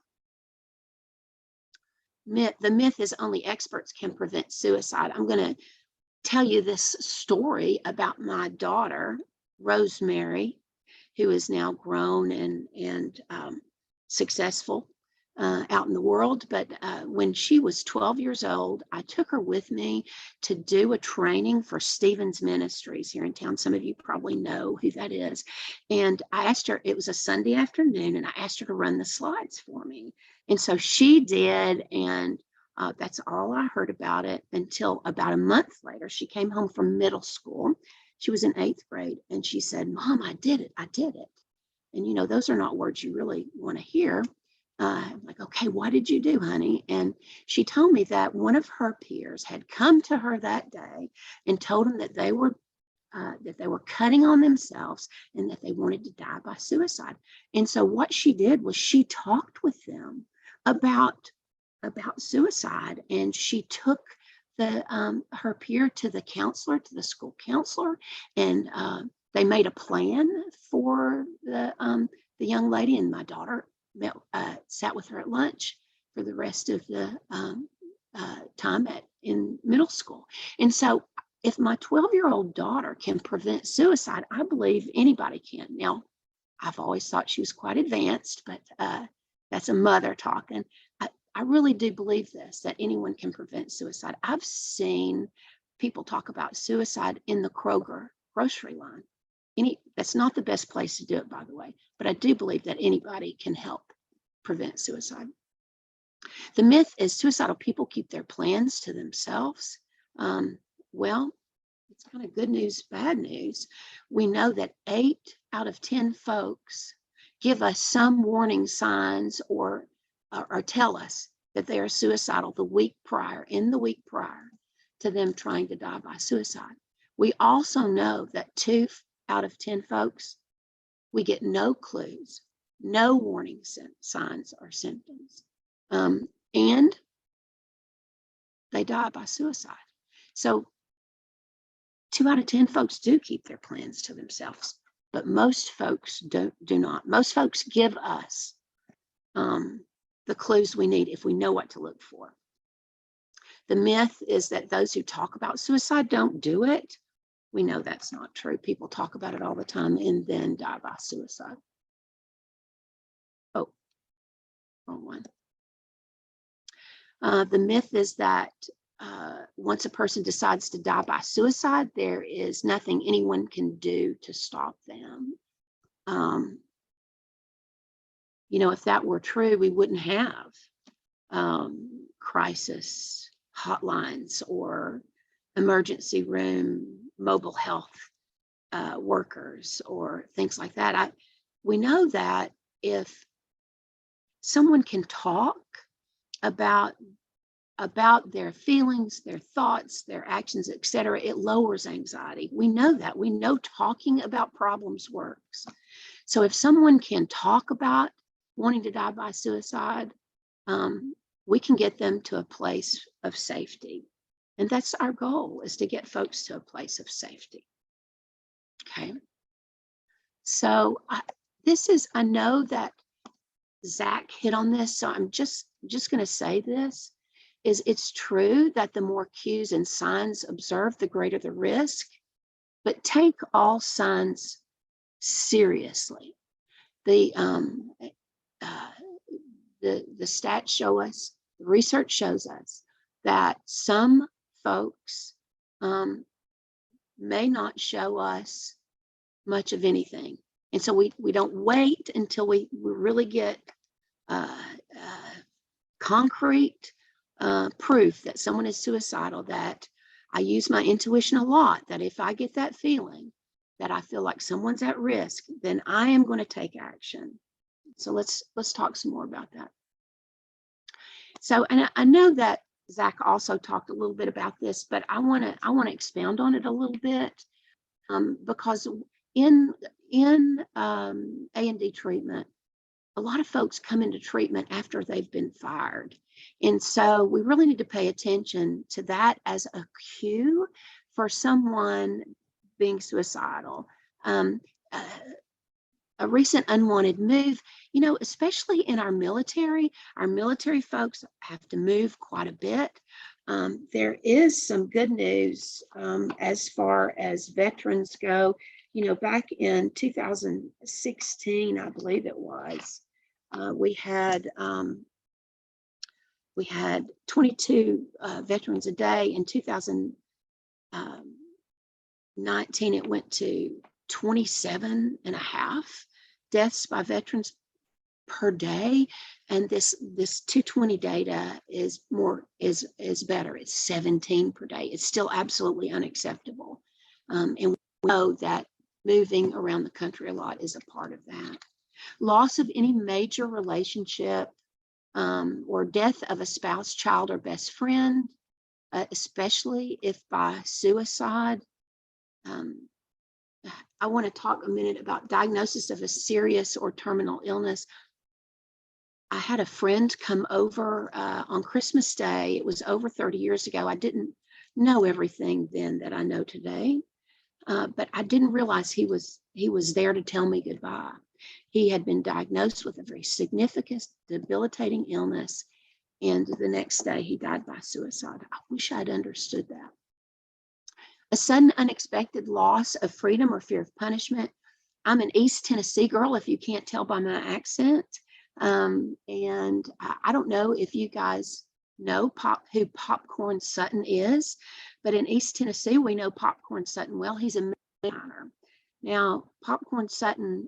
The myth is only experts can prevent suicide. I'm going to tell you this story about my daughter, Rosemary, who is now grown and successful. out in the world. But when she was 12 years old, I took her with me to do a training for Stevens Ministries here in town. Some of you probably know who that is. And I asked her, it was a Sunday afternoon, and I asked her to run the slides for me. And so she did. And that's all I heard about it until about a month later. She came home from middle school. She was in 8th grade. And she said, Mom, I did it. I did it. And, you know, those are not words you really want to hear. I'm like, okay, what did you do, honey? And she told me that one of her peers had come to her that day and told them that they were cutting on themselves and that they wanted to die by suicide. And so what she did was she talked with them about suicide, and she took her peer to the counselor, to the school counselor, and they made a plan for the young lady. And my daughter sat with her at lunch for the rest of the time in middle school. And so if my 12-year-old daughter can prevent suicide, I believe anybody can. Now, I've always thought she was quite advanced, but that's a mother talking. I really do believe this, that anyone can prevent suicide. I've seen people talk about suicide in the Kroger grocery line. That's not the best place to do it, by the way, but I do believe that anybody can help prevent suicide. The myth is suicidal people keep their plans to themselves. Well, it's kind of good news, bad news. We know that 8 out of 10 folks give us some warning signs or tell us that they are suicidal in the week prior to them trying to die by suicide. We also know that 2 out of 10 folks, we get no clues, no warning signs or symptoms, and they die by suicide. So 2 out of 10 folks do keep their plans to themselves, but most folks do not. Most folks give us the clues we need if we know what to look for. The myth is that those who talk about suicide don't do it. We know that's not true. People talk about it all the time and then die by suicide. Oh, wrong one. The myth is that once a person decides to die by suicide, there is nothing anyone can do to stop them. You know, if that were true, we wouldn't have crisis hotlines or emergency room mobile health workers or things like that. We know that if someone can talk about their feelings, their thoughts, their actions, etc., it lowers anxiety. We know that. We know talking about problems works. So if someone can talk about wanting to die by suicide, we can get them to a place of safety. And that's our goal, is to get folks to a place of safety. Okay. So I know that Zach hit on this, so I'm just going to say this, is it's true that the more cues and signs observed, the greater the risk, but take all signs seriously. The stats show us, the research shows us that some folks may not show us much of anything. And so we don't wait until we really get concrete proof that someone is suicidal, that I use my intuition a lot, that if I get that feeling that I feel like someone's at risk, then I am going to take action. So let's talk some more about that. So, and I know that Zach also talked a little bit about this, but I want to expound on it a little bit, because in A&D treatment, a lot of folks come into treatment after they've been fired. And so we really need to pay attention to that as a cue for someone being suicidal. A recent unwanted move, you know, especially in our military folks have to move quite a bit. There is some good news as far as veterans go. You know, back in 2016, I believe it was, we had we had 22 veterans a day. In 2019, it went to 27 and a half deaths by veterans per day. And this 220 data is better. It's 17 per day. It's still absolutely unacceptable. And we know that moving around the country a lot is a part of that. Loss of any major relationship, or death of a spouse, child, or best friend, especially if by suicide. I want to talk a minute about diagnosis of a serious or terminal illness. I had a friend come over on Christmas Day. It was over 30 years ago. I didn't know everything then that I know today, but I didn't realize he was there to tell me goodbye. He had been diagnosed with a very significant, debilitating illness, and the next day he died by suicide. I wish I'd understood that. A sudden, unexpected loss of freedom or fear of punishment. I'm an East Tennessee girl, if you can't tell by my accent. And I don't know if you guys know who Popcorn Sutton is, but in East Tennessee, we know Popcorn Sutton well. He's a moonshiner. Now, Popcorn Sutton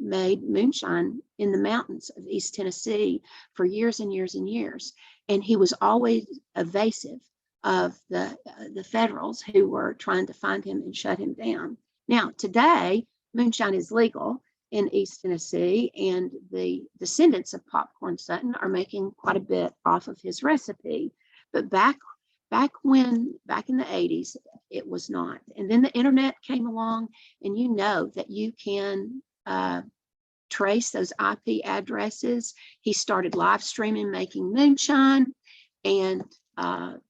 made moonshine in the mountains of East Tennessee for years and years and years. And he was always evasive of the federals who were trying to find him and shut him down. Now, today, moonshine is legal in East Tennessee, and the descendants of Popcorn Sutton are making quite a bit off of his recipe. But back in the 80s, it was not. And then the internet came along, and you know that you can trace those IP addresses. He started live streaming making moonshine, and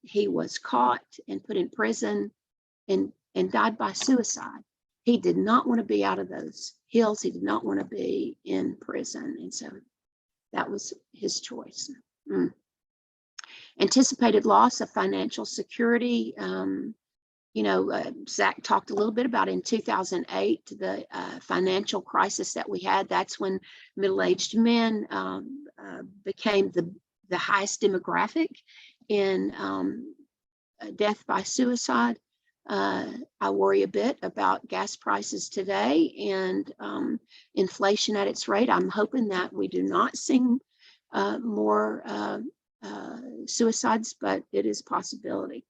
he was caught and put in prison and died by suicide. He did not want to be out of those hills. He did not want to be in prison. And so that was his choice. Anticipated loss of financial security. Zach talked a little bit about in 2008, the financial crisis that we had. That's when middle-aged men became the highest demographic in death by suicide. I worry a bit about gas prices today and inflation at its rate. I'm hoping that we do not see more suicides, but it is a possibility.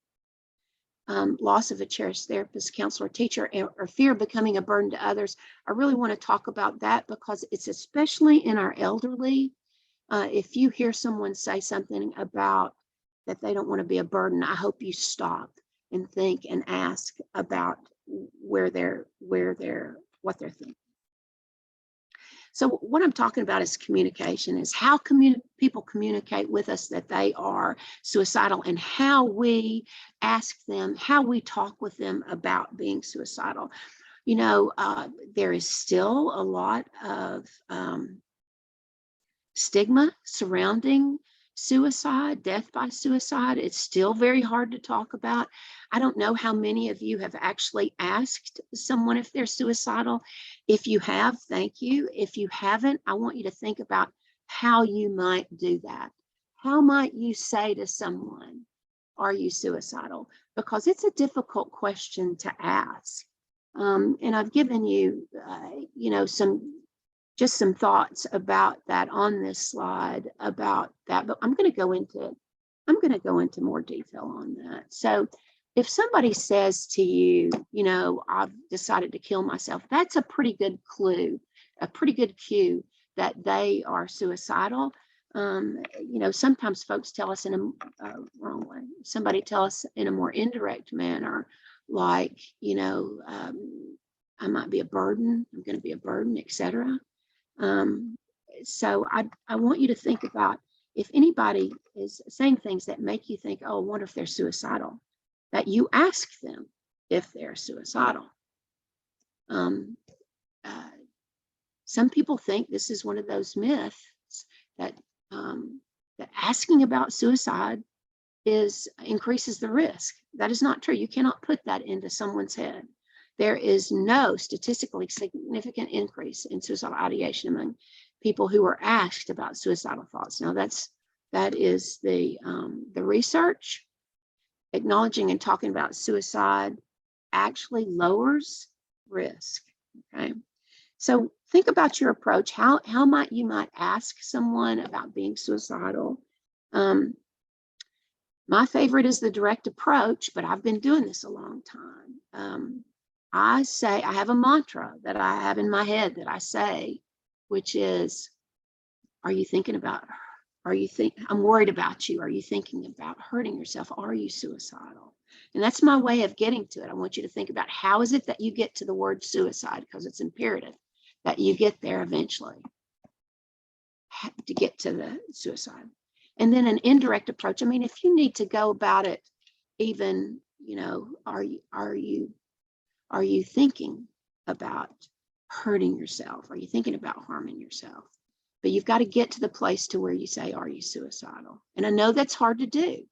Loss of a cherished therapist, counselor, teacher, or fear of becoming a burden to others. I really want to talk about that because it's especially in our elderly. If you hear someone say something about that they don't want to be a burden, I hope you stop and think and ask about what they're thinking. So what I'm talking about is communication, is how people communicate with us that they are suicidal, and how we ask them, how we talk with them about being suicidal. There is still a lot of stigma surrounding suicide, death by suicide. It's still very hard to talk about. I don't know how many of you have actually asked someone if they're suicidal. If you have, thank you. If you haven't, I want you to think about how you might do that. How might you say to someone, are you suicidal? Because it's a difficult question to ask. And I've given you, some thoughts about that on this slide about that, but I'm going to go into more detail on that. So if somebody says to you, I've decided to kill myself, that's a pretty good clue, a pretty good cue that they are suicidal. Sometimes folks tell us in a wrong way. Somebody tell us in a more indirect manner, like, I might be a burden, I'm going to be a burden, etc. So I want you to think about, if anybody is saying things that make you think, oh, I wonder if they're suicidal, that you ask them if they're suicidal. Some people think this is one of those myths that asking about suicide increases the risk. That is not true. You cannot put that into someone's head. There is no statistically significant increase in suicidal ideation among people who are asked about suicidal thoughts. Now, that's That is the research. Acknowledging and talking about suicide actually lowers risk. Okay. So think about your approach. How might you ask someone about being suicidal? My favorite is the direct approach, but I've been doing this a long time. I say, I have a mantra that I have in my head that I say, which is, are you thinking about, I'm worried about you. Are you thinking about hurting yourself? Are you suicidal? And that's my way of getting to it. I want you to think about how is it that you get to the word suicide, because it's imperative that you get there eventually to get to the suicide. And then an indirect approach. I mean, if you need to go about it, even, are you thinking about hurting yourself? Are you thinking about harming yourself? But you've got to get to the place to where you say, are you suicidal? And I know that's hard to do.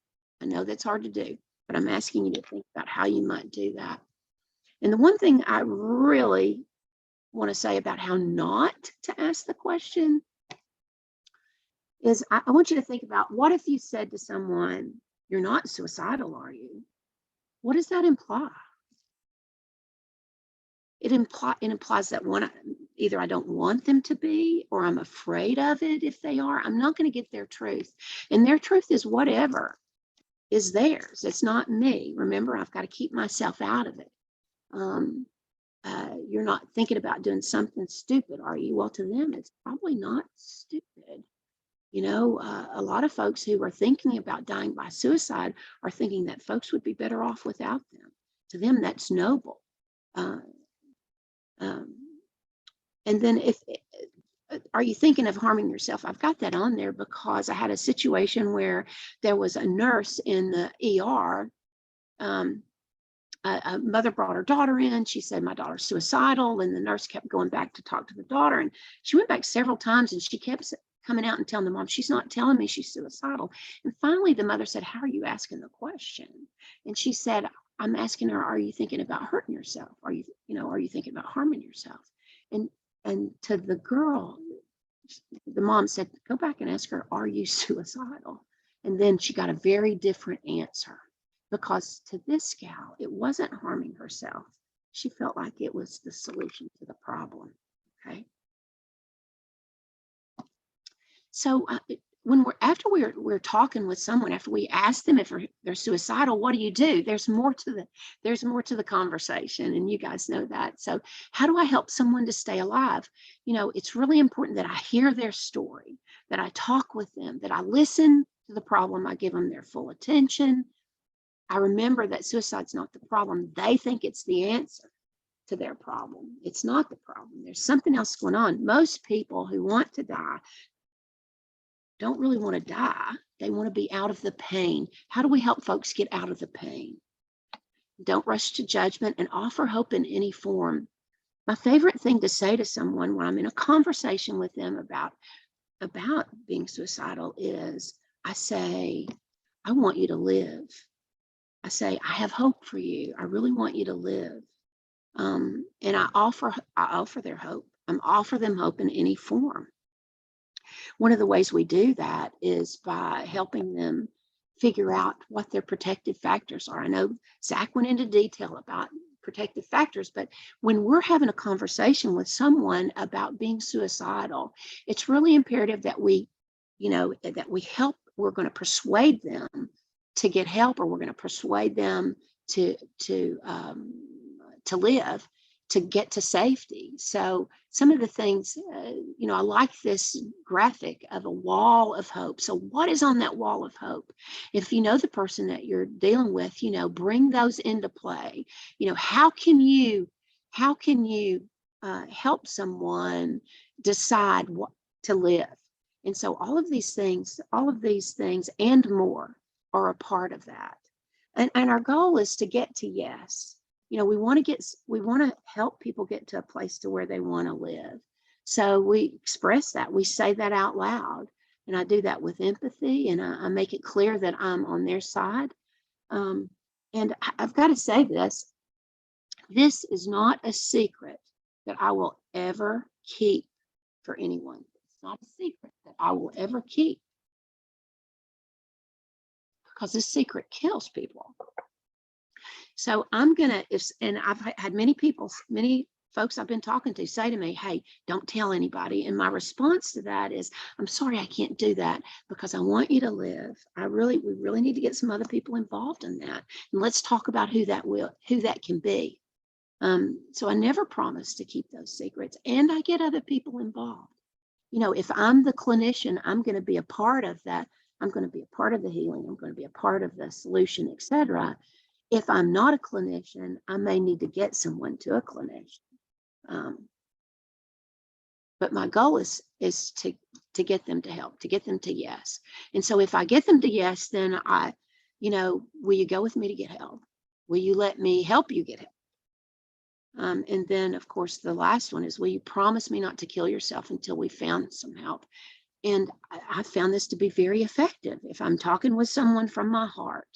But I'm asking you to think about how you might do that. And the one thing I really want to say about how not to ask the question is I want you to think about, what if you said to someone, you're not suicidal, are you? What does that imply? It implies that either I don't want them to be, or I'm afraid of it. If they are, I'm not going to get their truth. And their truth is whatever is theirs. It's not me. Remember, I've got to keep myself out of it. You're not thinking about doing something stupid, are you? Well, to them, it's probably not stupid. A lot of folks who are thinking about dying by suicide are thinking that folks would be better off without them. To them, that's noble. And then are you thinking of harming yourself? I've got that on there because I had a situation where there was a nurse in the ER. A mother brought her daughter in. She said, my daughter's suicidal. And the nurse kept going back to talk to the daughter. And she went back several times and she kept coming out and telling the mom, she's not telling me she's suicidal. And finally, the mother said, how are you asking the question? And she said, I'm asking her, are you thinking about hurting yourself? Are you thinking about harming yourself? And to the girl, the mom said, go back and ask her, are you suicidal? And then she got a very different answer, because to this gal, it wasn't harming herself. She felt like it was the solution to the problem. Okay. So when we're talking with someone, after we ask them if they're suicidal, what do? There's more to the conversation, and you guys know that. So how do I help someone to stay alive? It's really important that I hear their story, that I talk with them, that I listen to the problem, I give them their full attention. I remember that suicide's not the problem. They think it's the answer to their problem. It's not the problem. There's something else going on. Most people who want to die don't really want to die. They want to be out of the pain. How do we help folks get out of the pain? Don't rush to judgment and offer hope in any form. My favorite thing to say to someone when I'm in a conversation with them about being suicidal is, I say, I want you to live. I say, I have hope for you. I really want you to live. And I offer their hope. I offer them hope in any form. One of the ways we do that is by helping them figure out what their protective factors are. I know Zach went into detail about protective factors, but when we're having a conversation with someone about being suicidal, it's really imperative that we help. We're going to persuade them to get help, or we're going to persuade them to live, to get to safety. So some of the things, I like this graphic of a wall of hope. So what is on that wall of hope? If you know the person that you're dealing with, bring those into play. How can you help someone decide what to live? And so all of these things and more are a part of that. And our goal is to get to yes. We want to help people get to a place to where they want to live. So we express that, we say that out loud, and I do that with empathy, and I make it clear that I'm on their side. And I've got to say this is not a secret that I will ever keep for anyone. It's not a secret that I will ever keep. because this secret kills people. So I'm gonna, and I've had many folks I've been talking to say to me, hey, don't tell anybody. And my response to that is, I'm sorry, I can't do that because I want you to live. We really need to get some other people involved in that. And let's talk about who that can be. So I never promise to keep those secrets, and I get other people involved. You know, if I'm the clinician, I'm going to be a part of that. I'm going to be a part of the healing. I'm going to be a part of the solution, etc. If I'm not a clinician, I may need to get someone to a clinician. But my goal is to get them to help, to get them to yes. And so if I get them to yes, then will you go with me to get help? Will you let me help you get help? And then, of course, the last one is, will you promise me not to kill yourself until we found some help? And I found this to be very effective. If I'm talking with someone from my heart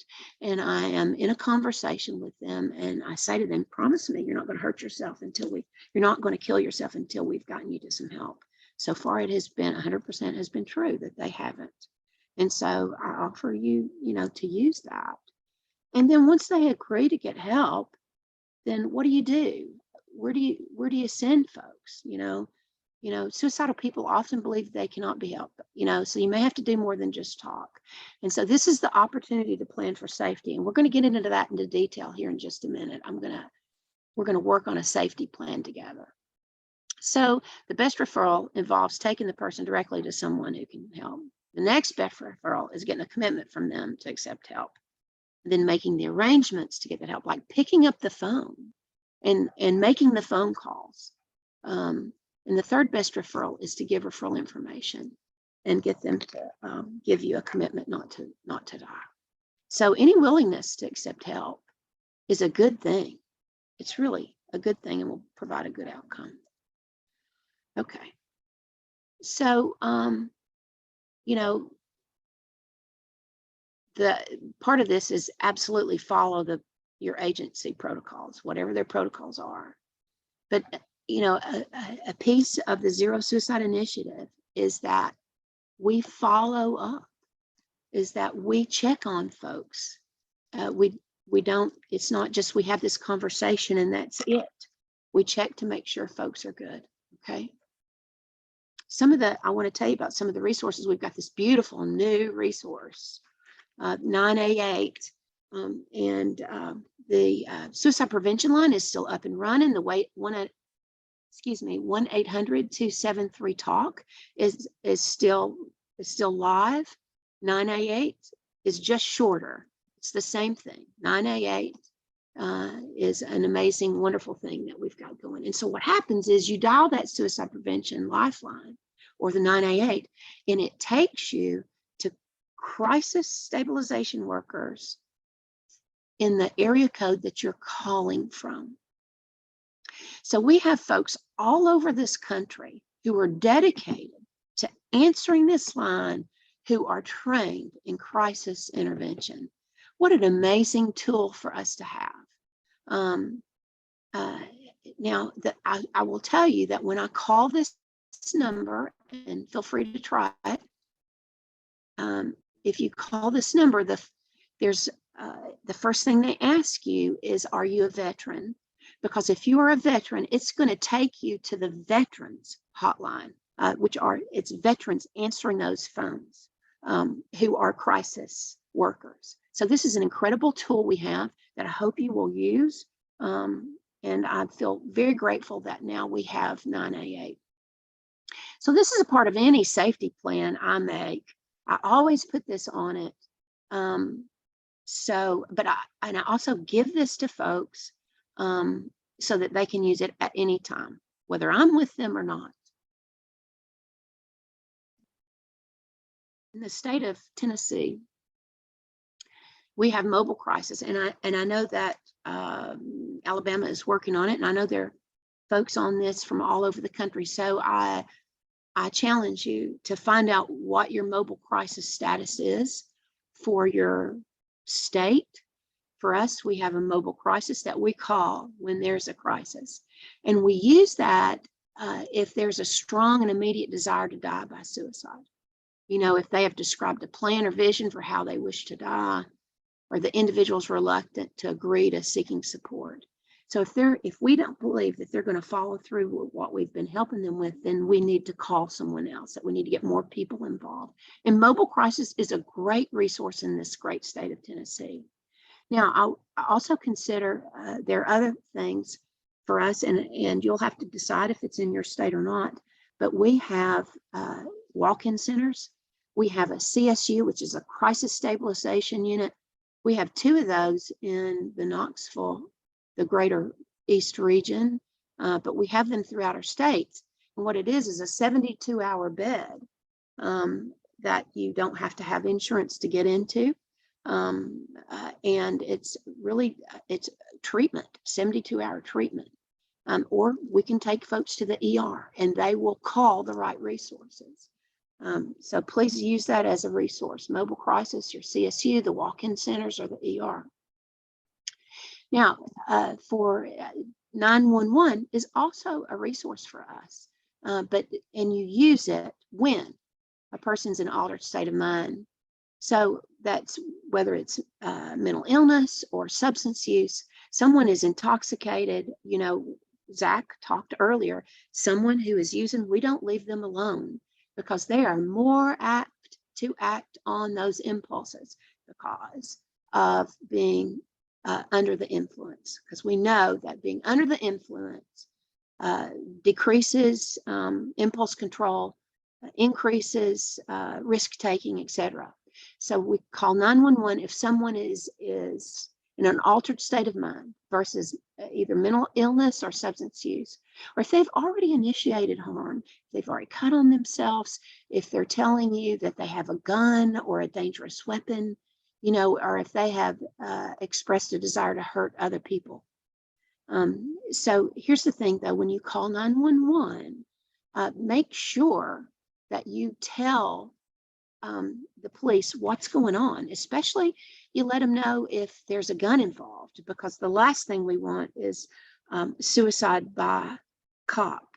and I am in a conversation with them and I say to them, promise me you're not going to hurt yourself you're not going to kill yourself until we've gotten you to some help. So far, it has been 100% has been true that they haven't. And so I offer you, to use that. And then once they agree to get help, then what do? Where do you send folks? Suicidal people often believe they cannot be helped, so you may have to do more than just talk. And so this is the opportunity to plan for safety. And we're going to get into that into detail here in just a minute. We're going to work on a safety plan together. So the best referral involves taking the person directly to someone who can help. The next best referral is getting a commitment from them to accept help. And then making the arrangements to get that help, like picking up the phone and making the phone calls. And the third best referral is to give referral information and get them to give you a commitment not to die. So any willingness to accept help is a good thing. It's really a good thing and will provide a good outcome. Okay. So, the part of this is absolutely follow your agency protocols, whatever their protocols are. But a piece of the Zero Suicide Initiative is that we follow up, is that we check on folks. We don't, it's not just we have this conversation and that's it. We check to make sure folks are good, okay? I want to tell you about some of the resources. We've got this beautiful new resource, 988, and the suicide prevention line is still up and running. The 1-800-273-TALK is still live. 988 is just shorter. It's the same thing. 988 is an amazing, wonderful thing that we've got going. And so what happens is you dial that suicide prevention lifeline or the 988, and it takes you to crisis stabilization workers in the area code that you're calling from. So we have folks all over this country who are dedicated to answering this line, who are trained in crisis intervention. What an amazing tool for us to have. Now, I will tell you that when I call this number, and feel free to try it, if you call this number, the first thing they ask you is, are you a veteran? Because if you are a veteran, it's going to take you to the veterans hotline, it's veterans answering those phones who are crisis workers. So this is an incredible tool we have that I hope you will use. And I feel very grateful that now we have 988. So this is a part of any safety plan I make. I always put this on it. But I also give this to folks so that they can use it at any time, whether I'm with them or not. In the state of Tennessee, we have mobile crisis, and I know that Alabama is working on it, and I know there are folks on this from all over the country. So I challenge you to find out what your mobile crisis status is for your state. For us, we have a mobile crisis that we call when there's a crisis, and we use that if there's a strong and immediate desire to die by suicide. You know, if they have described a plan or vision for how they wish to die, or the individual's reluctant to agree to seeking support. So if we don't believe that they're going to follow through with what we've been helping them with, then we need to call someone else, that we need to get more people involved. And mobile crisis is a great resource in this great state of Tennessee. Now, I also consider there are other things for us, and you'll have to decide if it's in your state or not, but we have walk-in centers. We have a CSU, which is a crisis stabilization unit. We have 2 of those in the Knoxville, the greater East region, but we have them throughout our states. And what it is a 72-hour bed that you don't have to have insurance to get into. And it's treatment, 72-hour treatment. Or we can take folks to the ER and they will call the right resources. So please use that as a resource. Mobile crisis, your CSU, the walk-in centers, or the ER. Now, for 911 is also a resource for us, and you use it when a person's in an altered state of mind. So that's whether it's mental illness or substance use, someone is intoxicated, you know, Zach talked earlier, someone who is using, we don't leave them alone because they are more apt to act on those impulses because of being under the influence. Because we know that being under the influence decreases impulse control, increases risk taking, etc. So we call 911 if someone is in an altered state of mind versus either mental illness or substance use, or if they've already initiated harm, if they've already cut on themselves, if they're telling you that they have a gun or a dangerous weapon, you know, or if they have expressed a desire to hurt other people. So here's the thing though, when you call 911, make sure that you tell the police what's going on, especially you let them know if there's a gun involved, because the last thing we want is suicide by cop.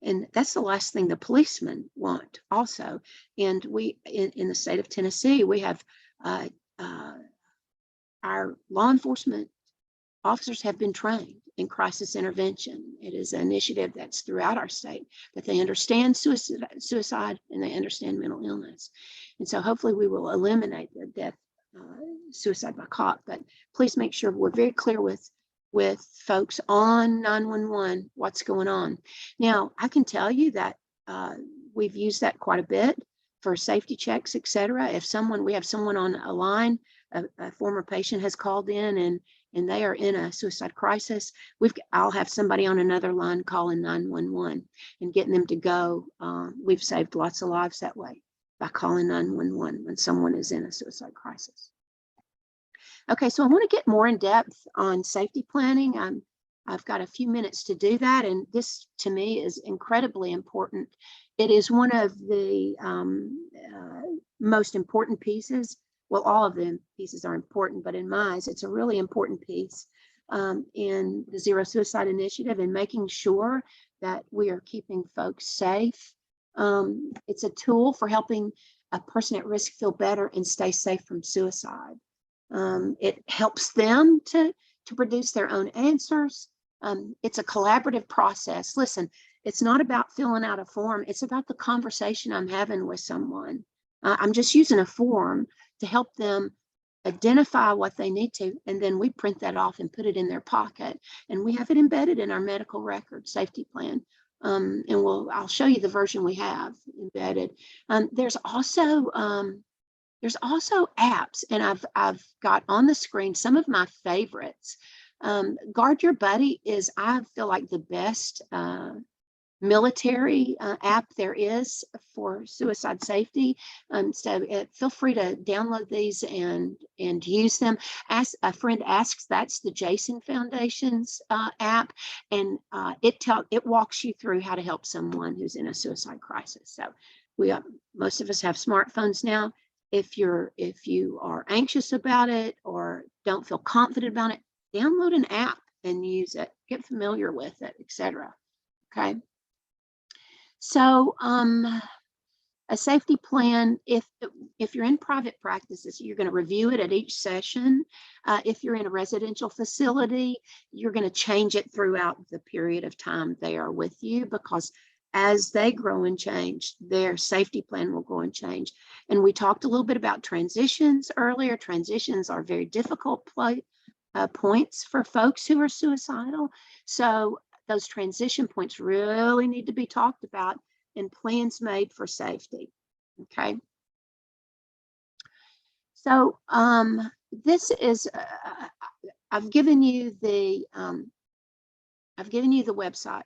And that's the last thing the policemen want also. And we, in the state of Tennessee, we have our law enforcement officers have been trained in crisis intervention. It is an initiative that's throughout our state, that they understand suicide and they understand mental illness. And so hopefully we will eliminate the death, suicide by cop, but please make sure we're very clear with folks on 911 what's going on. Now, I can tell you that we've used that quite a bit for safety checks, etc. If we have someone on a line, a former patient has called in and they are in a suicide crisis, I'll have somebody on another line calling 911 and getting them to go. We've saved lots of lives that way by calling 911 when someone is in a suicide crisis. Okay, so I want to get more in depth on safety planning. I've got a few minutes to do that, and this to me is incredibly important. It is one of the most important pieces. Well, all of the pieces are important, but in my eyes, it's a really important piece in the Zero Suicide Initiative and making sure that we are keeping folks safe. It's a tool for helping a person at risk feel better and stay safe from suicide. It helps them to produce their own answers. It's a collaborative process. Listen, it's not about filling out a form. It's about the conversation I'm having with someone. I'm just using a form to help them identify what they need to, and then we print that off and put it in their pocket, and we have it embedded in our medical record safety plan. And I'll show you the version we have embedded. There's also apps, and I've got on the screen some of my favorites. Guard Your Buddy is, I feel like, the best military app there is for suicide safety. So feel free to download these and use them. As a friend asks, that's the Jason Foundation's app, and it walks you through how to help someone who's in a suicide crisis. So most of us have smartphones now. If you are anxious about it or don't feel confident about it, download an app and use it. Get familiar with it, etc. Okay. So A safety plan, if you're in private practices, you're going to review it at each session. If you're in a residential facility, you're going to change it throughout the period of time they are with you, because as they grow and change, their safety plan will grow and change. And we talked a little bit about transitions earlier. Transitions are very difficult points for folks who are suicidal. So those transition points really need to be talked about and plans made for safety. Okay. So this is I've given you the website,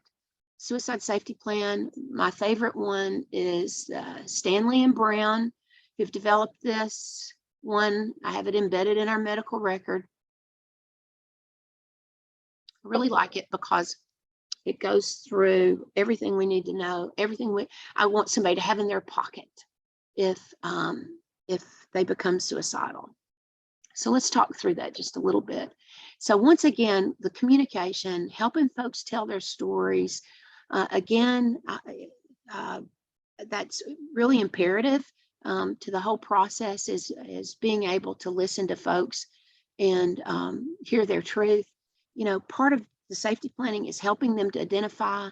Suicide Safety Plan. My favorite one is Stanley and Brown, who've developed this one. I have it embedded in our medical record. I really like it because it goes through everything we need to know, everything I want somebody to have in their pocket if they become suicidal. So let's talk through that just a little bit. So once again, the communication, helping folks tell their stories. Again, that's really imperative to the whole process, is being able to listen to folks and hear their truth. You know, part of the safety planning is helping them to identify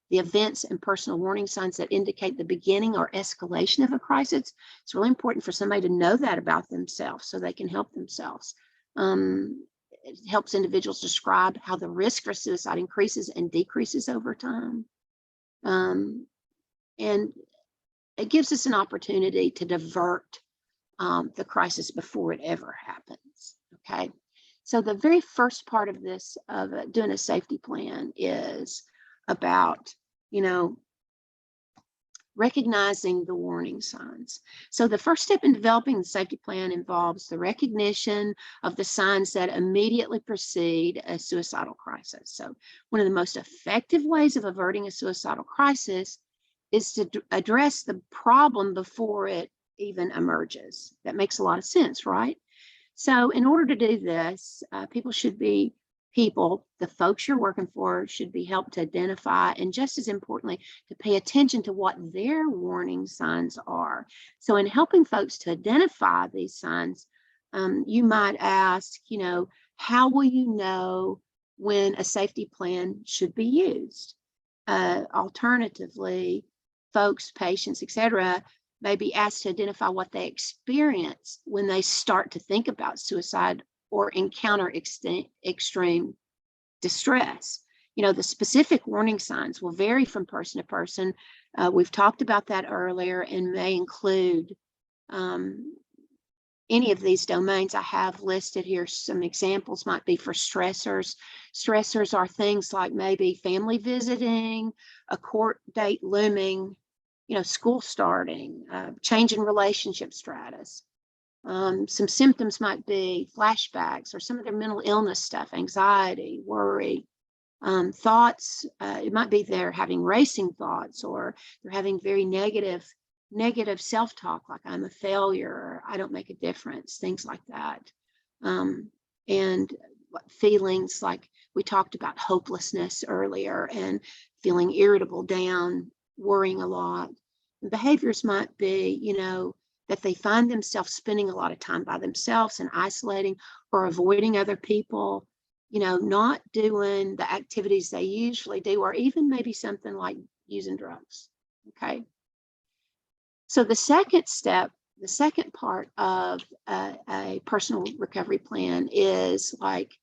the events and personal warning signs that indicate the beginning or escalation of a crisis. It's really important for somebody to know that about themselves so they can help themselves. It helps individuals describe how the risk for suicide increases and decreases over time. And it gives us an opportunity to divert the crisis before it ever happens. Okay. So the very first part of this, of doing a safety plan, is about, you know, recognizing the warning signs. So the first step in developing the safety plan involves the recognition of the signs that immediately precede a suicidal crisis. So one of the most effective ways of averting a suicidal crisis is to address the problem before it even emerges. That makes a lot of sense, right? So in order to do this, the folks you're working for should be helped to identify, and just as importantly, to pay attention to what their warning signs are. So in helping folks to identify these signs, you might ask, you know, how will you know when a safety plan should be used? Alternatively, folks, patients, etc., may be asked to identify what they experience when they start to think about suicide or encounter extreme distress. You know, the specific warning signs will vary from person to person. We've talked about that earlier, and may include any of these domains. I have listed here some examples. Might be for stressors. Stressors are things like maybe family visiting, a court date looming, you know, school starting, change in relationship status. Some symptoms might be flashbacks or some of their mental illness stuff, anxiety, worry, thoughts. It might be they're having racing thoughts, or they're having very negative self-talk, like I'm a failure, or I don't make a difference, things like that. And feelings like we talked about hopelessness earlier, and feeling irritable, down, worrying a lot. And behaviors might be, you know, that they find themselves spending a lot of time by themselves and isolating or avoiding other people, you know, not doing the activities they usually do, or even maybe something like using drugs. Okay. So the second step, the second part of a personal recovery plan is like,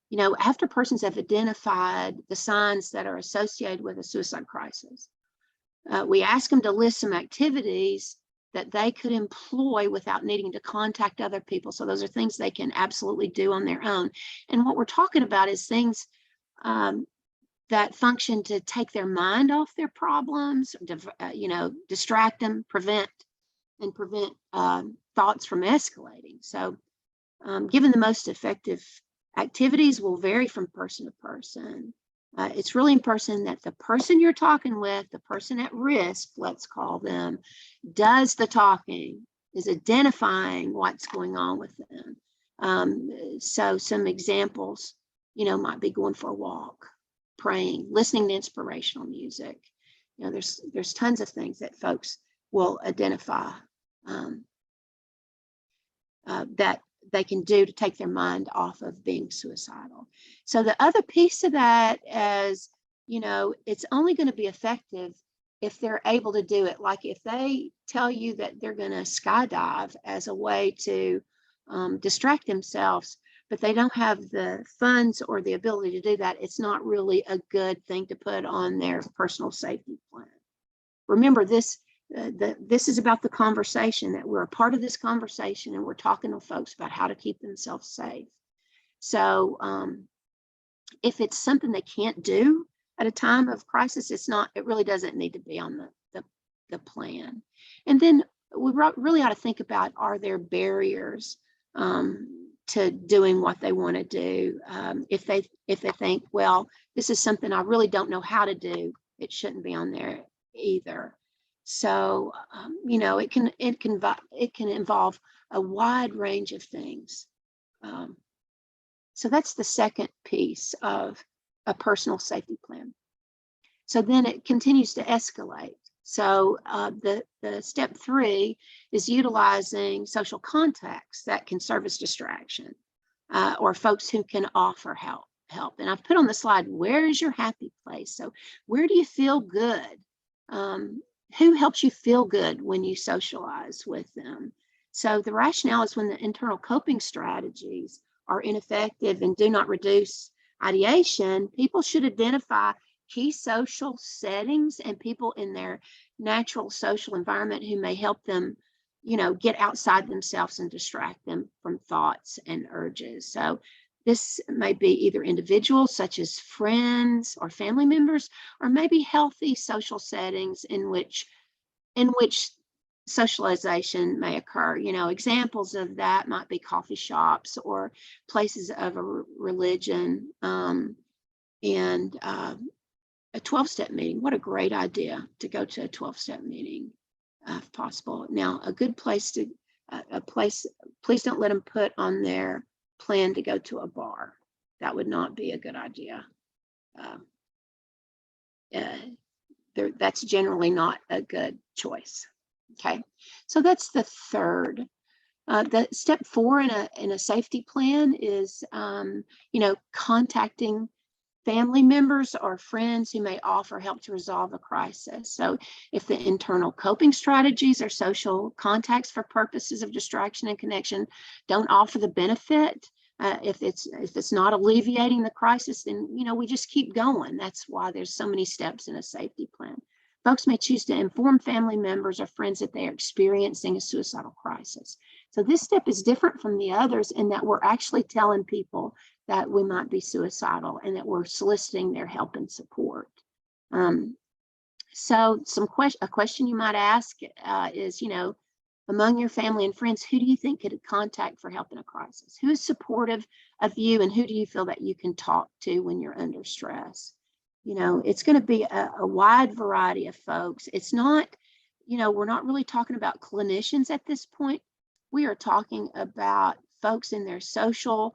you know, after persons have identified the signs that are associated with a suicide crisis, we ask them to list some activities that they could employ without needing to contact other people. So those are things they can absolutely do on their own. And what we're talking about is things that function to take their mind off their problems, you know, distract them, prevent thoughts from escalating. So given the most effective activities will vary from person to person. It's really important that the person you're talking with, the person at risk, let's call them, does the talking, is identifying what's going on with them. So some examples, you know, might be going for a walk, praying, listening to inspirational music, there's tons of things that folks will identify that they can do to take their mind off of being suicidal. So the other piece of that is, it's only going to be effective if they're able to do it. Like if they tell you that they're going to skydive as a way to distract themselves, but they don't have the funds or the ability to do that, it's not really a good thing to put on their personal safety plan. Remember, this is about the conversation, that we're a part of this conversation, and we're talking to folks about how to keep themselves safe. So if it's something they can't do at a time of crisis, it really doesn't need to be on the plan. And then we really ought to think about, are there barriers to doing what they want to do? If they think, well, this is something I really don't know how to do, it shouldn't be on there either. So it can involve a wide range of things. So that's the second piece of a personal safety plan. So then it continues to escalate. So the step 3 is utilizing social contacts that can serve as distraction, or folks who can offer help. And I've put on the slide, where is your happy place? So where do you feel good? Who helps you feel good when you socialize with them? So the rationale is, when the internal coping strategies are ineffective and do not reduce ideation, people should identify key social settings and people in their natural social environment who may help them, get outside themselves and distract them from thoughts and urges. So this may be either individuals, such as friends or family members, or maybe healthy social settings in which socialization may occur. Examples of that might be coffee shops or places of a religion, and a 12-step meeting. What a great idea to go to a 12-step meeting if possible. Now, a good place please don't let them put on their plan to go to a bar. That would not be a good idea. That's generally not a good choice. Okay, so that's the third. The step 4 in a safety plan is, contacting family members or friends who may offer help to resolve a crisis. So if the internal coping strategies or social contacts for purposes of distraction and connection don't offer the benefit, if it's not alleviating the crisis, then we just keep going. That's why there's so many steps in a safety plan. Folks may choose to inform family members or friends that they are experiencing a suicidal crisis. So this step is different from the others in that we're actually telling people that we might be suicidal and that we're soliciting their help and support. So a question you might ask is, among your family and friends, who do you think could contact for help in a crisis? Who is supportive of you, and who do you feel that you can talk to when you're under stress? It's going to be a wide variety of folks. It's not, we're not really talking about clinicians at this point. We are talking about folks in their social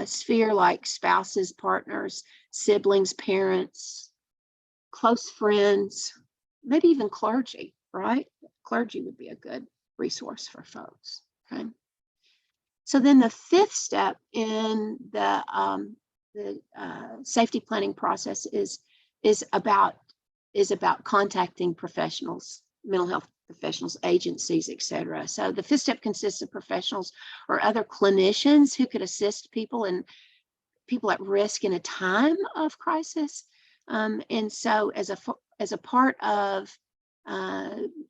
sphere, like spouses, partners, siblings, parents, close friends, maybe even clergy, right? Clergy would be a good resource for folks. Okay. So then the 5th step in the safety planning process is about contacting professionals, mental health professionals, agencies, etc. So the 5th step consists of professionals or other clinicians who could assist people at risk in a time of crisis. And so as a part of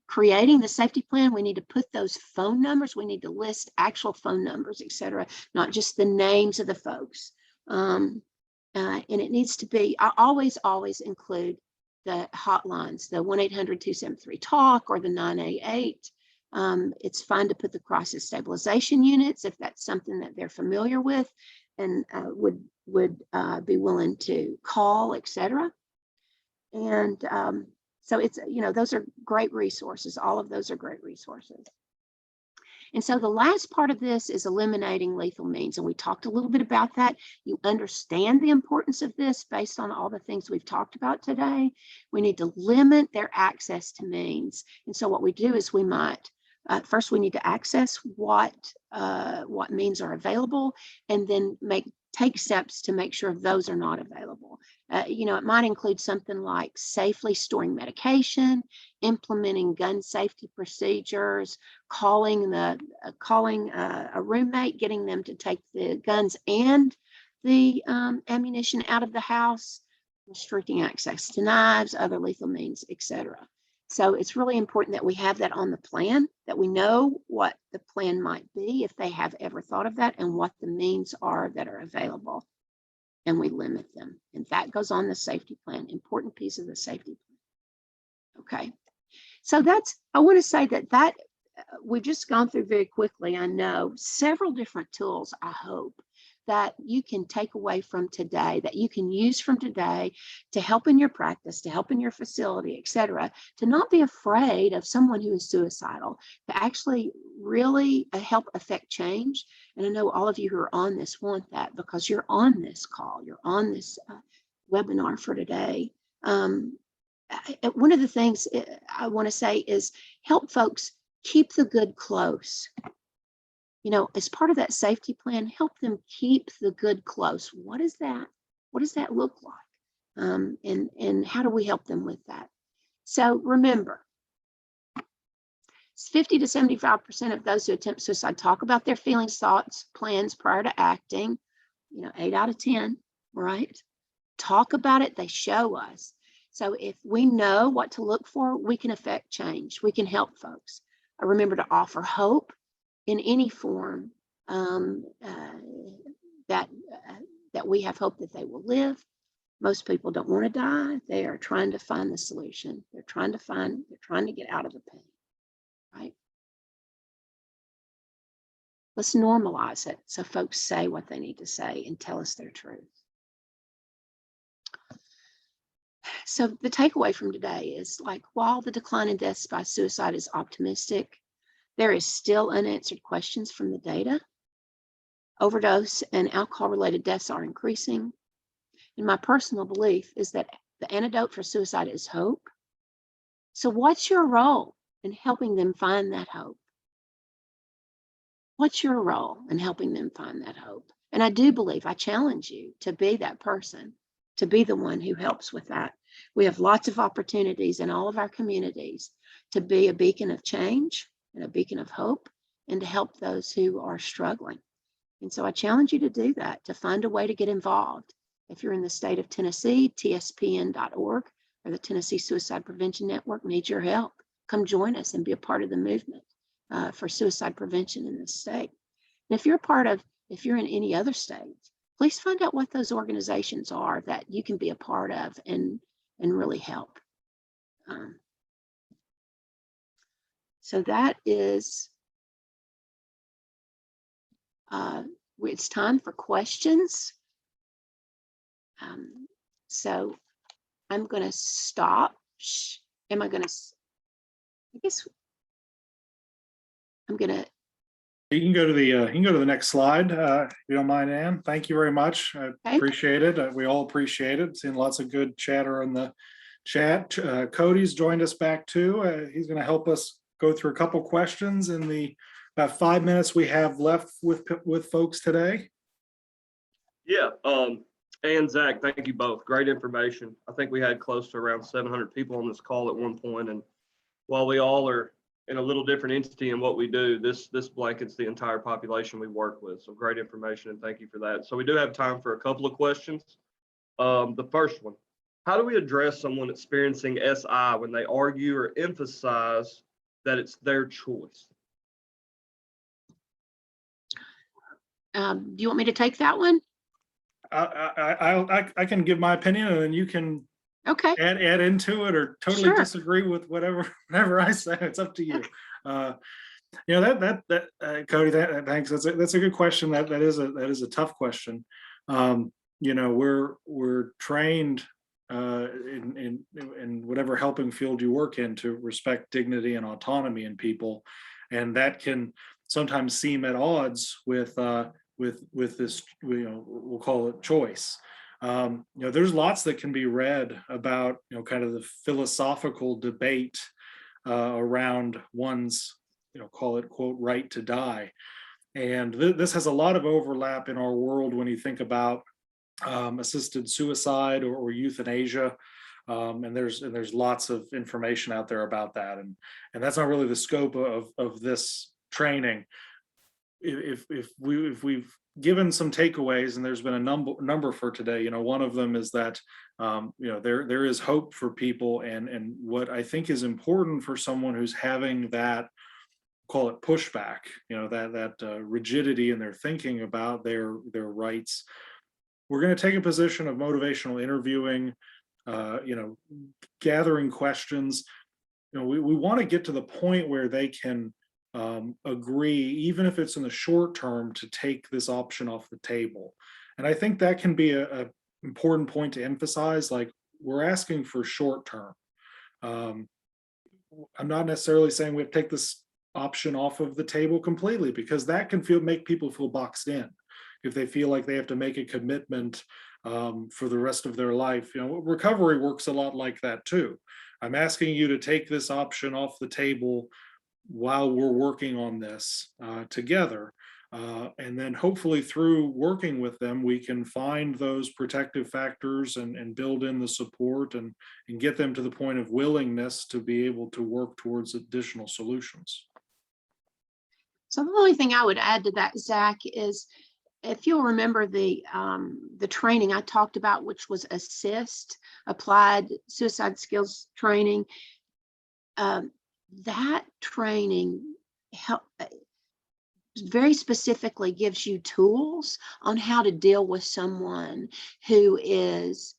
creating the safety plan, we need to put those phone numbers, we need to list actual phone numbers, etc., not just the names of the folks. And it needs to be, I always include the hotlines, the 1-800-273-TALK or the 988. It's fine to put the crisis stabilization units if that's something that they're familiar with and would be willing to call, etc. And so it's, those are great resources. All of those are great resources. And so the last part of this is eliminating lethal means. And we talked a little bit about that. You understand the importance of this based on all the things we've talked about today. We need to limit their access to means. And so what we do is we might, first we need to access what means are available, and then take steps to make sure those are not available. It might include something like safely storing medication, implementing gun safety procedures, calling a roommate, getting them to take the guns and the ammunition out of the house, restricting access to knives, other lethal means, etc. So it's really important that we have that on the plan, that we know what the plan might be if they have ever thought of that, and what the means are that are available, and we limit them. And that goes on the safety plan, important piece of the safety plan. Okay, so I want to say that we've just gone through very quickly, I know, several different tools, I hope, that you can take away from today, that you can use from today to help in your practice, to help in your facility, etc., to not be afraid of someone who is suicidal, to actually really help affect change. And I know all of you who are on this want that, because you're on this call, you're on this webinar for today. One of the things I want to say is help folks keep the good close. As part of that safety plan, help them keep the good close. What is that? What does that look like? And how do we help them with that? So remember, 50 to 75% of those who attempt suicide talk about their feelings, thoughts, plans prior to acting. 8 out of 10, right? Talk about it, they show us. So if we know what to look for, we can affect change. We can help folks. Remember to offer hope in any form, that we have hope that they will live. Most people don't want to die. They are trying to find the solution. They're trying to get out of the pain, right? Let's normalize it so folks say what they need to say and tell us their truth. So the takeaway from today is, while the decline in deaths by suicide is optimistic, there is still unanswered questions from the data. Overdose and alcohol-related deaths are increasing. And my personal belief is that the antidote for suicide is hope. So what's your role in helping them find that hope? What's your role in helping them find that hope? And I do believe, I challenge you to be that person, to be the one who helps with that. We have lots of opportunities in all of our communities to be a beacon of change and a beacon of hope, and to help those who are struggling. And so I challenge you to do that, to find a way to get involved. If you're in the state of Tennessee, tspn.org or the Tennessee Suicide Prevention Network needs your help. Come join us and be a part of the movement for suicide prevention in this state. And if you're in any other state, please find out what those organizations are that you can be a part of and really help. So that is, it's time for questions. So I'm going to stop. I guess I'm going to. You can go to the next slide, if you don't mind, Ann. Thank you very much. I appreciate it. We all appreciate it. Seeing lots of good chatter in the chat. Cody's joined us back too. He's going to help us go through a couple questions in the about 5 minutes we have left with folks today. Yeah, and Zach, thank you both. Great information. I think we had close to around 700 people on this call at one point, and while we all are in a little different entity in what we do, this blankets the entire population we work with. So great information, and thank you for that. So we do have time for a couple of questions. The first one, how do we address someone experiencing SI when they argue or emphasize that it's their choice? Do you want me to take that one? I can give my opinion, and then you can add into it or totally disagree with whatever I say. It's up to you. Cody, thanks. That's a good question. That is a tough question. We're trained in whatever helping field you work in to respect dignity and autonomy in people, and that can sometimes seem at odds with this, we'll call it choice. There's lots that can be read about, kind of the philosophical debate around one's, call it, quote, right to die. And this has a lot of overlap in our world when you think about assisted suicide or euthanasia. And there's lots of information out there about that. And that's not really the scope of this training. If we've given some takeaways, and there's been a number for today, one of them is that there is hope for people, and what I think is important for someone who's having that, call it, pushback, that rigidity in their thinking about their rights. We're going to take a position of motivational interviewing, gathering questions. We want to get to the point where they can agree, even if it's in the short term, to take this option off the table. And I think that can be a important point to emphasize. Like, we're asking for short term. I'm not necessarily saying we have to take this option off of the table completely, because that can make people feel boxed in if they feel like they have to make a commitment for the rest of their life. Recovery works a lot like that too. I'm asking you to take this option off the table while we're working on this together. And then hopefully through working with them, we can find those protective factors and build in the support and get them to the point of willingness to be able to work towards additional solutions. So the only thing I would add to that, Zach, is if you'll remember the training I talked about, which was ASSIST, Applied Suicide Skills Training, that training very specifically gives you tools on how to deal with someone who is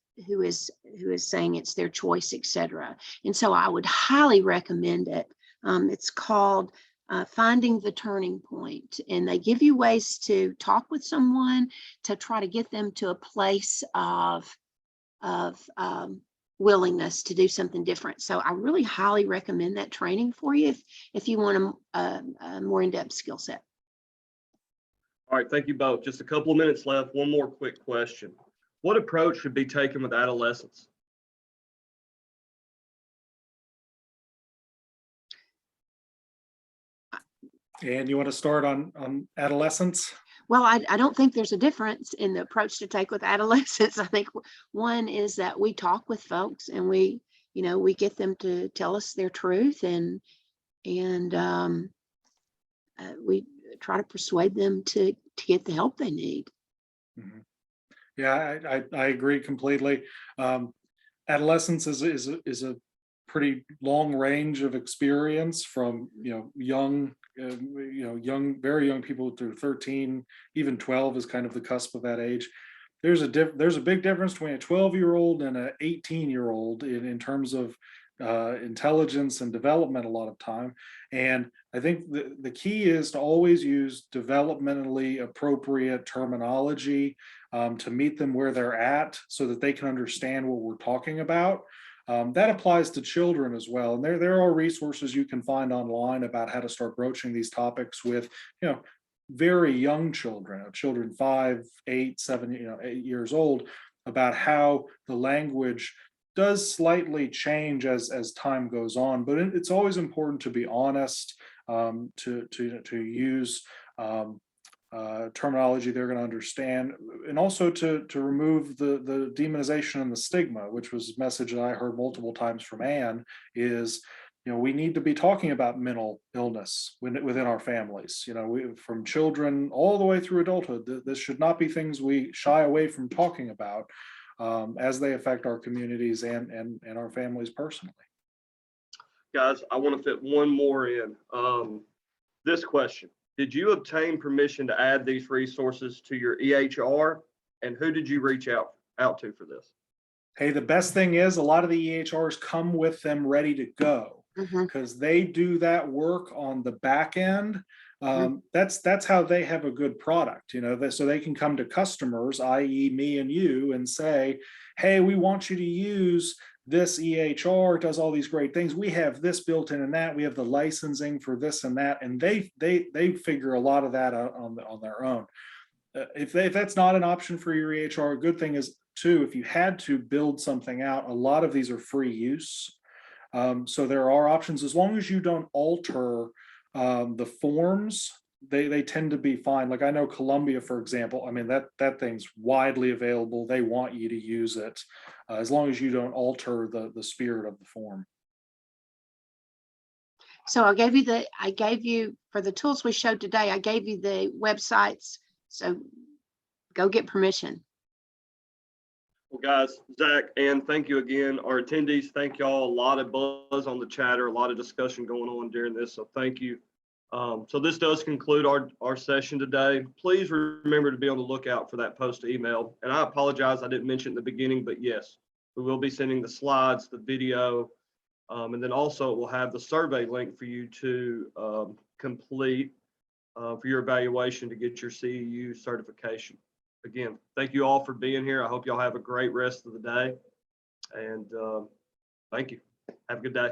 saying it's their choice, etc. And so I would highly recommend it. It's called Finding the Turning Point, and they give you ways to talk with someone to try to get them to a place of willingness to do something different. So I really highly recommend that training for you if you want a more in-depth skill set. All right, thank you both. Just a couple of minutes left. One more quick question. What approach should be taken with adolescents? And you want to start on adolescents? Well, I don't think there's a difference in the approach to take with adolescents. I think one is that we talk with folks and we get them to tell us their truth, and we try to persuade them to get the help they need. Mm-hmm. Yeah, I agree completely. Adolescence is a pretty long range of experience from young, very young people through 13, even 12 is kind of the cusp of that age. There's a big difference between a 12-year-old and an 18-year-old in terms of intelligence and development a lot of time. And I think the key is to always use developmentally appropriate terminology to meet them where they're at so that they can understand what we're talking about. That applies to children as well. And there are resources you can find online about how to start broaching these topics with, very young children 5, 8, 7, 8 years old, about how the language does slightly change as time goes on. But it's always important to be honest, to use terminology they're going to understand, and also to remove the demonization and the stigma, which was a message that I heard multiple times from Anne, is we need to be talking about mental illness within our families, from children all the way through adulthood. This should not be things we shy away from talking about as they affect our communities and our families personally. Guys, I want to fit one more in. This question: did you obtain permission to add these resources to your EHR, and who did you reach out to for this? Hey, the best thing is a lot of the EHRs come with them ready to go, because they do that work on the back end. That's how they have a good product, so they can come to customers, i.e. me and you, and say, hey, we want you to use this EHR does all these great things. We have this built in and that. We have the licensing for this and that, and they figure a lot of that out on their own. If that's not an option for your EHR, a good thing is too, if you had to build something out, a lot of these are free use. So there are options as long as you don't alter the forms. They tend to be fine. Like I know Columbia, for example, I mean, that thing's widely available. They want you to use it as long as you don't alter the spirit of the form. So I gave you for the tools we showed today, I gave you the websites. So go get permission. Well, guys, Zach, and thank you again. Our attendees, thank y'all. A lot of buzz on the chatter, a lot of discussion going on during this, so thank you. So this does conclude our session today. Please remember to be on the lookout for that post email. And I apologize, I didn't mention in the beginning, but yes, we will be sending the slides, the video, and then also we'll have the survey link for you to complete for your evaluation to get your CEU certification. Again, thank you all for being here. I hope y'all have a great rest of the day. And thank you. Have a good day.